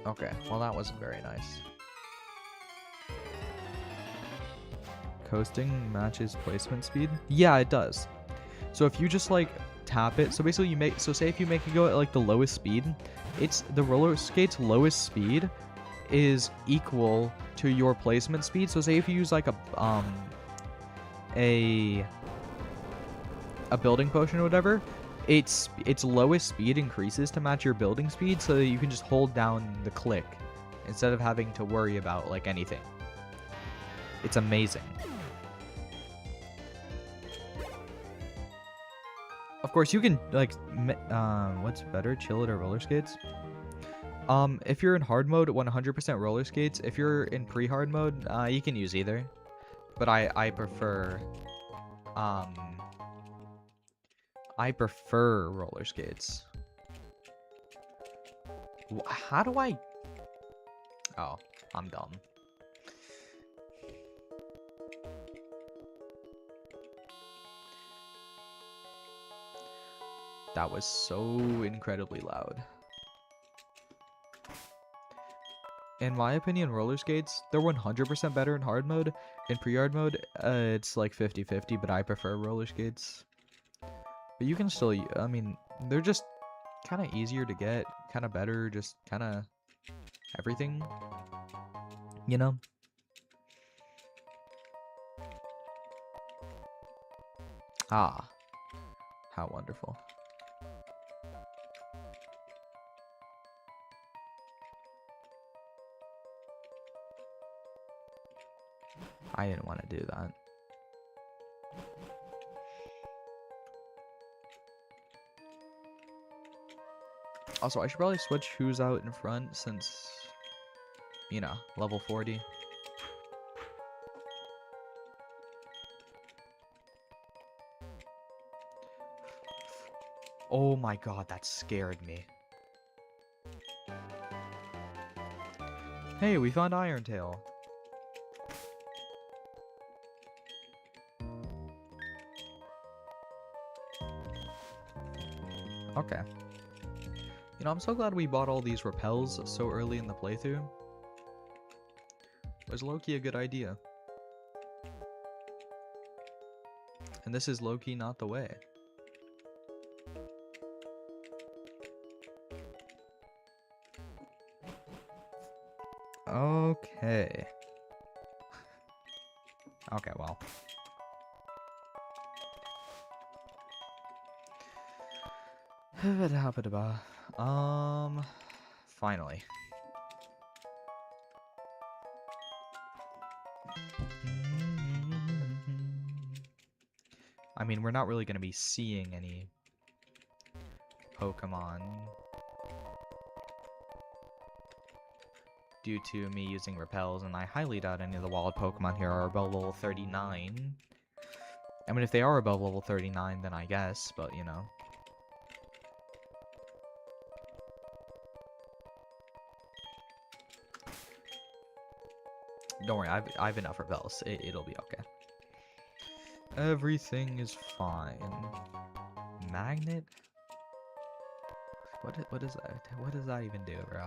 Okay, well that wasn't very nice. Coasting matches placement speed? Yeah, it does. So if you just like tap it, so basically you make, so say if you make it go at like the lowest speed, it's the roller skate's lowest speed is equal to your placement speed. So say if you use like a building potion or whatever, its lowest speed increases to match your building speed, so that you can just hold down the click instead of having to worry about like anything. It's amazing. Of course, you can like what's better, chill it or roller skates? If you're in hard mode, 100% roller skates. If you're in pre-hard mode, you can use either. But I prefer roller skates. How do I... Oh, I'm dumb. That was so incredibly loud. In my opinion, roller skates, they're 100% better in hard mode. In pre-hard mode, it's like 50-50, but I prefer roller skates. But you can still, I mean, they're just kind of easier to get, kind of better, just kind of everything, you know? Ah, how wonderful. I didn't want to do that. Also, I should probably switch who's out in front since, you know, level 40. Oh my god, that scared me. Hey, we found Iron Tail. Okay. You know, I'm so glad we bought all these repels so early in the playthrough. It was low-key a good idea. And this is low-key not the way. Okay. Okay, well. Finally. I mean, we're not really going to be seeing any Pokemon due to me using repels, and I highly doubt any of the wild Pokemon here are above level 39. I mean, if they are above level 39, then I guess, but you know. Don't worry, I have enough repels. It'll be okay. Everything is fine. Magnet? What is that? What does that even do, bro?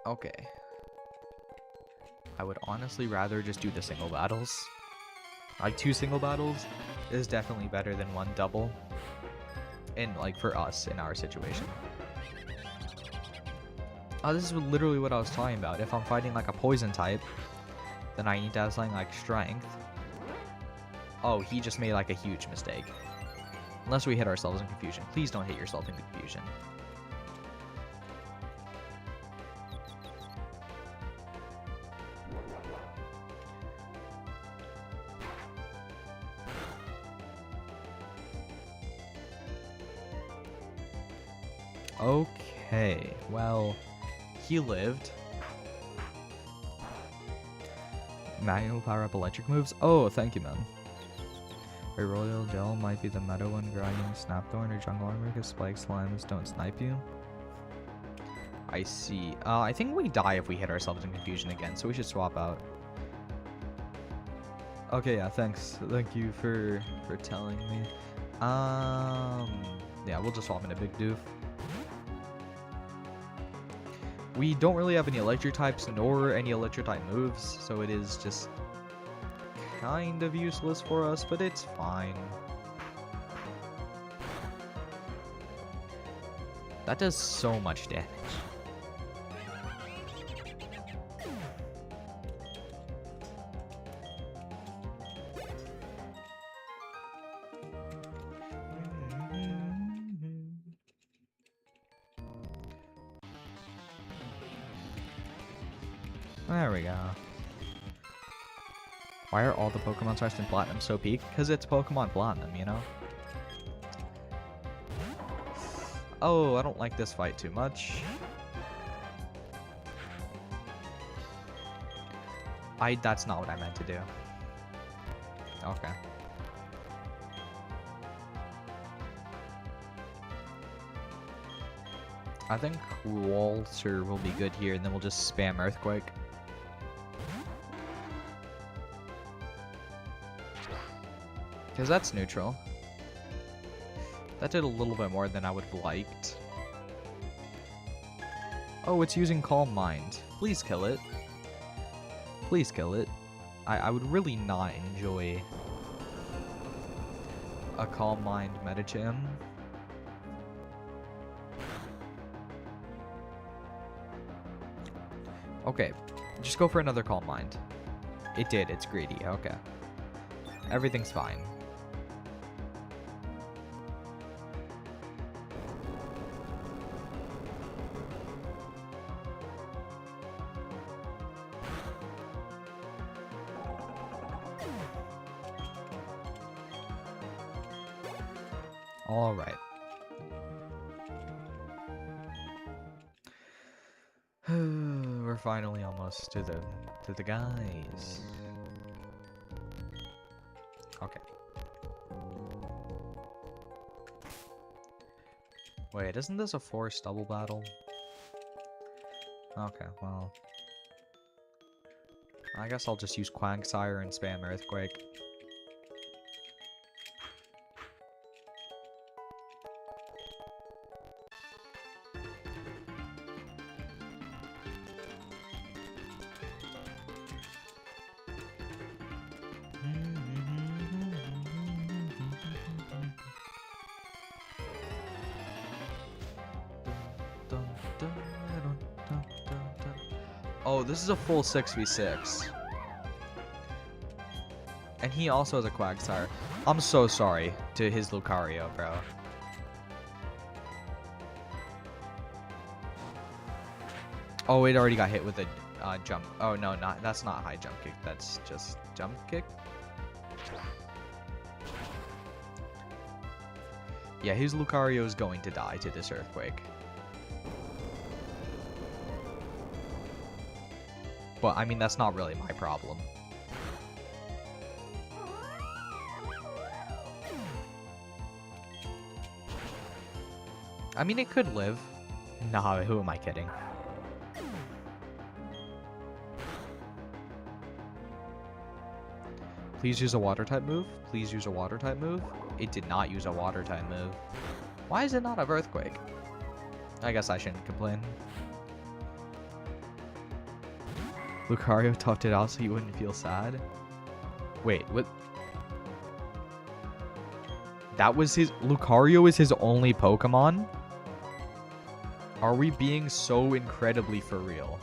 Okay. I would honestly rather just do the single battles. Like 2 single battles is definitely better than 1 double. And like for us in our situation. Oh, this is literally what I was talking about. If I'm fighting like a poison type, then I need to have something like strength. Oh, he just made like a huge mistake. Unless we hit ourselves in confusion. Please don't hit yourself in confusion. Okay, well, he lived. Manual power up electric moves? Oh, thank you, man. A royal gel might be the meta one, grinding snapthorn or jungle armor because spike slimes don't snipe you. I see. I think we die if we hit ourselves in confusion again, so we should swap out. Okay, yeah, thanks. Thank you for telling me. Yeah, we'll just swap in a big doof. We don't really have any electric types nor any electric type moves, so it is just kind of useless for us, but it's fine. That does so much damage. There we go. Why are all the Pokemon Sword and Platinum so peak? Because it's Pokemon Platinum, you know? Oh, I don't like this fight too much. That's not what I meant to do. Okay. I think Walter will be good here, and then we'll just spam Earthquake. Because that's neutral. That did a little bit more than I would have liked. Oh, it's using Calm Mind. Please kill it. Please kill it. I would really not enjoy a Calm Mind Medicham. Okay, just go for another Calm Mind. It did, it's greedy, okay. Everything's fine. All right. We're We're finally almost to the guys. Okay. Wait, isn't this a forced double battle? Okay, well, I guess I'll just use Quagsire and spam Earthquake. Oh, this is a full 6v6. And he also has a Quagsire. I'm so sorry to his Lucario, bro. Oh, it already got hit with a jump. Oh, no, that's not high jump kick. That's just jump kick. Yeah, his Lucario is going to die to this Earthquake. But, I mean, that's not really my problem. I mean, it could live. Nah, who am I kidding? Please use a water type move. Please use a water type move. It did not use a water type move. Why is it not an Earthquake? I guess I shouldn't complain. Lucario toughed it out so you wouldn't feel sad. Wait, what? That was his... Lucario is his only Pokemon? Are we being so incredibly for real?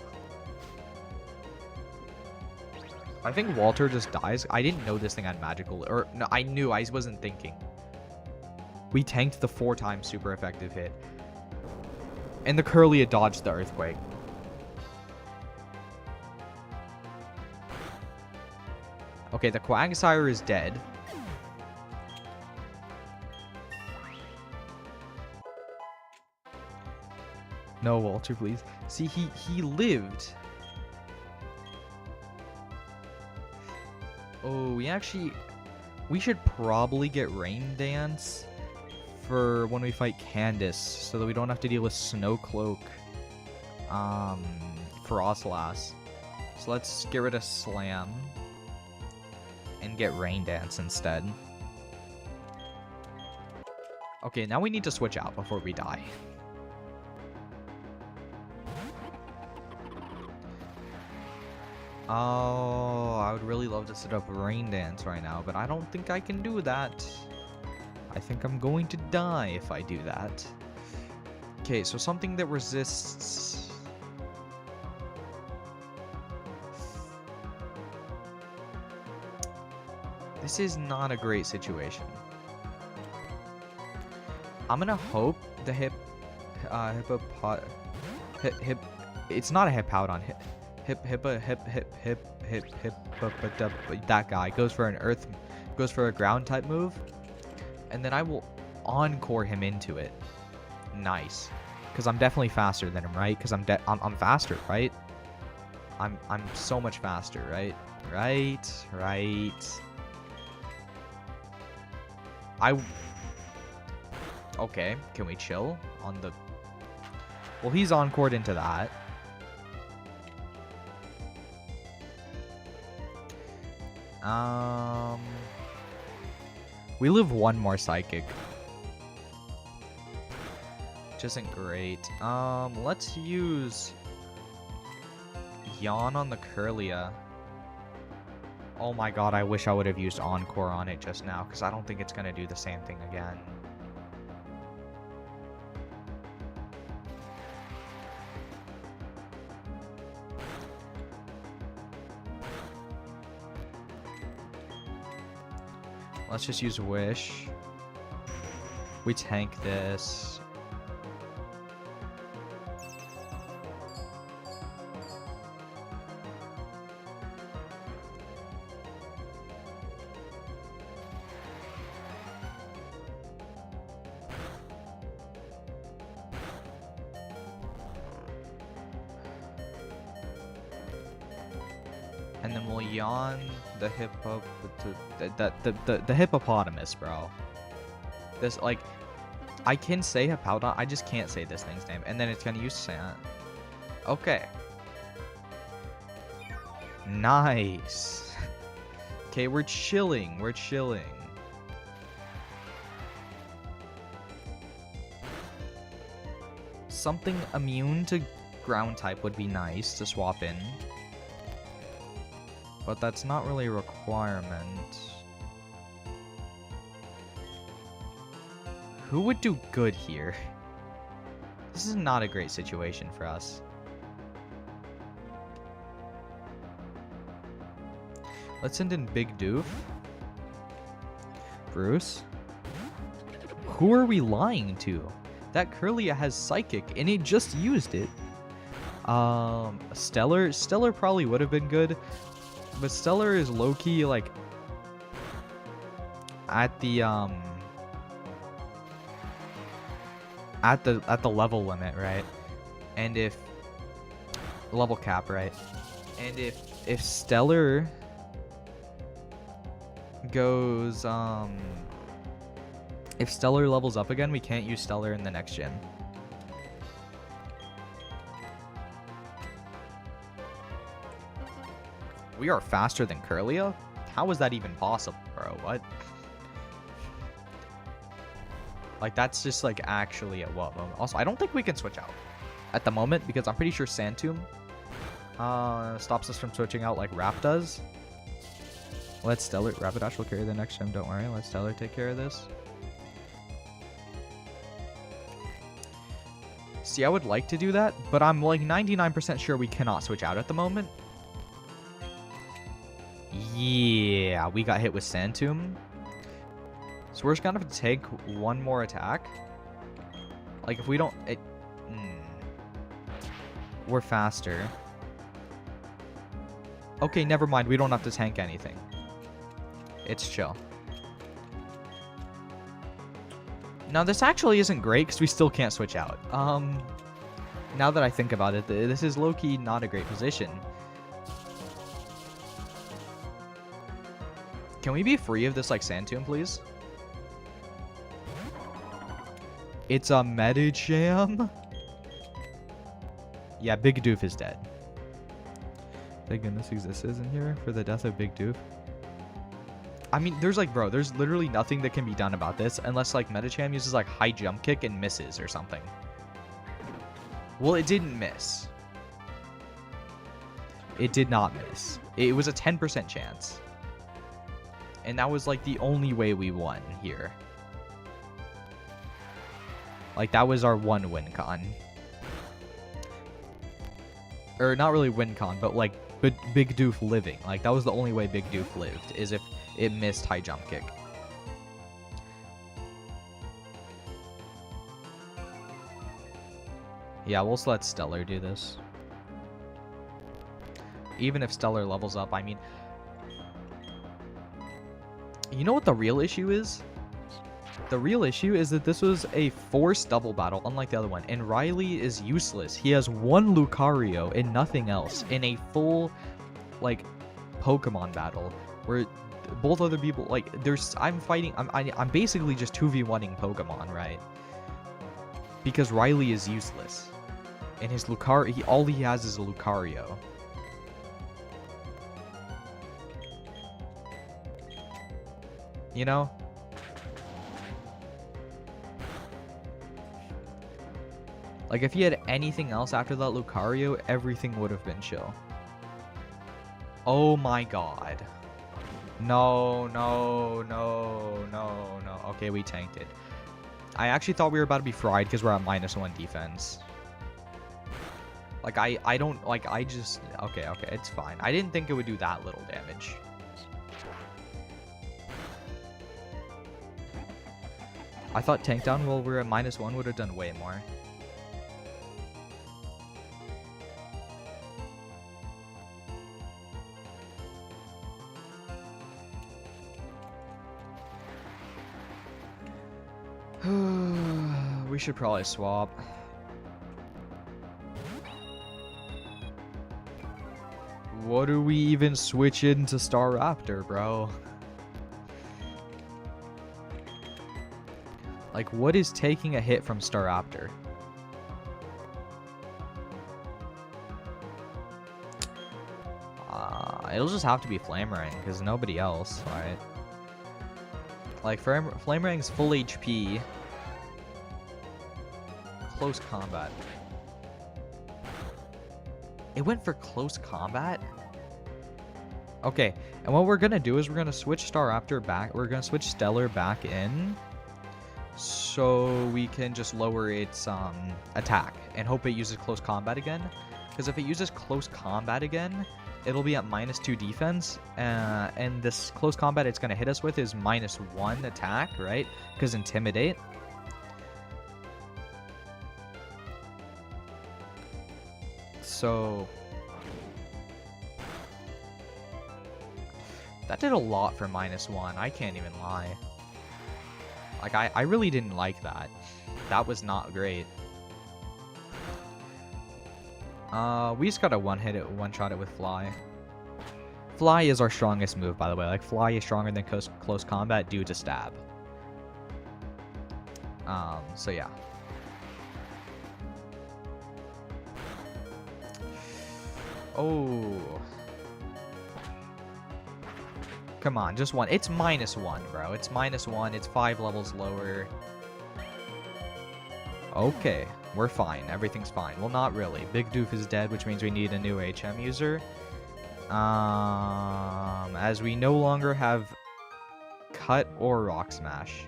I think Walter just dies. I didn't know this thing had magical... Or, no, I knew. I wasn't thinking. We tanked the 4-time super effective hit. And the Curlia dodged the Earthquake. Okay, the Quagsire is dead. No, Walter, please. See, he lived. Oh, we should probably get Rain Dance for when we fight Candace, so that we don't have to deal with Snow Cloak, Frostlass. So let's get rid of Slam and get Rain Dance instead. Okay, now we need to switch out before we die. Oh, I would really love to set up Rain Dance right now, but I don't think I can do that. I think I'm going to die if I do that. Okay, so something that resists... This is not a great situation. I'm gonna hope the it's not a Hippowdon. That guy goes for a ground type move, and then I will encore him into it. Nice, because I'm definitely faster than him, right? Because I'm faster, right? I'm so much faster, right? Right. Okay, can we chill on the... Well, he's encored into that. We live one more Psychic. Which isn't great. Let's use Yawn on the Curlia. Oh my god, I wish I would have used Encore on it just now, because I don't think it's going to do the same thing again. Let's just use Wish. We tank this. And then we'll yawn the the hippopotamus, bro. This, like, I can say Hippowdon, I just can't say this thing's name. And then it's gonna use sand. Okay. Nice. Okay, we're chilling. We're chilling. Something immune to ground type would be nice to swap in. But that's not really a requirement. Who would do good here? This is not a great situation for us. Let's send in Big Doof. Bruce. Who are we lying to? That Curlia has Psychic, and it just used it. Stellar. Stellar probably would have been good. But Stellar is low-key, like, at the level limit, right? And if level cap, right? And if Stellar goes if Stellar levels up again, we can't use Stellar in the next gen. We are faster than Curlia? How is that even possible, bro? What? Like, that's just, like, actually at what moment? Also, I don't think we can switch out at the moment because I'm pretty sure Sand Tomb stops us from switching out like Rap does. Let Stellar... Rapidash will carry the next gem, don't worry. Let Stellar take care of this. See, I would like to do that, but I'm like 99% sure we cannot switch out at the moment. Yeah, we got hit with Sand Tomb. So we're just gonna have to take one more attack. Like, if we don't... We're faster. Okay, never mind. We don't have to tank anything. It's chill. Now, this actually isn't great because we still can't switch out. Now that I think about it, this is low-key not a great position. Can we be free of this, like, Sand Tomb, please? It's a Medicham? Yeah, Big Doof is dead. Thank goodness exists in here for the death of Big Doof. I mean, there's like, bro, there's literally nothing that can be done about this unless like Medicham uses like high jump kick and misses or something. Well, it didn't miss. It did not miss. It was a 10% chance. And that was like the only way we won here. Like, that was our one win con. Or not really win con, but like Big Doof living. Like, that was the only way Big Doof lived, is if it missed high jump kick. Yeah, we'll just let Stellar do this. Even if Stellar levels up, I mean... You know what the real issue is? The real issue is that this was a forced double battle, unlike the other one. And Riley is useless. He has one Lucario and nothing else in a full, like, Pokemon battle. Where both other people, like, I'm basically just 2v1ing Pokemon, right? Because Riley is useless. And his Lucario, all he has is a Lucario. You know? Like, if he had anything else after that Lucario, everything would have been chill. Oh my god. No, no, no, no, no. Okay, we tanked it. I actually thought we were about to be fried because we're at -1 defense. Like, I don't, like, I just... Okay, it's fine. I didn't think it would do that little damage. I thought tank down while we were at -1 would have done way more. We should probably swap. What do we even switch into Staraptor, bro? Like, what is taking a hit from Staraptor? It'll just have to be Flamerang, because nobody else, right? Like, Flamerang's full HP. Close combat. It went for close combat? Okay, and what we're gonna do is we're gonna switch Staraptor back. We're gonna switch Stellar back in, so we can just lower its attack and hope it uses close combat again. Because if it uses close combat again, it'll be at -2 defense, and this close combat it's gonna hit us with is -1 attack, right? Because Intimidate. So that did a lot for -1. I can't even lie. Like, I really didn't like that. That was not great. We just gotta one-shot it with Fly. Fly is our strongest move, by the way. Like, Fly is stronger than close combat due to stab. So yeah. Oh. Come on, just one. It's -1, bro. It's -1. It's 5 levels lower. Okay, we're fine. Everything's fine. Well, not really. Big Doof is dead, which means we need a new HM user. As we no longer have Cut or Rock Smash.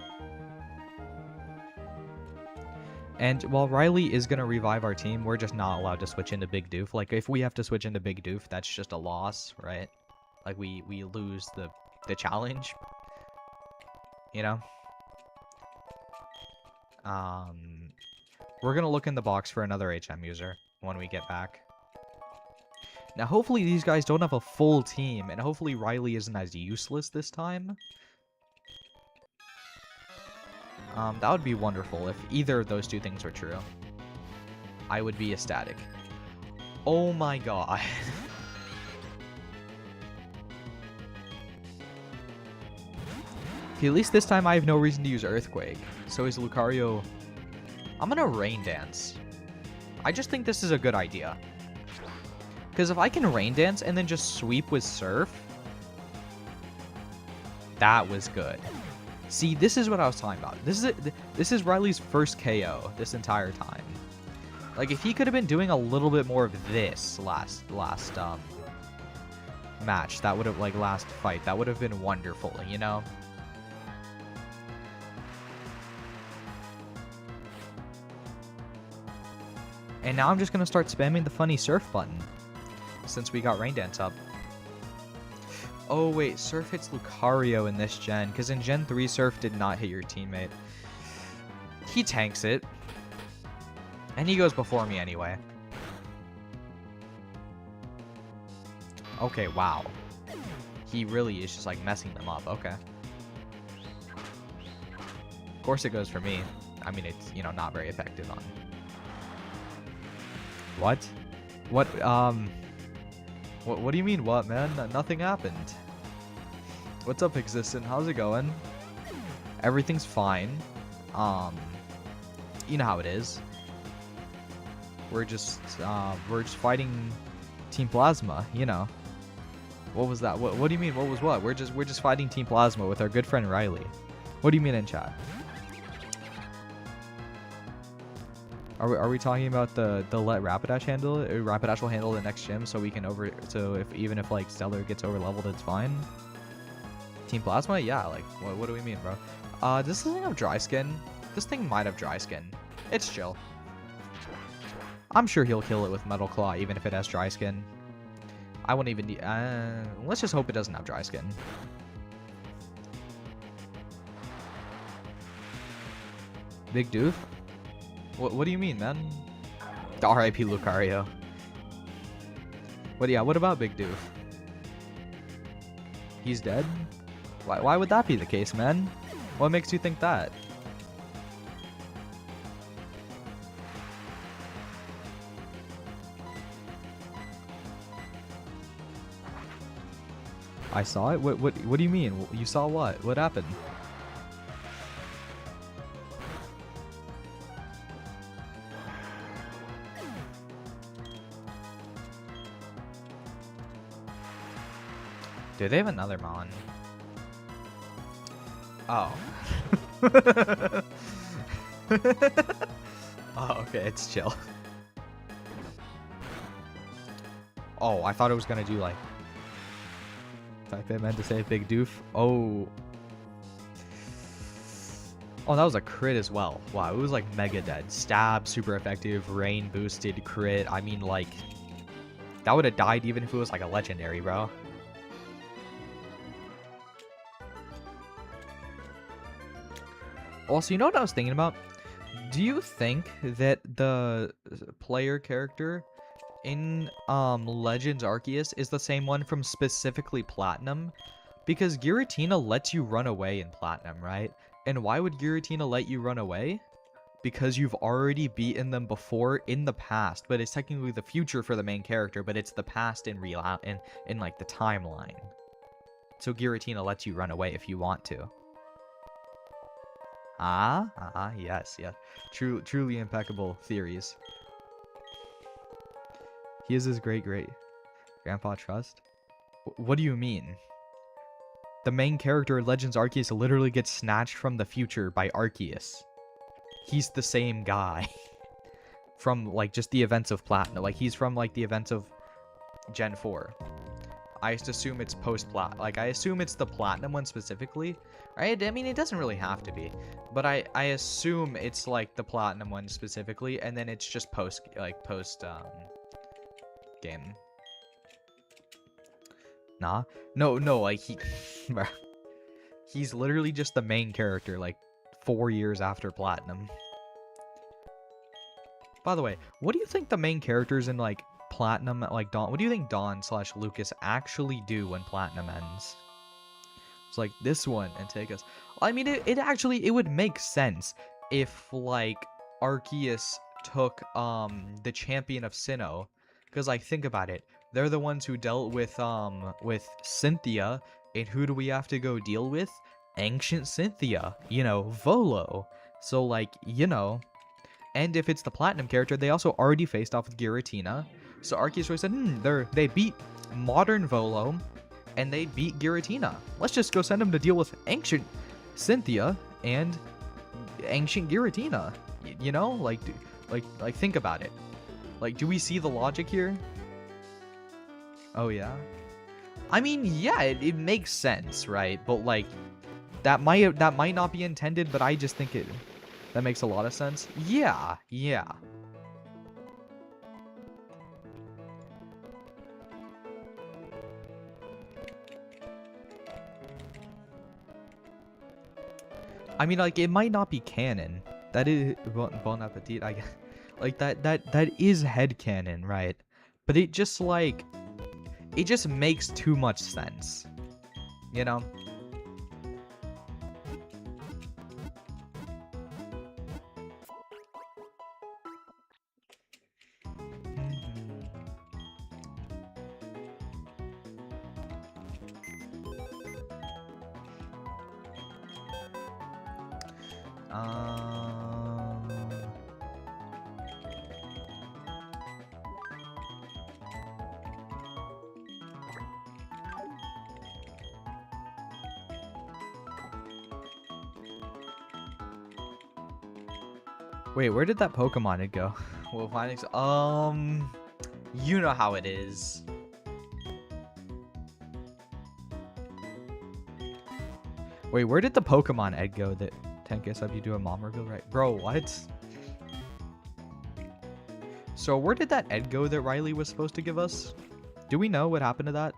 And while Riley is going to revive our team, we're just not allowed to switch into Big Doof. Like, if we have to switch into Big Doof, that's just a loss, right? Like, we lose the challenge, you know? We're going to look in the box for another HM user when we get back. Now, hopefully these guys don't have a full team, and hopefully Riley isn't as useless this time. That would be wonderful if either of those two things were true. I would be ecstatic. Oh my god. Okay, at least this time I have no reason to use Earthquake. So is Lucario... I'm gonna Rain Dance. I just think this is a good idea. Because if I can Rain Dance and then just sweep with Surf... That was good. See, this is what I was talking about. This is Riley's first KO this entire time. Like, if he could have been doing a little bit more of this last match, that would have, like, last fight, that would have been wonderful, you know? And now I'm just gonna start spamming the funny Surf button, since we got Rain Dance up. Oh wait, Surf hits Lucario in this gen, because in Gen 3 Surf did not hit your teammate. He tanks it. And he goes before me anyway. Okay, wow. He really is just like messing them up, okay. Of course it goes for me. I mean, it's, you know, not very effective on... What? What do you mean, what, man? Nothing happened. What's up, Existent? How's it going? Everything's fine. You know how it is. We're just fighting Team Plasma, you know. What was that? What do you mean, what was what? We're just fighting Team Plasma with our good friend Riley. What do you mean in chat? Are we talking about the let Rapidash handle it? Rapidash will handle the next gym, so we can even if like Stellar gets over leveled, it's fine. Team Plasma, yeah. Like what do we mean, bro? Does this thing have dry skin? This thing might have dry skin. It's chill. I'm sure he'll kill it with Metal Claw, even if it has dry skin. I wouldn't even need. Let's just hope it doesn't have dry skin. Big Doof? What do you mean, man? R.I.P. Lucario. What about Big Doof? He's dead? Why would that be the case, man? What makes you think that? I saw it? What do you mean? You saw what? What happened? Do they have another Mon? Oh. Oh, okay, it's chill. Oh, I thought it was gonna do like... Type it meant to say big doof. Oh. Oh, that was a crit as well. Wow, it was like mega dead. Stab, super effective, rain boosted, crit. I mean, like... That would have died even if it was like a legendary, bro. Also, you know what I was thinking about? Do you think that the player character in Legends Arceus is the same one from specifically Platinum? Because Giratina lets you run away in Platinum, right? And why would Giratina let you run away? Because you've already beaten them before in the past, but it's technically the future for the main character, but it's the past in real in like the timeline. So Giratina lets you run away if you want to. Yes. Truly impeccable theories. He is his great grandpa trust. What do you mean? The main character in Legends Arceus literally gets snatched from the future by Arceus. He's the same guy from like just the events of Platinum. Like he's from like the events of Gen 4. I just assume it's post-plat. Like, I assume it's the Platinum one specifically, right? I mean, it doesn't really have to be, but I assume it's like the Platinum one specifically, and then it's just post game. Nah, no, like he's literally just the main character, like 4 years after Platinum. By the way, what do you think the main characters in like Platinum, like Dawn, what do you think Dawn/Lucas actually do when Platinum ends? It's like this one and take us. I mean, it actually, it would make sense if like Arceus took the champion of Sinnoh, because like think about it, they're the ones who dealt with Cynthia, and who do we have to go deal with? Ancient Cynthia, you know, Volo. So like, you know, and if it's the Platinum character, they also already faced off with Giratina. So Arceus said, they beat modern Volo, and they beat Giratina. Let's just go send them to deal with Ancient Cynthia and Ancient Giratina. You know, like think about it. Like, do we see the logic here? Oh yeah. I mean, yeah, it makes sense, right? But like, that might not be intended, but I just think that makes a lot of sense. Yeah. I mean, like, it might not be canon. That is bon appetit, I guess. Like that is headcanon, right? But it just like it just makes too much sense. You know? Wait, where did that Pokemon go? Well, findings. You know how it is. Wait, where did the Pokemon egg go that Tenkai's you do a mom reveal, right? Bro, what? So where did that egg go that Riley was supposed to give us? Do we know what happened to that?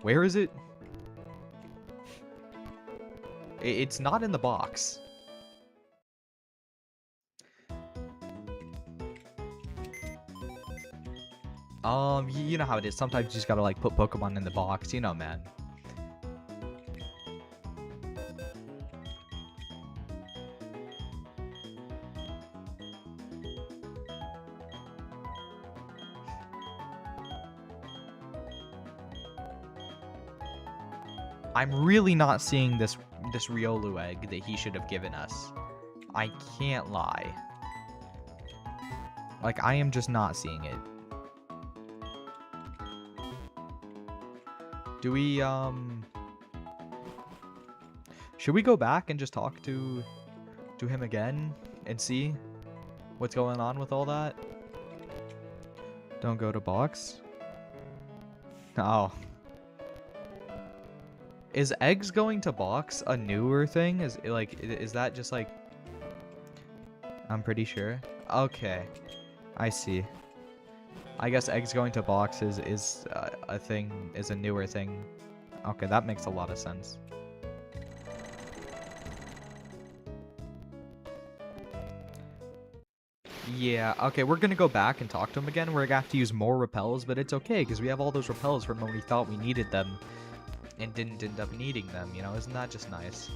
Where is it? It's not in the box. You know how it is. Sometimes you just gotta like put Pokemon in the box, you know, man. I'm really not seeing this Riolu egg that he should have given us. I can't lie. Like, I am just not seeing it. Do we, should we go back and just talk to him again and see what's going on with all that? Don't go to box. Oh. Is eggs going to box a newer thing? Is that just like... I'm pretty sure. Okay. I see. I guess eggs going to box is a thing, is a newer thing. Okay, that makes a lot of sense. Yeah, okay, we're gonna go back and talk to him again. We're gonna have to use more repels, but it's okay, because we have all those repels from when we thought we needed them and didn't end up needing them, you know? Isn't that just nice?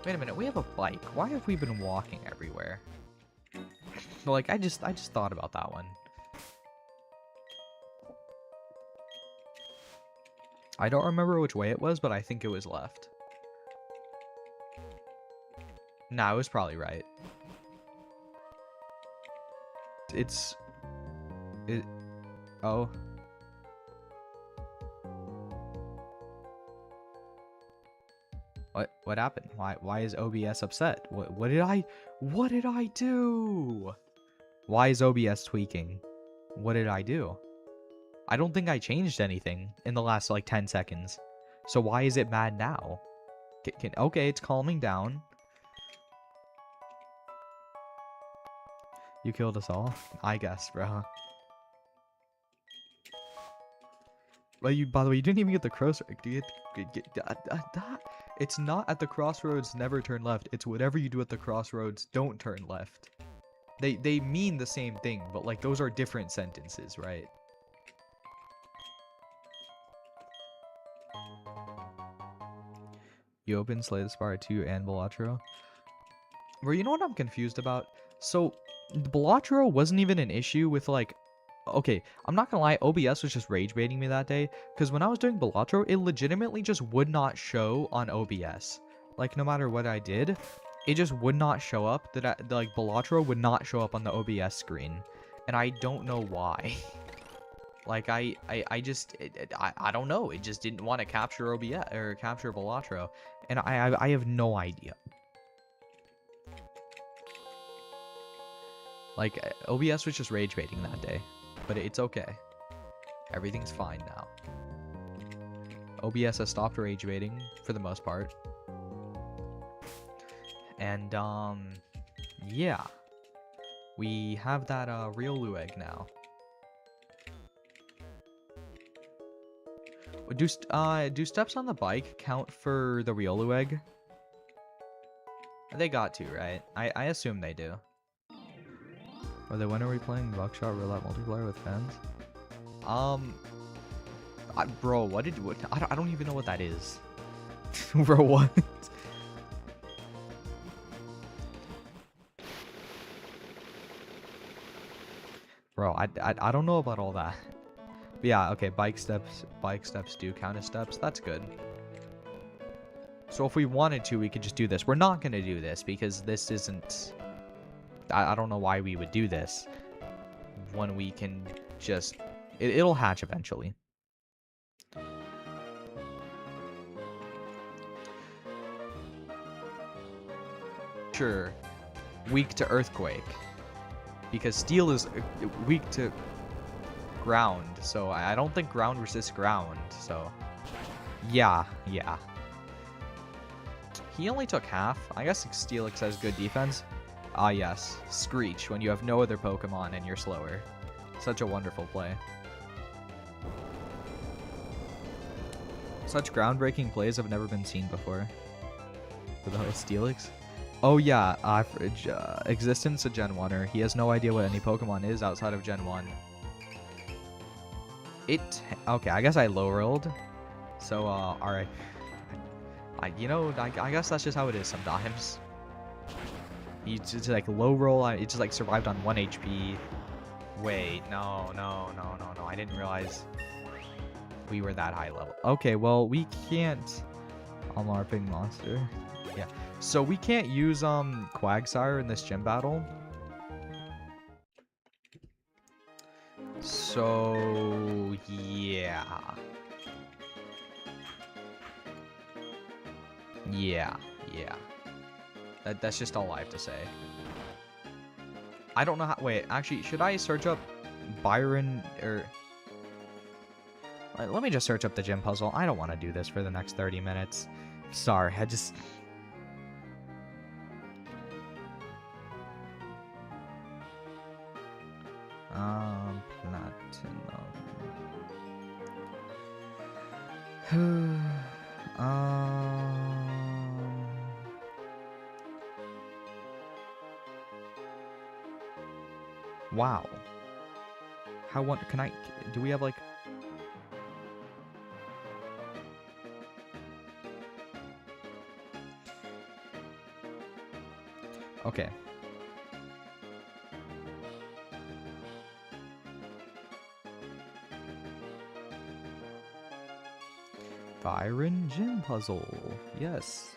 Wait a minute, we have a bike. Why have we been walking everywhere? Like, I just thought about that one. I don't remember which way it was, but I think it was left. Nah, it was probably right. Oh. What happened? Why is OBS upset? What did I do? Why is OBS tweaking? What did I do? I don't think I changed anything in the last like 10 seconds. So why is it mad now? Okay, it's calming down. You killed us all? I guess, bro. Well, by the way, you didn't even get the crossroads. It's not at the crossroads, never turn left. It's whatever you do at the crossroads, don't turn left. They mean the same thing, but like those are different sentences, right? You open Slay the Spire 2 and Balatro. Bro, you know what I'm confused about? So, Balatro wasn't even an issue with like... Okay, I'm not gonna lie, OBS was just rage baiting me that day, because when I was doing Balatro, it legitimately just would not show on OBS. Like, no matter what I did, it just would not show up, like, Balatro would not show up on the OBS screen. And I don't know why. Like, I don't know, it just didn't want to capture OBS, or capture Balatro. And I have no idea. Like, OBS was just rage baiting that day. But it's okay. Everything's fine now. OBS has stopped rage baiting for the most part. And, yeah. We have that, Riolu egg now. Do steps on the bike count for the Riolu egg? They got to, right? I assume they do. When are we playing Buckshot Roulette multiplayer with fans? Bro, what? I don't even know what that is. Bro, what? Bro, I don't know about all that. But yeah, okay, bike steps do count as steps. That's good. So if we wanted to, we could just do this. We're not gonna do this because this isn't... I don't know why we would do this when we can just... It'll hatch eventually. Sure. Weak to earthquake. Because steel is weak to ground. So I don't think ground resists ground. So yeah. He only took half. I guess Steelix has good defense. Ah, yes. Screech, when you have no other Pokemon and you're slower. Such a wonderful play. Such groundbreaking plays have never been seen before. For the host Steelix. Oh, yeah. Existence of Gen 1er. He has no idea what any Pokemon is outside of Gen 1. Okay, I guess I low rolled. So, alright. I guess that's just how it is sometimes. He just like low roll. It just like survived on 1 HP. Wait, no. I didn't realize. we were that high level. Okay, well, we can't... I'm LARPing monster. Yeah. So we can't use Quagsire in this gym battle. So yeah. Yeah. That's just all I have to say. I don't know how... Wait, actually, should I search up Byron or... Let me just search up the gym puzzle. I don't want to do this for the next 30 minutes. Sorry, I just... Platinum. Wow. Can I... Do we have, like... Okay. Byron gym puzzle. Yes.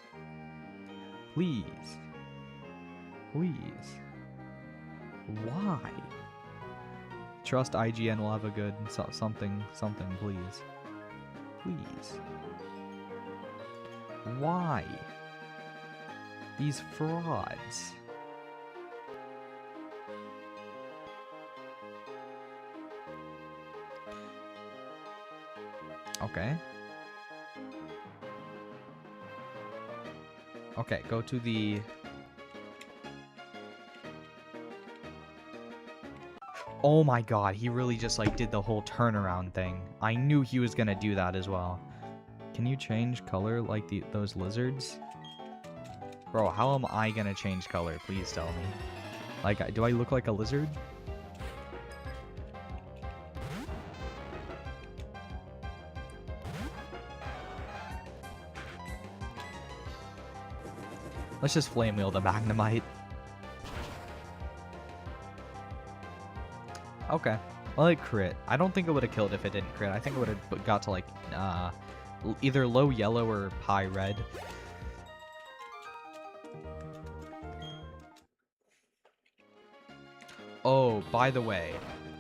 Please. Please. Why? Trust IGN will have a good something, please. Please. Why? These frauds. Okay. Okay, go to the... Oh my god, he really just like did the whole turnaround thing. I knew he was gonna do that as well. Can you change color like those lizards? Bro, how am I gonna change color? Please tell me. Like, do I look like a lizard? Let's just flame wheel the Magnemite. Okay. Well, it crit. I don't think it would have killed if it didn't crit. I think it would have got to, like, either low yellow or high red. Oh, by the way,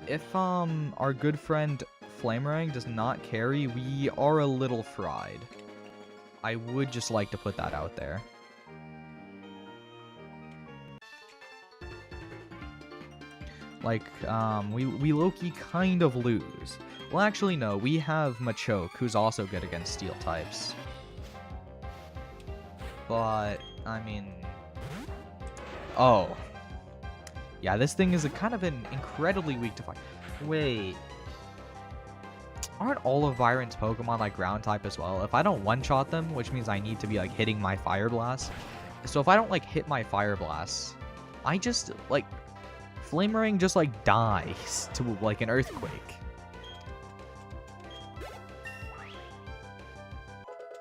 if our good friend Flamerang does not carry, we are a little fried. I would just like to put that out there. Like, we low-key kind of lose. Well, actually, no. We have Machoke, who's also good against steel types. But, I mean... Oh. Yeah, this thing is kind of incredibly weak to fight. Wait. Aren't all of Byron's Pokemon, like, ground type as well? If I don't one-shot them, which means I need to be, like, hitting my Fire Blast. So if I don't, like, hit my Fire Blast, I just, like... Flamerang just, like, dies to, like, an earthquake.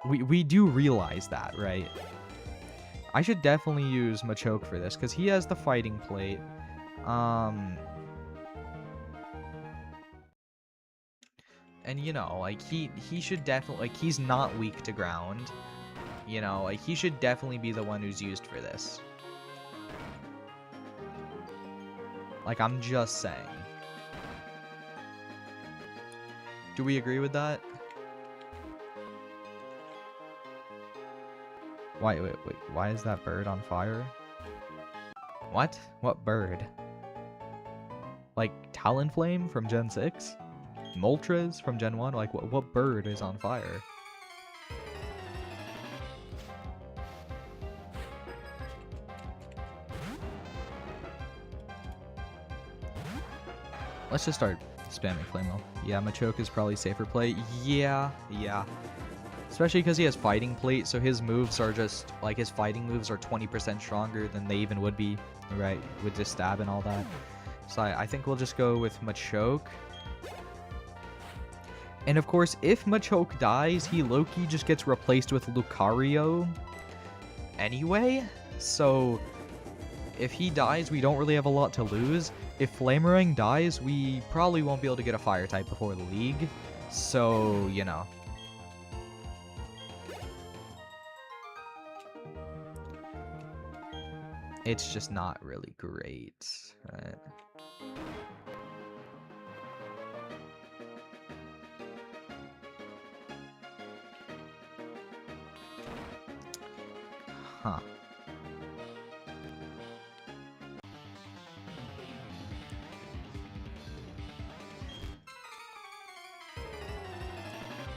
We do realize that, right? I should definitely use Machoke for this, because he has the fighting plate. And, you know, like, he should definitely... Like, he's not weak to ground. You know, like, he should definitely be the one who's used for this. Like, I'm just saying. Do we agree with that? Wait. Why is that bird on fire? What? What bird? Like, Talonflame from Gen 6? Moltres from Gen 1? Like, what bird is on fire? Let's just start spamming Flame Wheel. Yeah, Machoke is probably safer play. Yeah. Especially because he has Fighting Plate, so his moves are just, like, his fighting moves are 20% stronger than they even would be, right? With just stab and all that. So I think we'll just go with Machoke. And of course, if Machoke dies, he low-key just gets replaced with Lucario anyway. So if he dies, we don't really have a lot to lose. If Flamerang dies, we probably won't be able to get a fire type before the league. So, you know. It's just not really great, right? Huh.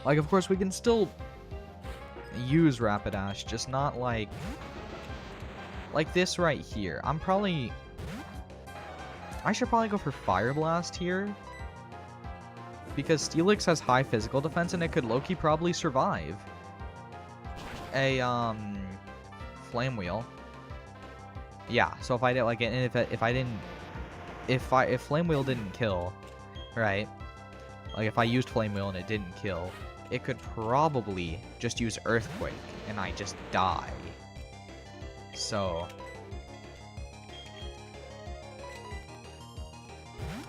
Like, of course, we can still use Rapidash, just not like this right here. I should probably go for Fire Blast here, because Steelix has high physical defense and it could low-key probably survive a Flame Wheel. Yeah, so if I did like, and if Flame Wheel didn't kill, right? Like if I used Flame Wheel and it didn't kill, it could probably just use Earthquake and I just die. So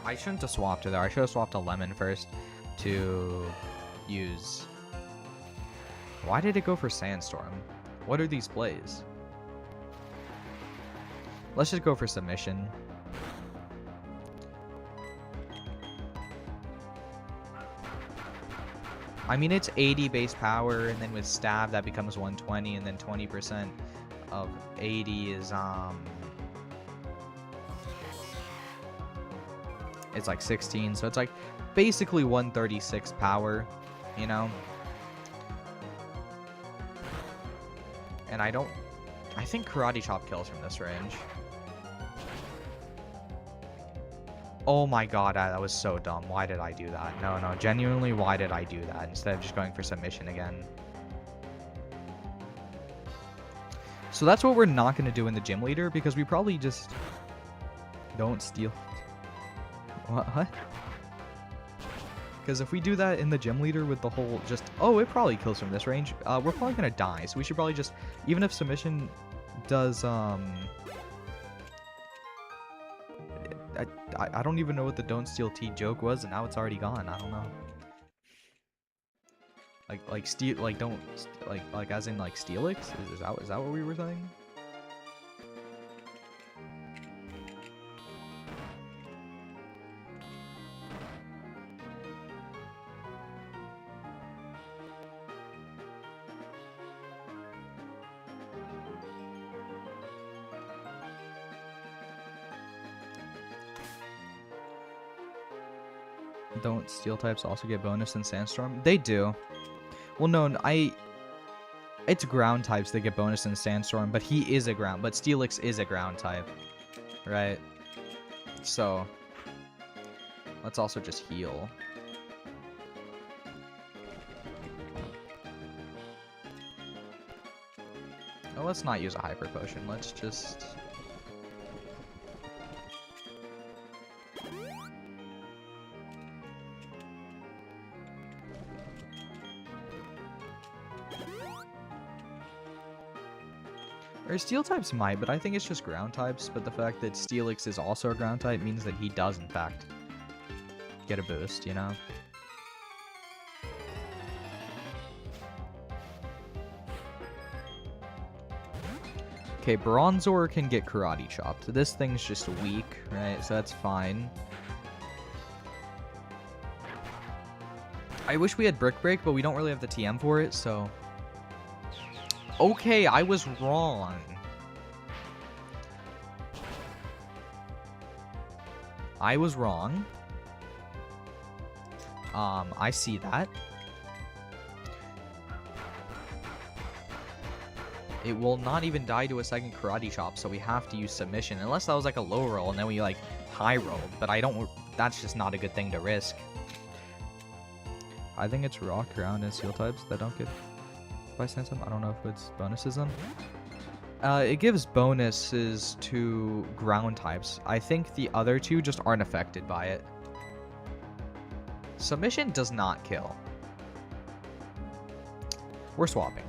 I shouldn't have swapped it there. I should have swapped a Lemon first to use. Why did it go for Sandstorm? What are these plays? Let's just go for Submission. I mean, it's 80 base power, and then with Stab, that becomes 120, and then 20% of 80 is, it's like 16, so it's like basically 136 power, you know? And I think Karate Chop kills from this range. Oh my god, that was so dumb. Why did I do that? No, genuinely, why did I do that instead of just going for Submission again? So that's what we're not going to do in the Gym Leader, because we probably just don't steal. What? Because if we do that in the Gym Leader with the whole just, oh, it probably kills from this range, we're probably going to die. So we should probably just, even if Submission does, I don't even know what the Don't Steal T joke was, and now it's already gone. I don't know. Like steal, like don't, like as in like Steelix? Is that what we were saying? Don't Steel types also get bonus in Sandstorm? They do. Well, no, it's ground types that get bonus in Sandstorm, but he is a ground, but Steelix is a ground type, right? So let's also just heal. Oh, let's not use a Hyper Potion. Let's just... Or Steel types might, but I think it's just ground types. But the fact that Steelix is also a ground type means that he does, in fact, get a boost, you know? Okay, Bronzor can get Karate Chopped. This thing's just weak, right? So that's fine. I wish we had Brick Break, but we don't really have the TM for it, so... Okay, I was wrong. I was wrong. I see that. It will not even die to a second Karate Chop, so we have to use Submission. Unless that was like a low roll, and then we like high rolled. But I don't... That's just not a good thing to risk. I think it's Rock, Ground, and Steel types that don't get... by Sandstorm. I don't know if it's bonuses them. It gives bonuses to ground types. I think the other two just aren't affected by it. Submission does not kill. We're swapping.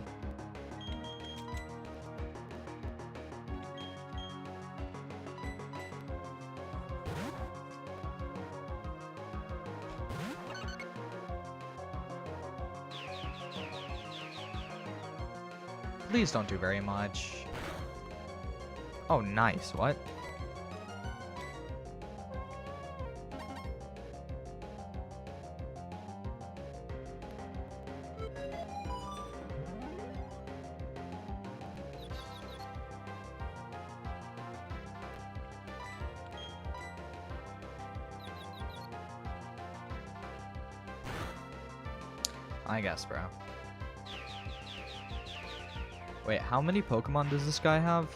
Please don't do very much. Oh, nice. What? I guess, bro. Wait, how many Pokemon does this guy have?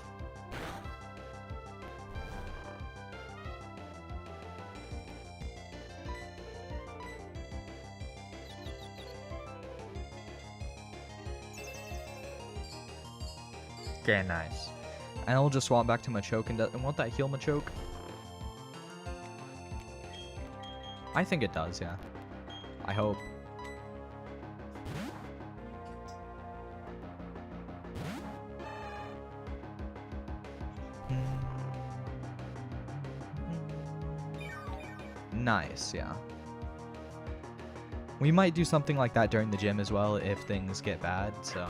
Okay, nice. And we'll just swap back to Machoke and won't that heal Machoke? I think it does, yeah. I hope. Nice, yeah. We might do something like that during the gym as well if things get bad, so...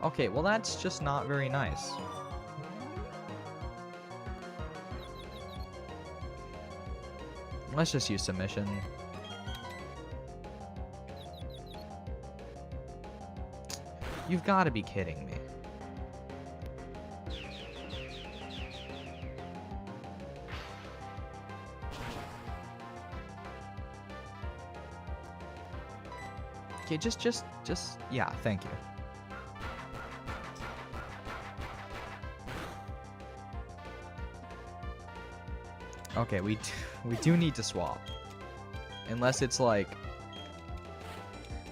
Okay, well that's just not very nice. Let's just use submission. You've got to be kidding me. Okay, just, yeah, thank you. Okay, we do need to swap. Unless it's like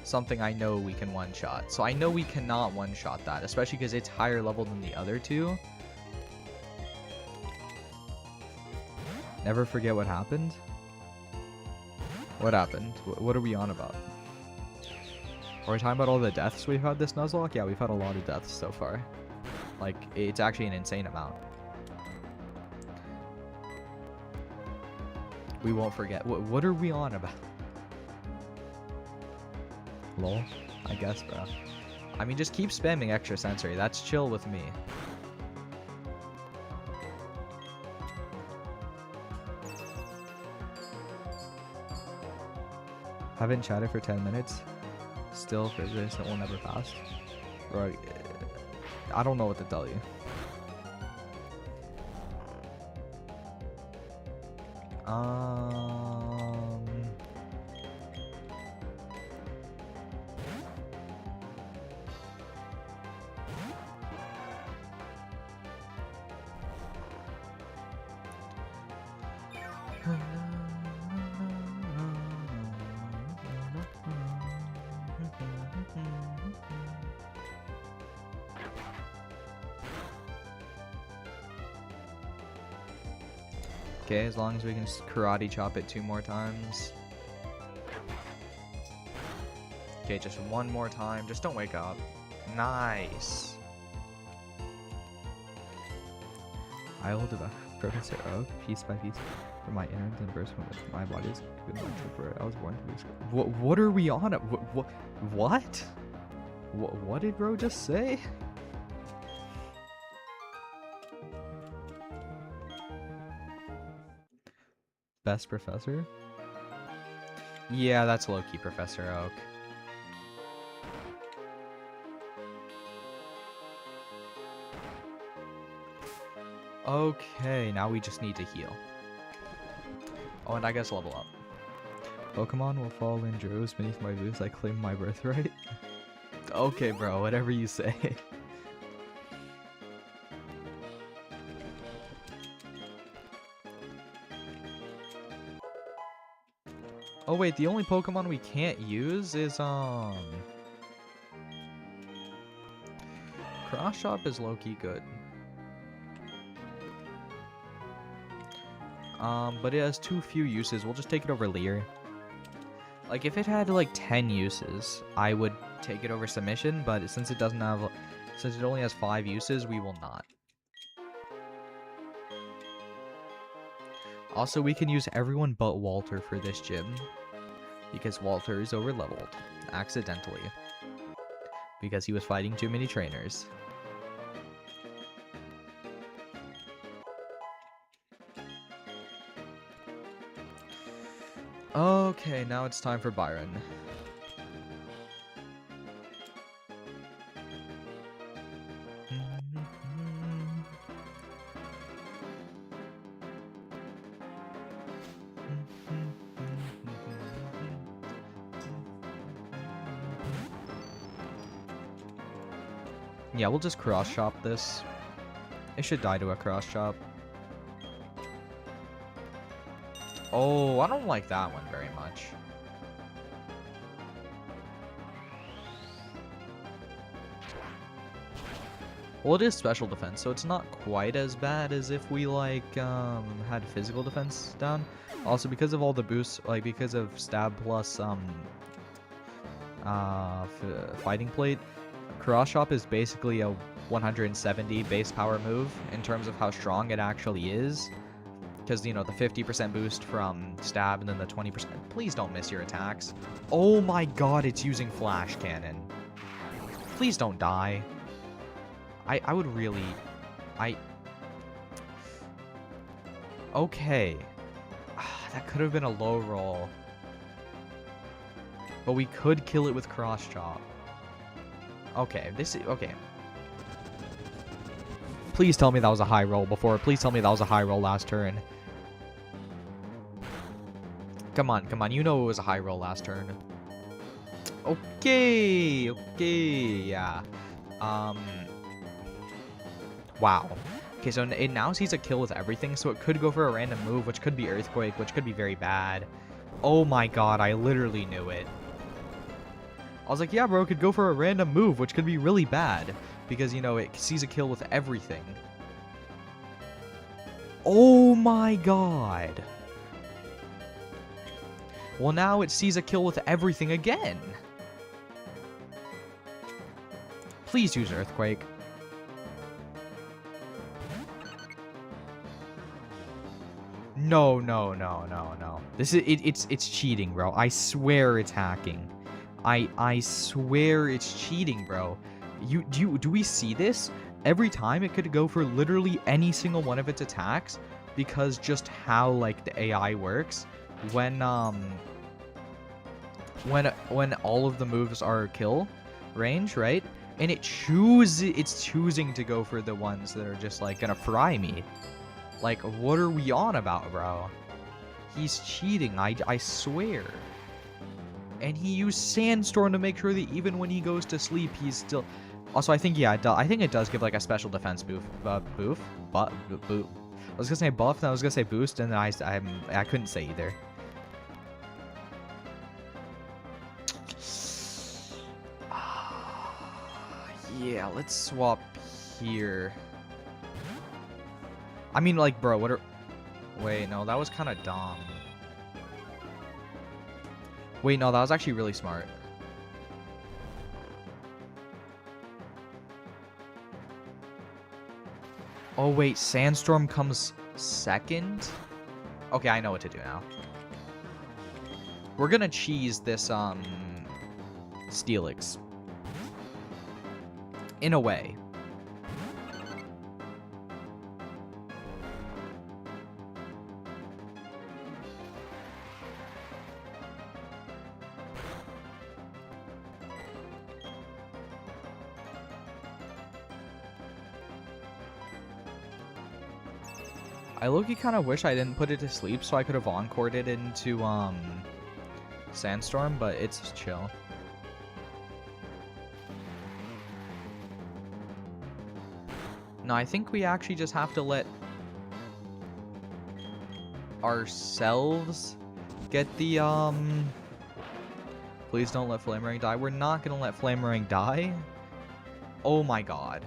something I know we can one-shot. So I know we cannot one-shot that, especially because it's higher level than the other two. Never forget what happened? What happened? What are we on about? Are we talking about all the deaths we've had this Nuzlocke? Yeah, we've had a lot of deaths so far. Like, it's actually an insane amount. We won't forget. What are we on about? Lol, I guess, bro. I mean, just keep spamming extra sensory. That's chill with me. Haven't chatted for 10 minutes. Still for this, it will never pass. Right. I don't know what to tell you. Okay, as long as we can karate chop it 2 more times. Okay, just 1 more time. Just don't wake up. Nice. I will devour Professor Oak piece by piece for my innards and burst with my body is good enough for I was born to be. What are we on? What? What did bro just say? Best professor? Yeah, that's low-key Professor Oak. Okay, now we just need to heal. Oh, and I guess level up. Pokemon will fall in droves beneath my boots. I claim my birthright. Okay, bro, whatever you say. Oh wait, the only Pokemon we can't use is Cross Chop is low-key good. But it has too few uses. We'll just take it over Leer. Like if it had like 10 uses, I would take it over Submission, but since it doesn't have, since it only has 5 uses, we will not. Also, we can use everyone but Walter for this gym. Because Walter is overleveled. Accidentally. Because he was fighting too many trainers. Okay, now it's time for Byron. Yeah, we'll just cross-chop this. It should die to a cross-chop. Oh, I don't like that one very much. Well, it is special defense, so it's not quite as bad as if we, like, had physical defense down. Also, because of all the boosts, like, because of stab plus, fighting plate, Cross Chop is basically a 170 base power move in terms of how strong it actually is. Because, you know, the 50% boost from stab and then the 20%. Please don't miss your attacks. Oh my god, it's using flash cannon. Please don't die. I would really... Okay. That could have been a low roll. But we could kill it with Cross Chop. Okay, this is... Okay. Please tell me that was a high roll before. Please tell me that was a high roll last turn. Come on, come on. You know it was a high roll last turn. Okay. Okay, yeah. Wow. Okay, so it now sees a kill with everything, so it could go for a random move, which could be Earthquake, which could be very bad. Oh my god, I literally knew it. I was like, yeah, bro, it could go for a random move, which could be really bad. Because, you know, it sees a kill with everything. Oh my god. Well, now it sees a kill with everything again. Please use Earthquake. No, no, no, no, no. This is it's cheating, bro. I swear it's hacking. I swear it's cheating, bro. Do we see this? Every time it could go for literally any single one of its attacks because just how like the AI works when all of the moves are kill range, right? And it's choosing to go for the ones that are just like gonna fry me. Like, what are we on about, bro? He's cheating, I swear. And he used Sandstorm to make sure that even when he goes to sleep, he's still... Also, I think, yeah, I think it does give, like, a special defense boof. I was gonna say buff, and I was gonna say boost, and then I couldn't say either. Yeah, let's swap here. I mean, like, bro, what are... Wait, no, that was kind of dumb. Wait, no, that was actually really smart. Oh, wait, Sandstorm comes second? Okay, I know what to do now. We're gonna cheese this, Steelix. In a way. I low-key kind of wish I didn't put it to sleep so I could have encored it into, Sandstorm, but it's chill. No, I think we actually just have to let ourselves get the, Please don't let Flamerang die. We're not gonna let Flamerang die. Oh my god.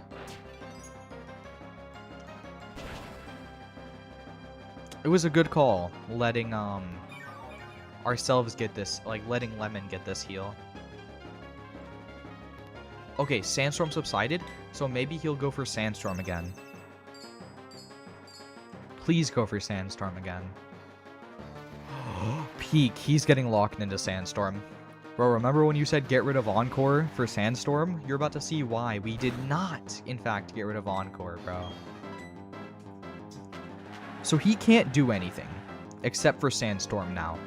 It was a good call, letting, ourselves get this, like, letting Lemon get this heal. Okay, Sandstorm subsided, so maybe he'll go for Sandstorm again. Please go for Sandstorm again. He's getting locked into Sandstorm. Bro, remember when you said get rid of Encore for Sandstorm? You're about to see why. We did not, in fact, get rid of Encore, bro. So he can't do anything except for Sandstorm now.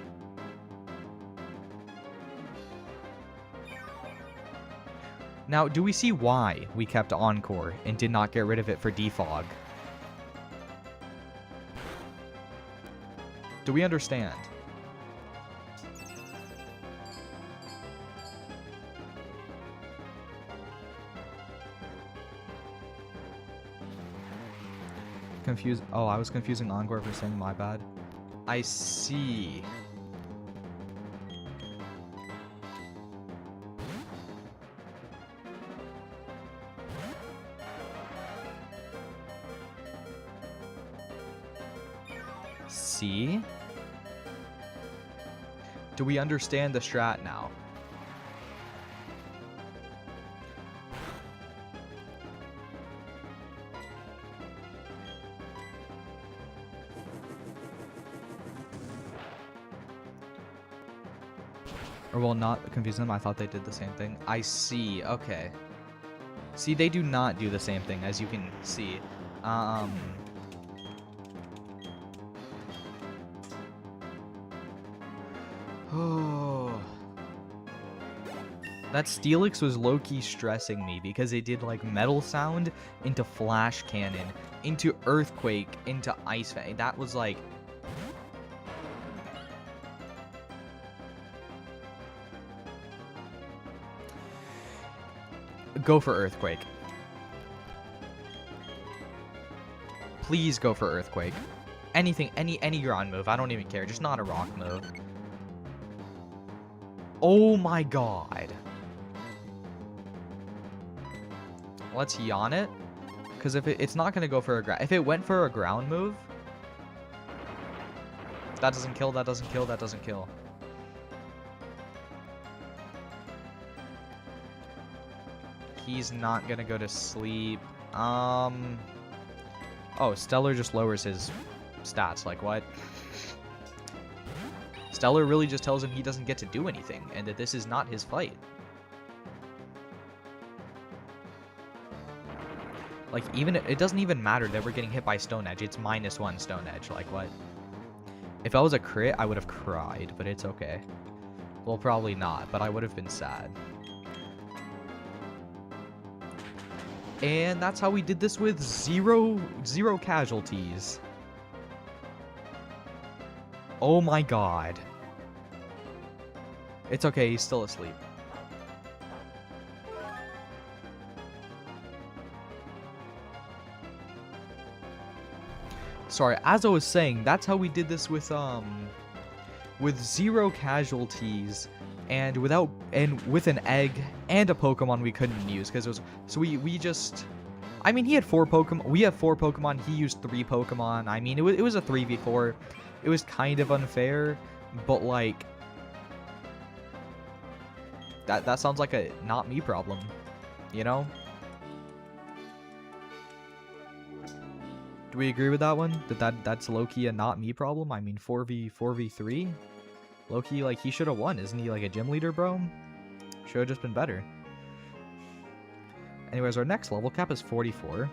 Now, do we see why we kept Encore and did not get rid of it for Defog? Do we understand? Confused. Oh, I was confusing Encore for saying my bad. I see. See? Do we understand the strat now? Or, well, not confuse them. I thought they did the same thing. I see. Okay. See, they do not do the same thing, as you can see. Oh. That Steelix was low-key stressing me because it did, like, Metal Sound into Flash Cannon, into Earthquake, into Ice Fang. That was, like... Go for Earthquake. Please go for Earthquake. Anything, any ground move. I don't even care. Just not a rock move. Oh my god. Let's yawn it. Because if it's not going to go for a ground... If it went for a ground move... That doesn't kill, that doesn't kill, that doesn't kill. He's not going to go to sleep. Oh, Stellar just lowers his stats. Like, what? Stellar really just tells him he doesn't get to do anything, and that this is not his fight. Like, even it doesn't even matter that we're getting hit by Stone Edge. It's -1 Stone Edge. Like, what? If I was a crit, I would have cried, but it's okay. Well, probably not, but I would have been sad. And that's how we did this with zero casualties. Oh my god. It's okay, he's still asleep. Sorry, as I was saying, that's how we did this with 0 casualties and with an egg and a Pokemon we couldn't use because it was so we just, I mean, he had 4 Pokemon, we have 4 Pokemon, he used 3 Pokemon. I mean, it was a 3v4. It was kind of unfair, but like that sounds like a not me problem, you know? Do we agree with that one? That's low-key a not me problem? I mean, 4v3? Low-key, like, he should have won. Isn't he, like, a gym leader, bro? Should have just been better. Anyways, our next level cap is 44.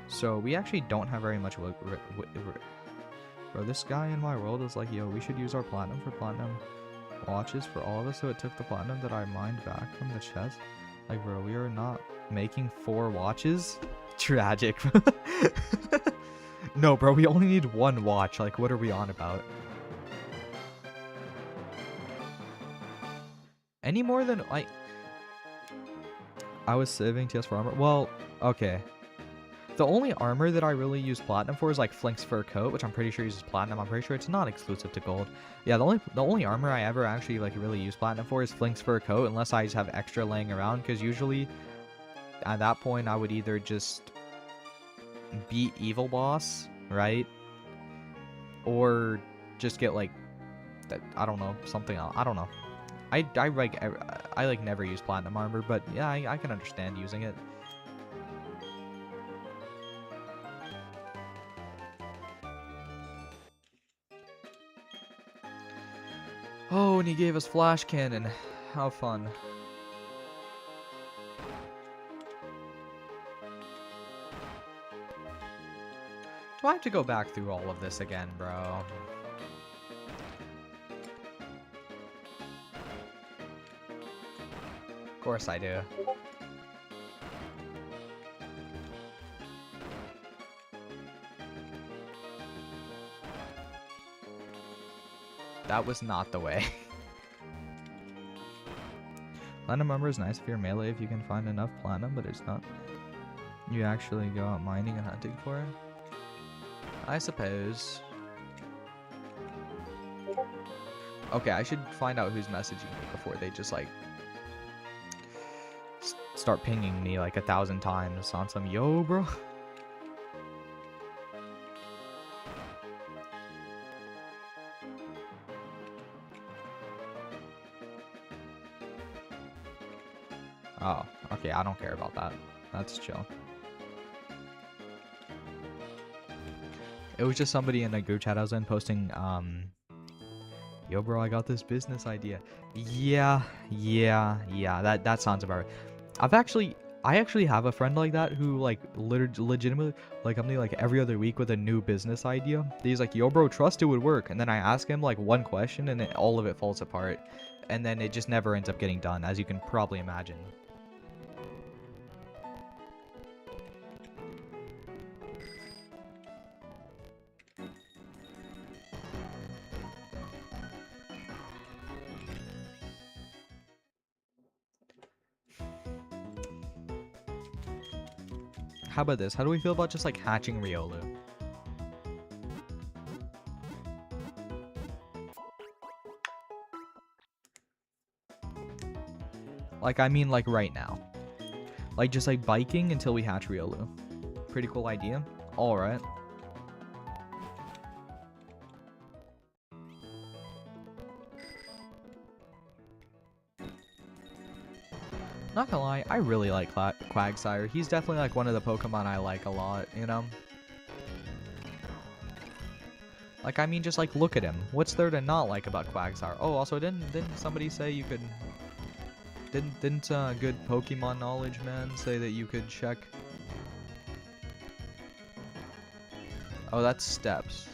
So, we actually don't have very much... Bro, this guy in my world is like, yo, we should use our platinum for platinum watches for all of us, so it took the platinum that I mined back from the chest. Like, bro, we are not making 4 watches? Tragic. No, bro, we only need 1 watch. Like, what are we on about? Any more than, like... I was saving TS for armor. Well, okay. The only armor that I really use platinum for is, like, Flink's fur coat, which I'm pretty sure uses platinum. I'm pretty sure it's not exclusive to gold. Yeah, the only armor I ever actually, like, really use platinum for is Flink's fur coat, unless I just have extra laying around, because usually... At that point, I would either just beat Evil Boss, right? Or just get, like, that, I don't know, something else. I don't know. I never use platinum armor, but yeah, I can understand using it. Oh, and he gave us flash cannon. How fun. Do I have to go back through all of this again, bro? Of course I do. That was not the way. Platinum armor is nice if you're melee if you can find enough platinum, but it's not. You actually go out mining and hunting for it? I suppose. Okay, I should find out who's messaging me before they just like start pinging me like 1,000 times on some yo, bro. Oh, okay, I don't care about that. That's chill. It was just somebody in a group chat I was in posting, yo bro, I got this business idea. Yeah, that sounds about right. I actually have a friend like that who like legitimately like I'm like every other week with a new business idea. He's like, yo bro, trust it would work. And then I ask him like one question and all of it falls apart. And then it just never ends up getting done, as you can probably imagine. How about this? How do we feel about just like hatching Riolu? Like, I mean like right now. Like just like biking until we hatch Riolu. Pretty cool idea. Alright. Not gonna lie, I really like Quagsire. He's definitely like one of the Pokemon I like a lot, you know? Like, I mean, just like look at him. What's there to not like about Quagsire? Oh, also, didn't somebody say you could... Didn't good Pokemon knowledge man say that you could check... Oh, that's steps.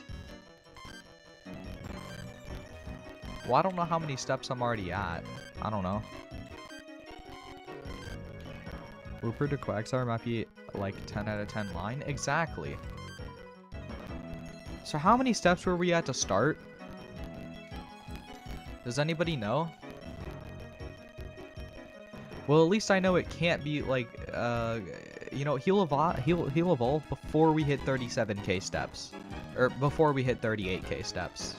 Well, I don't know how many steps I'm already at. I don't know. Rupert to Quagsire might be like 10 out of 10 line. Exactly. So how many steps were we at to start? Does anybody know? Well, at least I know it can't be like, you know, he'll evolve before we hit 37k steps. Or before we hit 38k steps.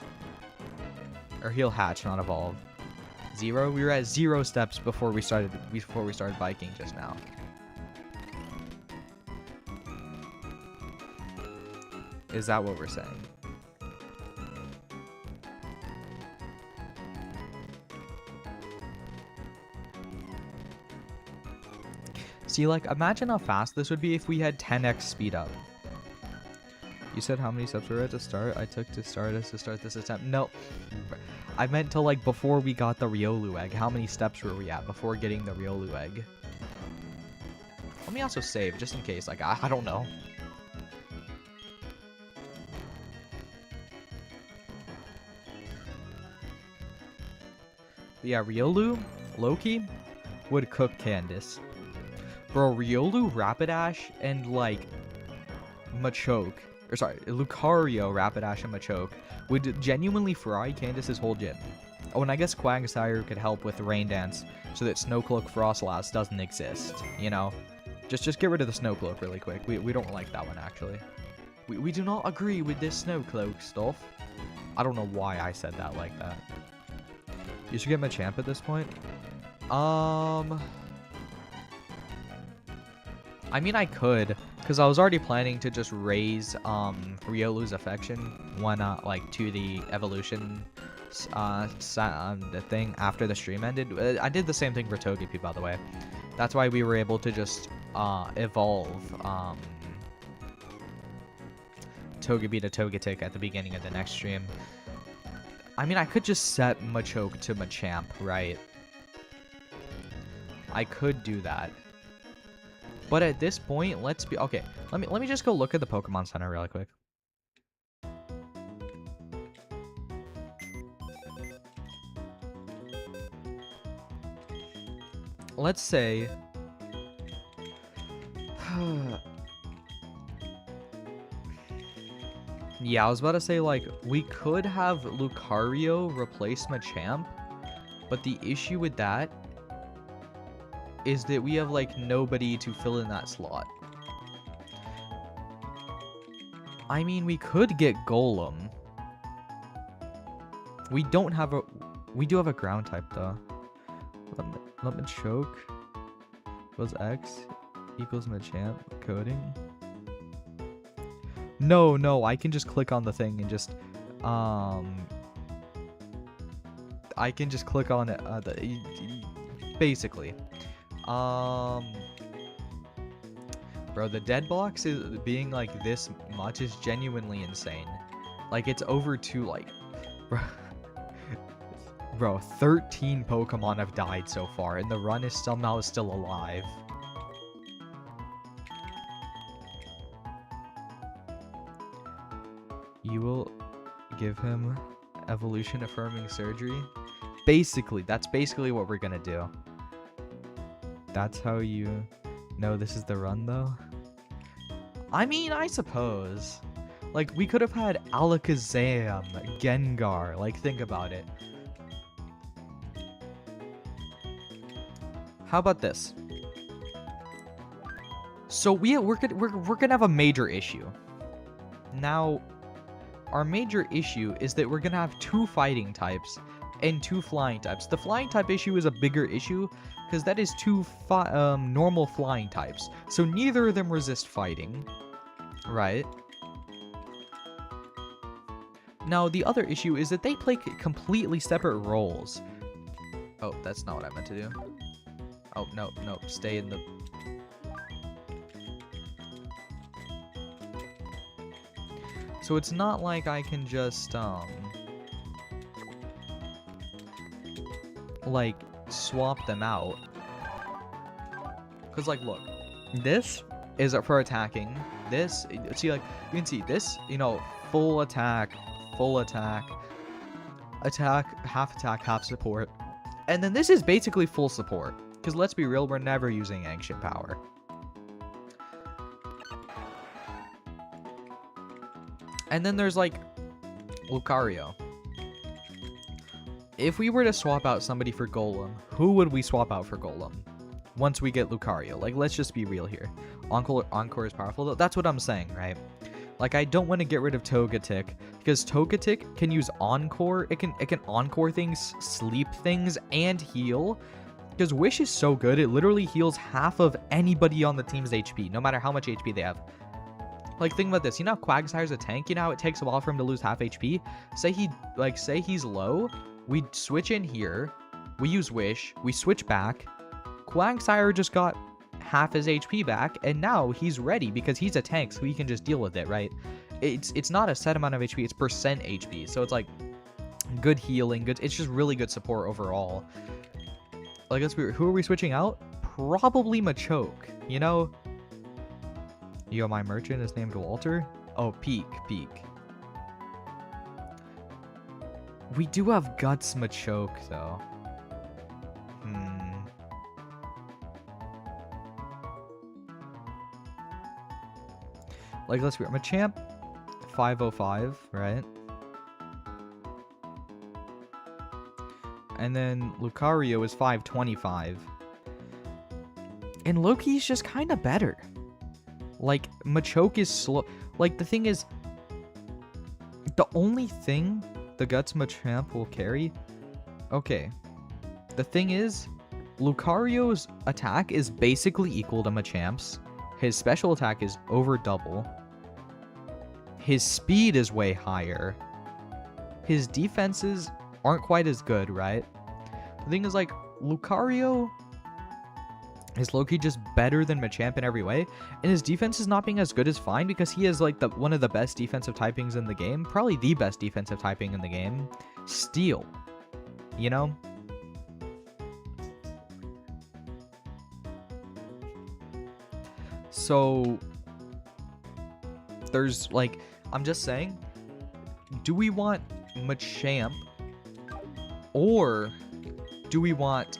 Or he'll hatch, not evolve. 0? We were at 0 steps before we started biking just now. Is that what we're saying? See, like, imagine how fast this would be if we had 10x speed up. You said how many steps were at to start? I took to start us to start this attempt. No. I meant to, like, before we got the Riolu egg. How many steps were we at before getting the Riolu egg? Let me also save, just in case. Like, I don't know. But yeah, Riolu, Loki, would cook Candace. Bro, Riolu, Rapidash, and, like, Machoke. Or, sorry, Lucario, Rapidash, and Machoke would genuinely fry Candace's whole gym. Oh, and I guess Quagsire could help with Rain Dance so that Snowcloak Frostlass doesn't exist, you know? Just get rid of the Snowcloak really quick. We don't like that one, actually. We do not agree with this Snowcloak stuff. I don't know why I said that like that. You should get Machamp at this point. I mean, I could, because I was already planning to just raise Riolu's affection when like to the evolution the thing after the stream ended. I did the same thing for Togepi, by the way. That's why we were able to just evolve Togepi to Togetic at the beginning of the next stream. I mean, I could just set Machoke to Machamp, right? I could do that. But at this point, let's be... Okay, let me just go look at the Pokemon Center really quick. Let's say... Yeah, I was about to say, like, we could have Lucario replace Machamp, but the issue with that is that we have, like, nobody to fill in that slot. I mean, we could get Golem. We don't have a... We do have a ground type, though. Let me choke. Equals X equals Machamp coding. No, I can just click on the thing and just, I can just click on it, basically. Bro, the dead box is being, like, this much is genuinely insane. Like, it's over to, like, bro, 13 Pokemon have died so far, and the run is somehow still alive. You will give him evolution affirming surgery. Basically, that's basically what we're gonna do. That's how you know this is the run, though. I mean, I suppose. Like, we could have had Alakazam, Gengar. Like, think about it. How about this? So we're gonna have a major issue. Now, our major issue is that we're gonna have 2 fighting types and 2 flying types. The flying type issue is a bigger issue because that is 2 normal flying types. So neither of them resist fighting, right? Now, the other issue is that they play completely separate roles. Oh, that's not what I meant to do. Oh, no, stay in the... So it's not like I can just, like, swap them out. Because, like, look. This is for attacking. This, see, like, you can see this, you know, full attack, half support. And then this is basically full support. Because let's be real, we're never using ancient power. And then there's, like, Lucario. If we were to swap out somebody for Golem, who would we swap out for Golem? Once we get Lucario. Like, let's just be real here. Encore is powerful, though. That's what I'm saying, right? Like, I don't want to get rid of Togetic, because Togetic can use Encore. It can Encore things, sleep things, and heal. Because Wish is so good, it literally heals half of anybody on the team's HP, no matter how much HP they have. Like, think about this. You know how Quagsire's a tank? You know how it takes a while for him to lose half HP? Say he's low. We switch in here. We use Wish. We switch back. Quagsire just got half his HP back, and now he's ready because he's a tank, so he can just deal with it, right? It's not a set amount of HP. It's percent HP. So it's, like, good healing. It's just really good support overall. Like, who are we switching out? Probably Machoke, you know? Yo, my merchant is named Walter. Oh, Peak. We do have Guts Machoke, though. Like, let's be Machamp, 505, right? And then Lucario is 525. And Loki's just kind of better. Like, Machoke is slow. Like, the thing is, the only thing the Guts Machamp will carry... Okay. The thing is, Lucario's attack is basically equal to Machamp's. His special attack is over double. His speed is way higher. His defenses aren't quite as good, right? The thing is, like, Lucario is low-key just better than Machamp in every way, and his defense is not being as good as fine because he is like one of the best defensive typings in the game, probably the best defensive typing in the game, Steel, you know? So there's like, I'm just saying, do we want Machamp or do we want...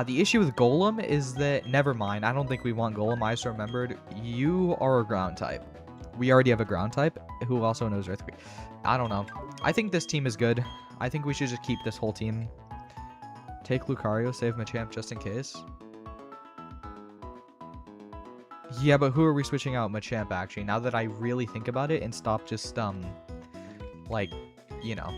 the issue with Golem is that... Never mind, I don't think we want Golem. I just remembered. You are a ground type. We already have a ground type who also knows Earthquake. I don't know. I think this team is good. I think we should just keep this whole team. Take Lucario, save Machamp just in case. Yeah, but who are we switching out? Machamp, actually. Now that I really think about it and stop just, like, you know...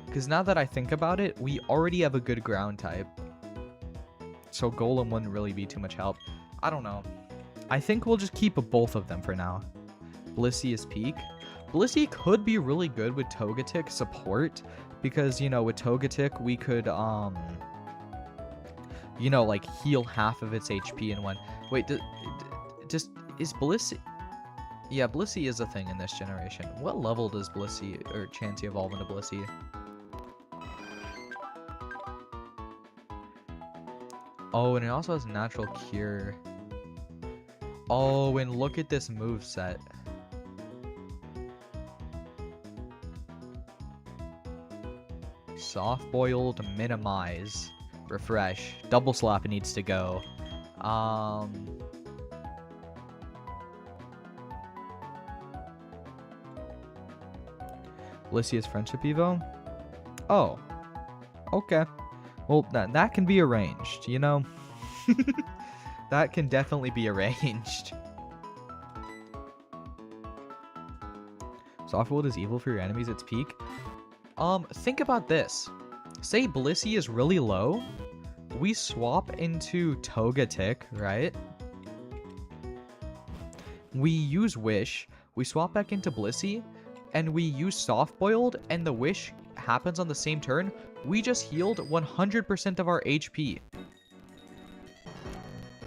Because now that I think about it, we already have a good ground type. So Golem wouldn't really be too much help. I don't know. I think we'll just keep both of them for now. Blissey is peak. Blissey could be really good with Togetic support. Because, you know, with Togetic, we could, you know, like, heal half of its HP in one. Wait, just, is Blissey... Yeah, Blissey is a thing in this generation. What level does Blissey, or Chansey evolve into Blissey? Oh, and it also has Natural Cure. Oh, and look at this moveset. Soft-boiled, minimize, refresh. Double slap needs to go. Blissey's Friendship Evo? Oh. Okay. Well, that can be arranged, you know? That can definitely be arranged. Softwood is evil for your enemies, its peak. Think about this. Say Blissey is really low. We swap into Togetic, right? We use Wish. We swap back into Blissey. And we use Soft-boiled, and the Wish happens on the same turn. We just healed 100% of our HP.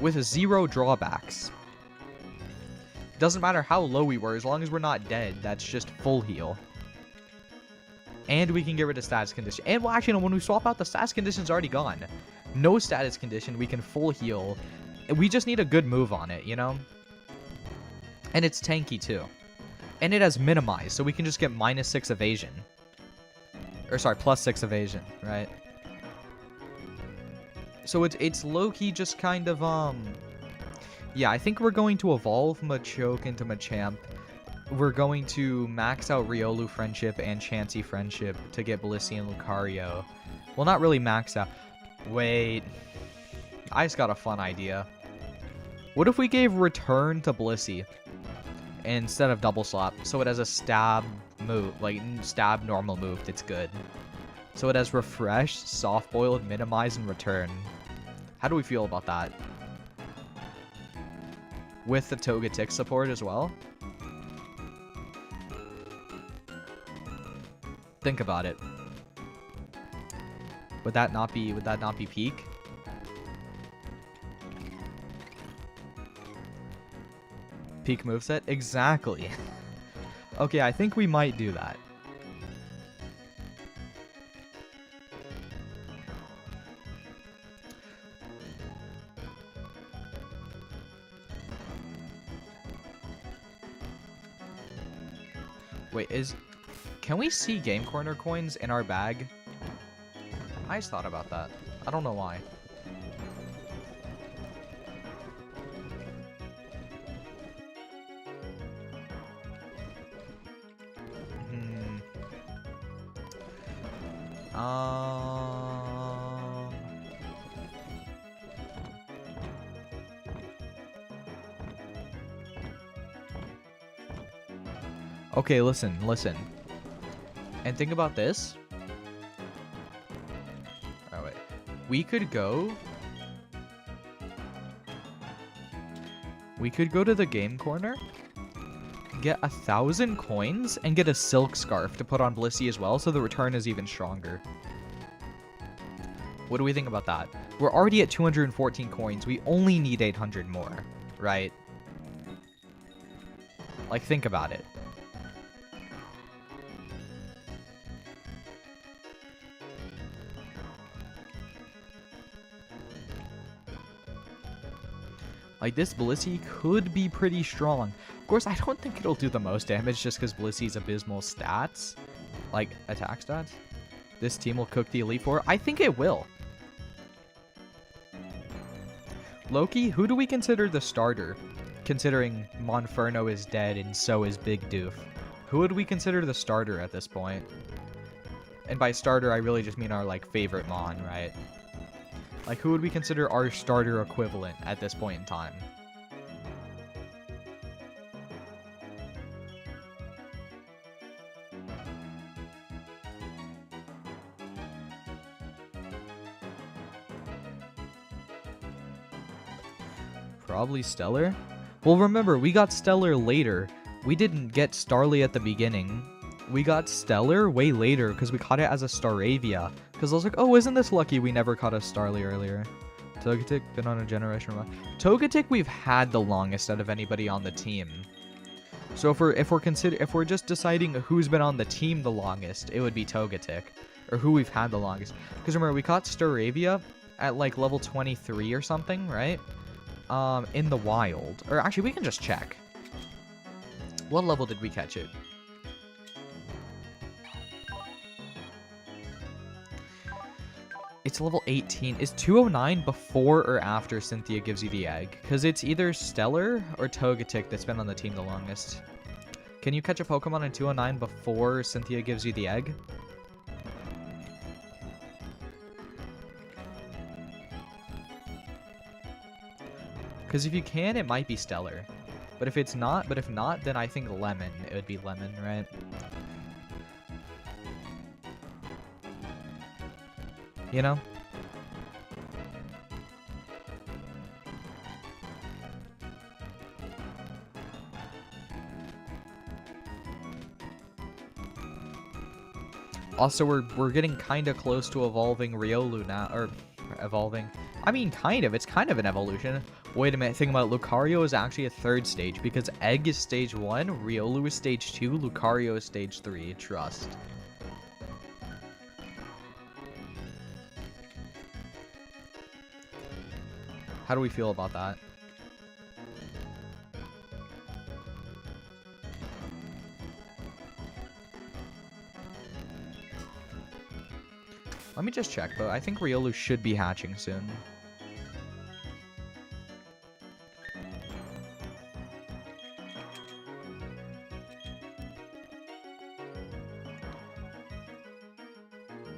With 0 drawbacks. Doesn't matter how low we were, as long as we're not dead, that's just full heal. And we can get rid of status condition. And well, actually, no, when we swap out, the status condition's already gone. No status condition, we can full heal. We just need a good move on it, you know? And it's tanky, too. And it has minimize, so we can just get -6 evasion. Or sorry, +6 evasion, right? So it's low-key just kind of, yeah, I think we're going to evolve Machoke into Machamp. We're going to max out Riolu Friendship and Chansey Friendship to get Blissey and Lucario. Well, not really max out. Wait. I just got a fun idea. What if we gave Return to Blissey instead of Double Slap, so it has a stab move, like stab normal move that's good. So it has Refresh, Soft-boiled, Minimize, and Return. How do we feel about that? With the Togetic support as well? Think about it. Would that not be peak? Peak moveset? Exactly. Okay, I think we might do that. Wait, can we see Game Corner coins in our bag? I just thought about that. I don't know why. Okay, listen. And think about this. Oh, wait. We could go to the Game Corner, get 1,000 coins, and get a Silk Scarf to put on Blissey as well, so the return is even stronger. What do we think about that? We're already at 214 coins. We only need 800 more, right? Like, think about it. Like, this Blissey could be pretty strong. Of course, I don't think it'll do the most damage just because Blissey's abysmal stats. Like, attack stats. This team will cook the Elite Four. I think it will. Loki, who do we consider the starter? Considering Monferno is dead and so is Big Doof. Who would we consider the starter at this point? And by starter, I really just mean our, like, favorite Mon, right? Like, who would we consider our starter equivalent at this point in time? Probably Stellar? Well, remember, we got Stellar later. We didn't get Starly at the beginning. We got Stellar way later because we caught it as a Staravia. Because I was like, oh, isn't this lucky we never caught a Starly earlier? Togetic, been on a generation run. Togetic we've had the longest out of anybody on the team. So if we're just deciding who's been on the team the longest, it would be Togetic. Or who we've had the longest. Because remember, we caught Staravia at like level 23 or something, right? In the wild. Or actually, we can just check. What level did we catch it? It's level 18. Is 209 before or after Cynthia gives you the egg? Because it's either Stellar or Togetic that's been on the team the longest. Can you catch a Pokemon in 209 before Cynthia gives you the egg? Because if you can, it might be Stellar. But if it's not, then I think Lemon. It would be Lemon, right? You know? Also, we're getting kind of close to evolving Riolu now, or evolving. I mean, kind of. It's kind of an evolution. Wait a minute. Think about it. Lucario is actually a third stage because Egg is stage 1, Riolu is stage 2, Lucario is stage 3. Trust. How do we feel about that? Let me just check, but I think Riolu should be hatching soon.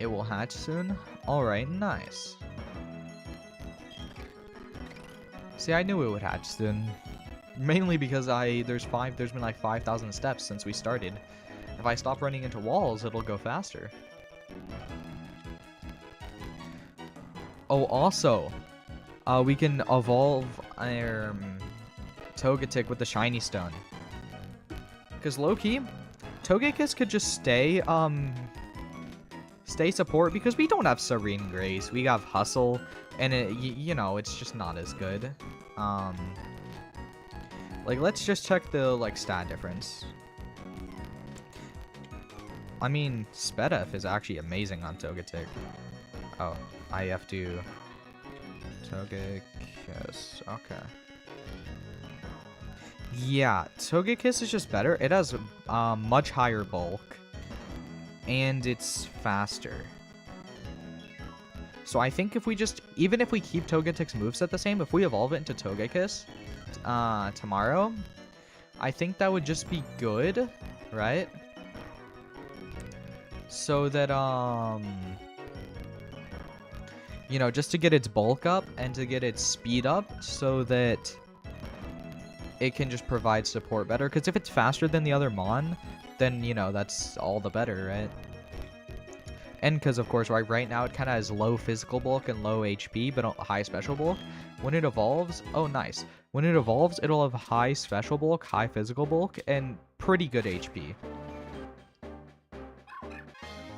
It will hatch soon? Alright, nice. See, I knew it would hatch soon. Mainly because there's been like 5,000 steps since we started. If I stop running into walls, it'll go faster. Oh, also, we can evolve our Togetic with the Shiny Stone. Because low-key, Togekiss could just stay support because we don't have Serene Grace. We have Hustle, and you know, it's just not as good. Like, let's just check the, like, stat difference. I mean, Spedef is actually amazing on Togetic. Oh, I have to... Togekiss, okay. Yeah, Togekiss is just better. It has much higher bulk. And it's faster. So I think if we just... Even if we keep Togetic's moveset the same, if we evolve it into Togekiss tomorrow, I think that would just be good, right? So that, you know, just to get its bulk up and to get its speed up so that it can just provide support better. Because if it's faster than the other Mon, then, you know, that's all the better, right? And because, of course, right now it kind of has low physical bulk and low HP, but high special bulk. When it evolves, oh, nice. When it evolves, it'll have high special bulk, high physical bulk, and pretty good HP.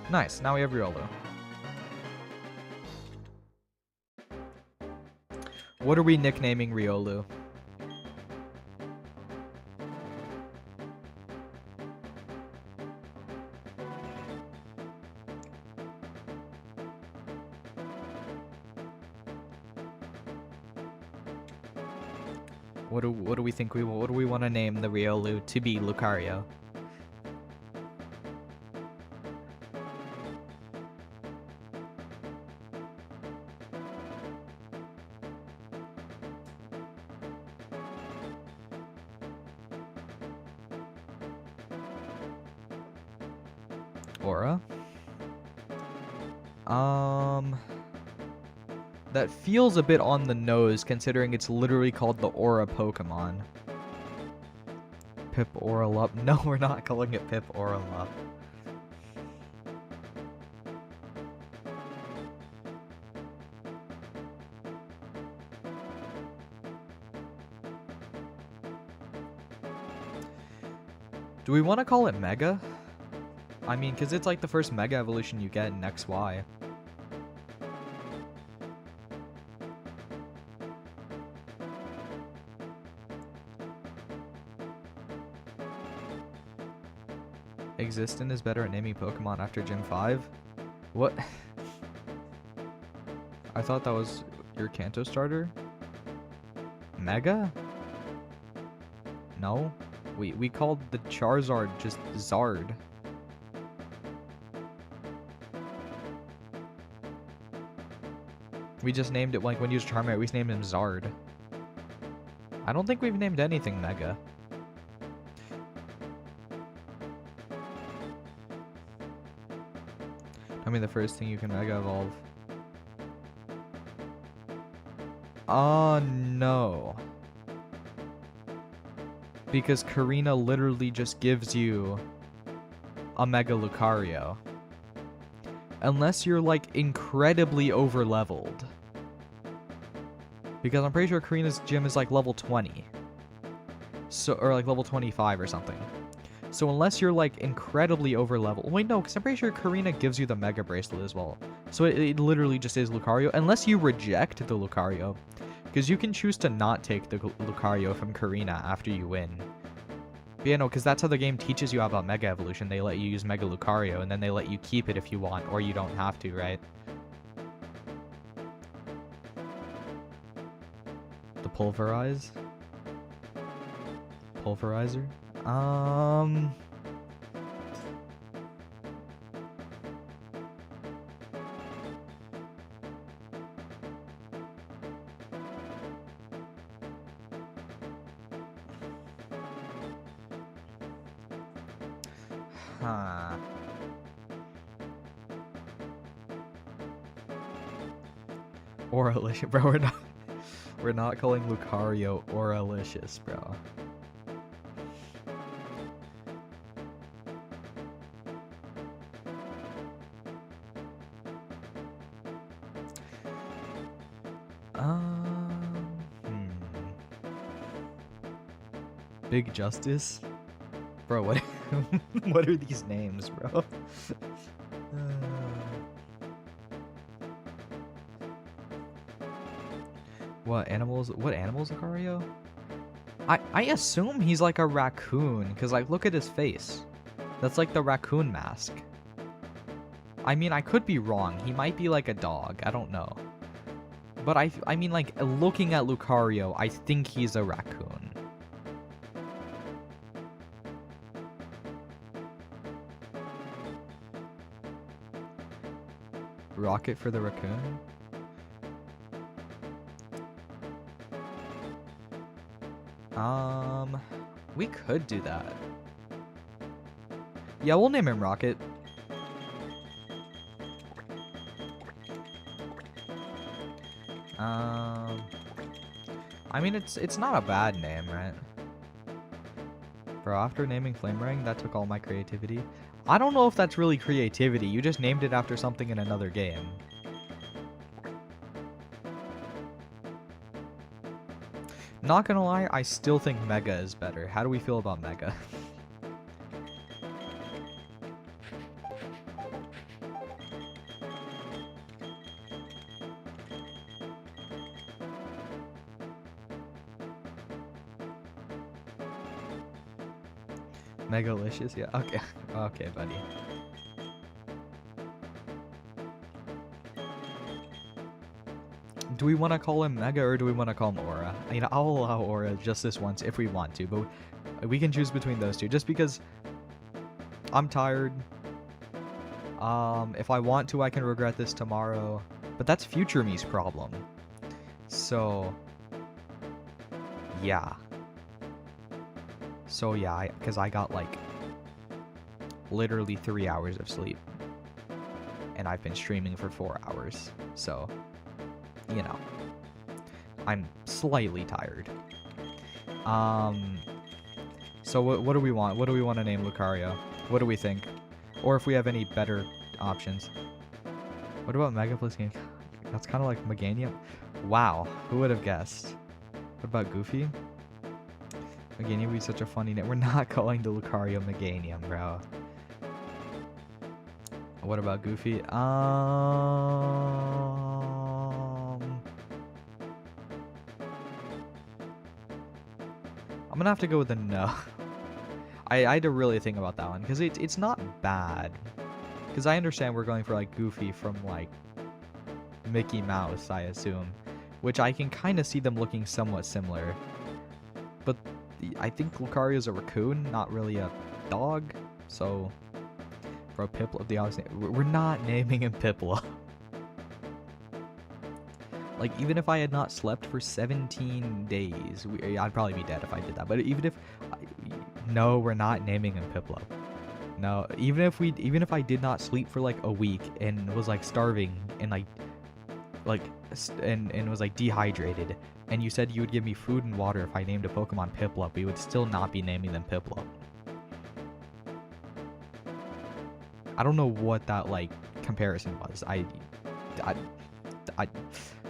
Nice, now we have Riolu. What are we nicknaming Riolu? What do we think what do we want to name the Riolu to be Lucario? Aura? That feels a bit on the nose considering it's literally called the Aura Pokemon. Pip Auralup. No, we're not calling it Pip Auralup. Do we want to call it Mega? I mean, because it's like the first Mega evolution you get in XY. Existent is better at naming Pokemon after Gym 5? What? I thought that was your Kanto starter? Mega? No? We called the Charizard just Zard. We just named it, like, when you used Charmander, we just named him Zard. I don't think we've named anything Mega. I mean, the first thing you can Mega Evolve. No. Because Karina literally just gives you a Mega Lucario. Unless you're, like, incredibly over-leveled. Because I'm pretty sure Karina's gym is, like, level 20. So, or, like, level 25 or something. So unless you're, like, incredibly over-leveled... Wait, no, because I'm pretty sure Karina gives you the Mega Bracelet as well. So it literally just is Lucario. Unless you reject the Lucario. Because you can choose to not take the Lucario from Karina after you win. But yeah, no, because that's how the game teaches you about Mega Evolution. They let you use Mega Lucario, and then they let you keep it if you want, or you don't have to, right? The Pulverize? Pulverizer? Huh. Auralicious, bro. We're not calling Lucario Auralicious, bro. Big Justice? Bro, what what are these names, bro? What animals Lucario? I assume he's like a raccoon, because like look at his face. That's like the raccoon mask. I mean, I could be wrong. He might be like a dog. I don't know. But I mean, like, looking at Lucario, I think he's a raccoon. Rocket for the raccoon? We could do that. Yeah, we'll name him Rocket. I mean, it's not a bad name, right? Bro, after naming Flamerang, that took all my creativity. I don't know if that's really creativity. You just named it after something in another game. Not gonna lie, I still think Mega is better. How do we feel about Mega? Megalicious, yeah. Okay. Okay, buddy. Do we want to call him Mega or do we want to call him Aura? You know, I'll allow Aura just this once if we want to, but we can choose between those two just because I'm tired. If I want to, I can regret this tomorrow, but that's future me's problem. So, yeah. So yeah, because I got like literally 3 hours of sleep, and I've been streaming for 4 hours. So, you know, I'm slightly tired. So what do we want? What do we want to name Lucario? What do we think? Or if we have any better options. What about Mega plus Game? That's kind of like Meganium. Wow, who would have guessed? What about Goofy? Meganium would be such a funny name. We're not calling the Lucario Meganium, bro. What about Goofy? I'm gonna have to go with a no. I had to really think about that one because it's not bad. Because I understand we're going for like Goofy from like Mickey Mouse, I assume, which I can kind of see them looking somewhat similar. But I think Lucario's a raccoon, not really a dog. So, bro, Piplup, the obvious name. We're not naming him Piplup. Like, even if I had not slept for 17 days, I'd probably be dead if I did that. But even if... No, we're not naming him Piplup. No, even if I did not sleep for, like, a week and was, like, starving and, and was, like, dehydrated, and you said you would give me food and water if I named a Pokemon Piplup, we would still not be naming them Piplup. I don't know what that, like, comparison was.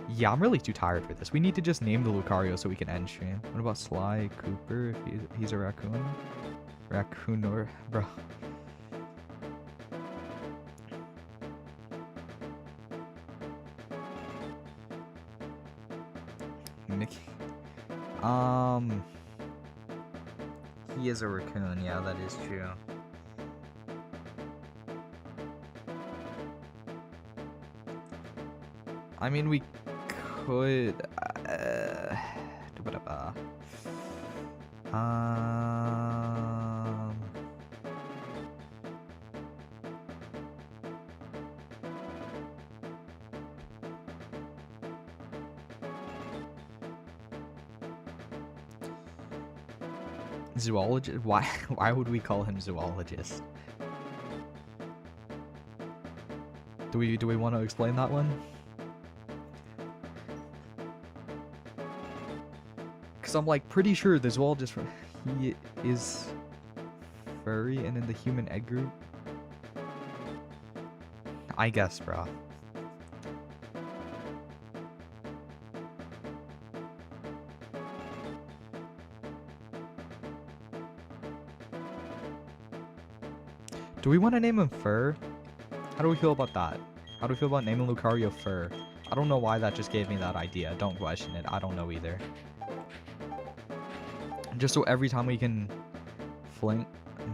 Yeah, I'm really too tired for this. We need to just name the Lucario so we can end stream. What about Sly Cooper if he's a raccoon? Raccoonor, bro. Mickey. He is a raccoon, yeah, that is true. I mean, we could... Zoologist? Why would we call him zoologist? Do we want to explain that one? Because I'm like pretty sure the zoologist, he is furry and in the human egg group. I guess, bro. Do we want to name him Fur? How do we feel about that? How do we feel about naming Lucario Fur? I don't know why that just gave me that idea. Don't question it. I don't know either. Just so every time we can flink...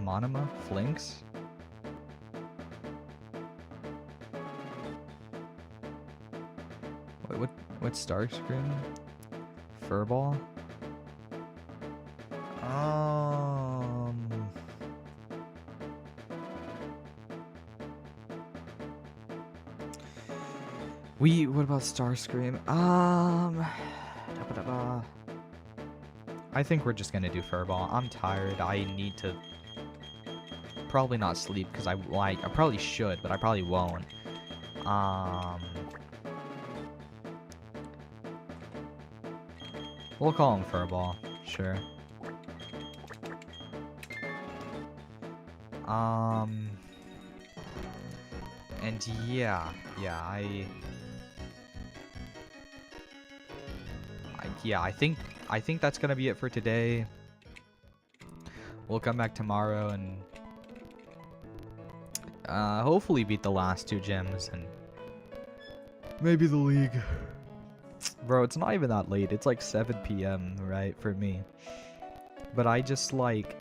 Monoma? Flinks? Wait, what's Starscream? Furball? What about Starscream? I think we're just gonna do Furball. I'm tired. I need to probably not sleep because I probably should, but I probably won't. We'll call him Furball. Sure. And yeah, I think that's gonna be it for today. We'll come back tomorrow and hopefully beat the last 2 gyms and maybe the league. Bro, it's not even that late. It's like 7 p.m. right for me. But I just like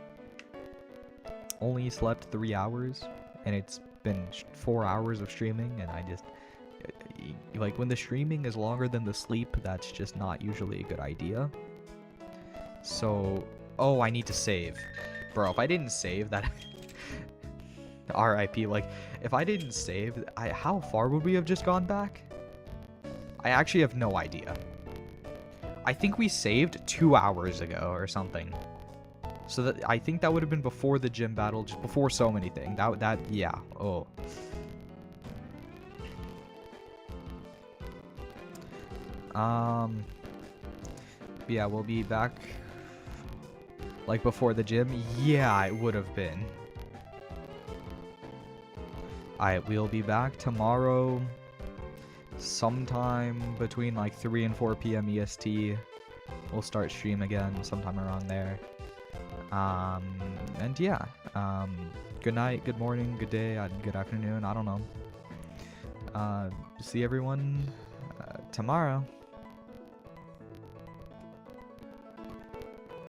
only slept 3 hours, and it's been 4 hours of streaming, and I just like when the streaming is longer than the sleep, that's just not usually a good idea. So, oh, I need to save. Bro, if I didn't save that RIP, like if I didn't save, how far would we have just gone back? I actually have no idea. I think we saved 2 hours ago or something. So that I think that would have been before the gym battle, just before so many things. Yeah. Oh. Yeah, we'll be back like before the gym. Yeah, it would have been. Alright, we'll be back tomorrow sometime between like 3 and 4 p.m. EST. We'll start stream again sometime around there. And yeah, good night, good morning, good day, good afternoon, I don't know. See everyone tomorrow.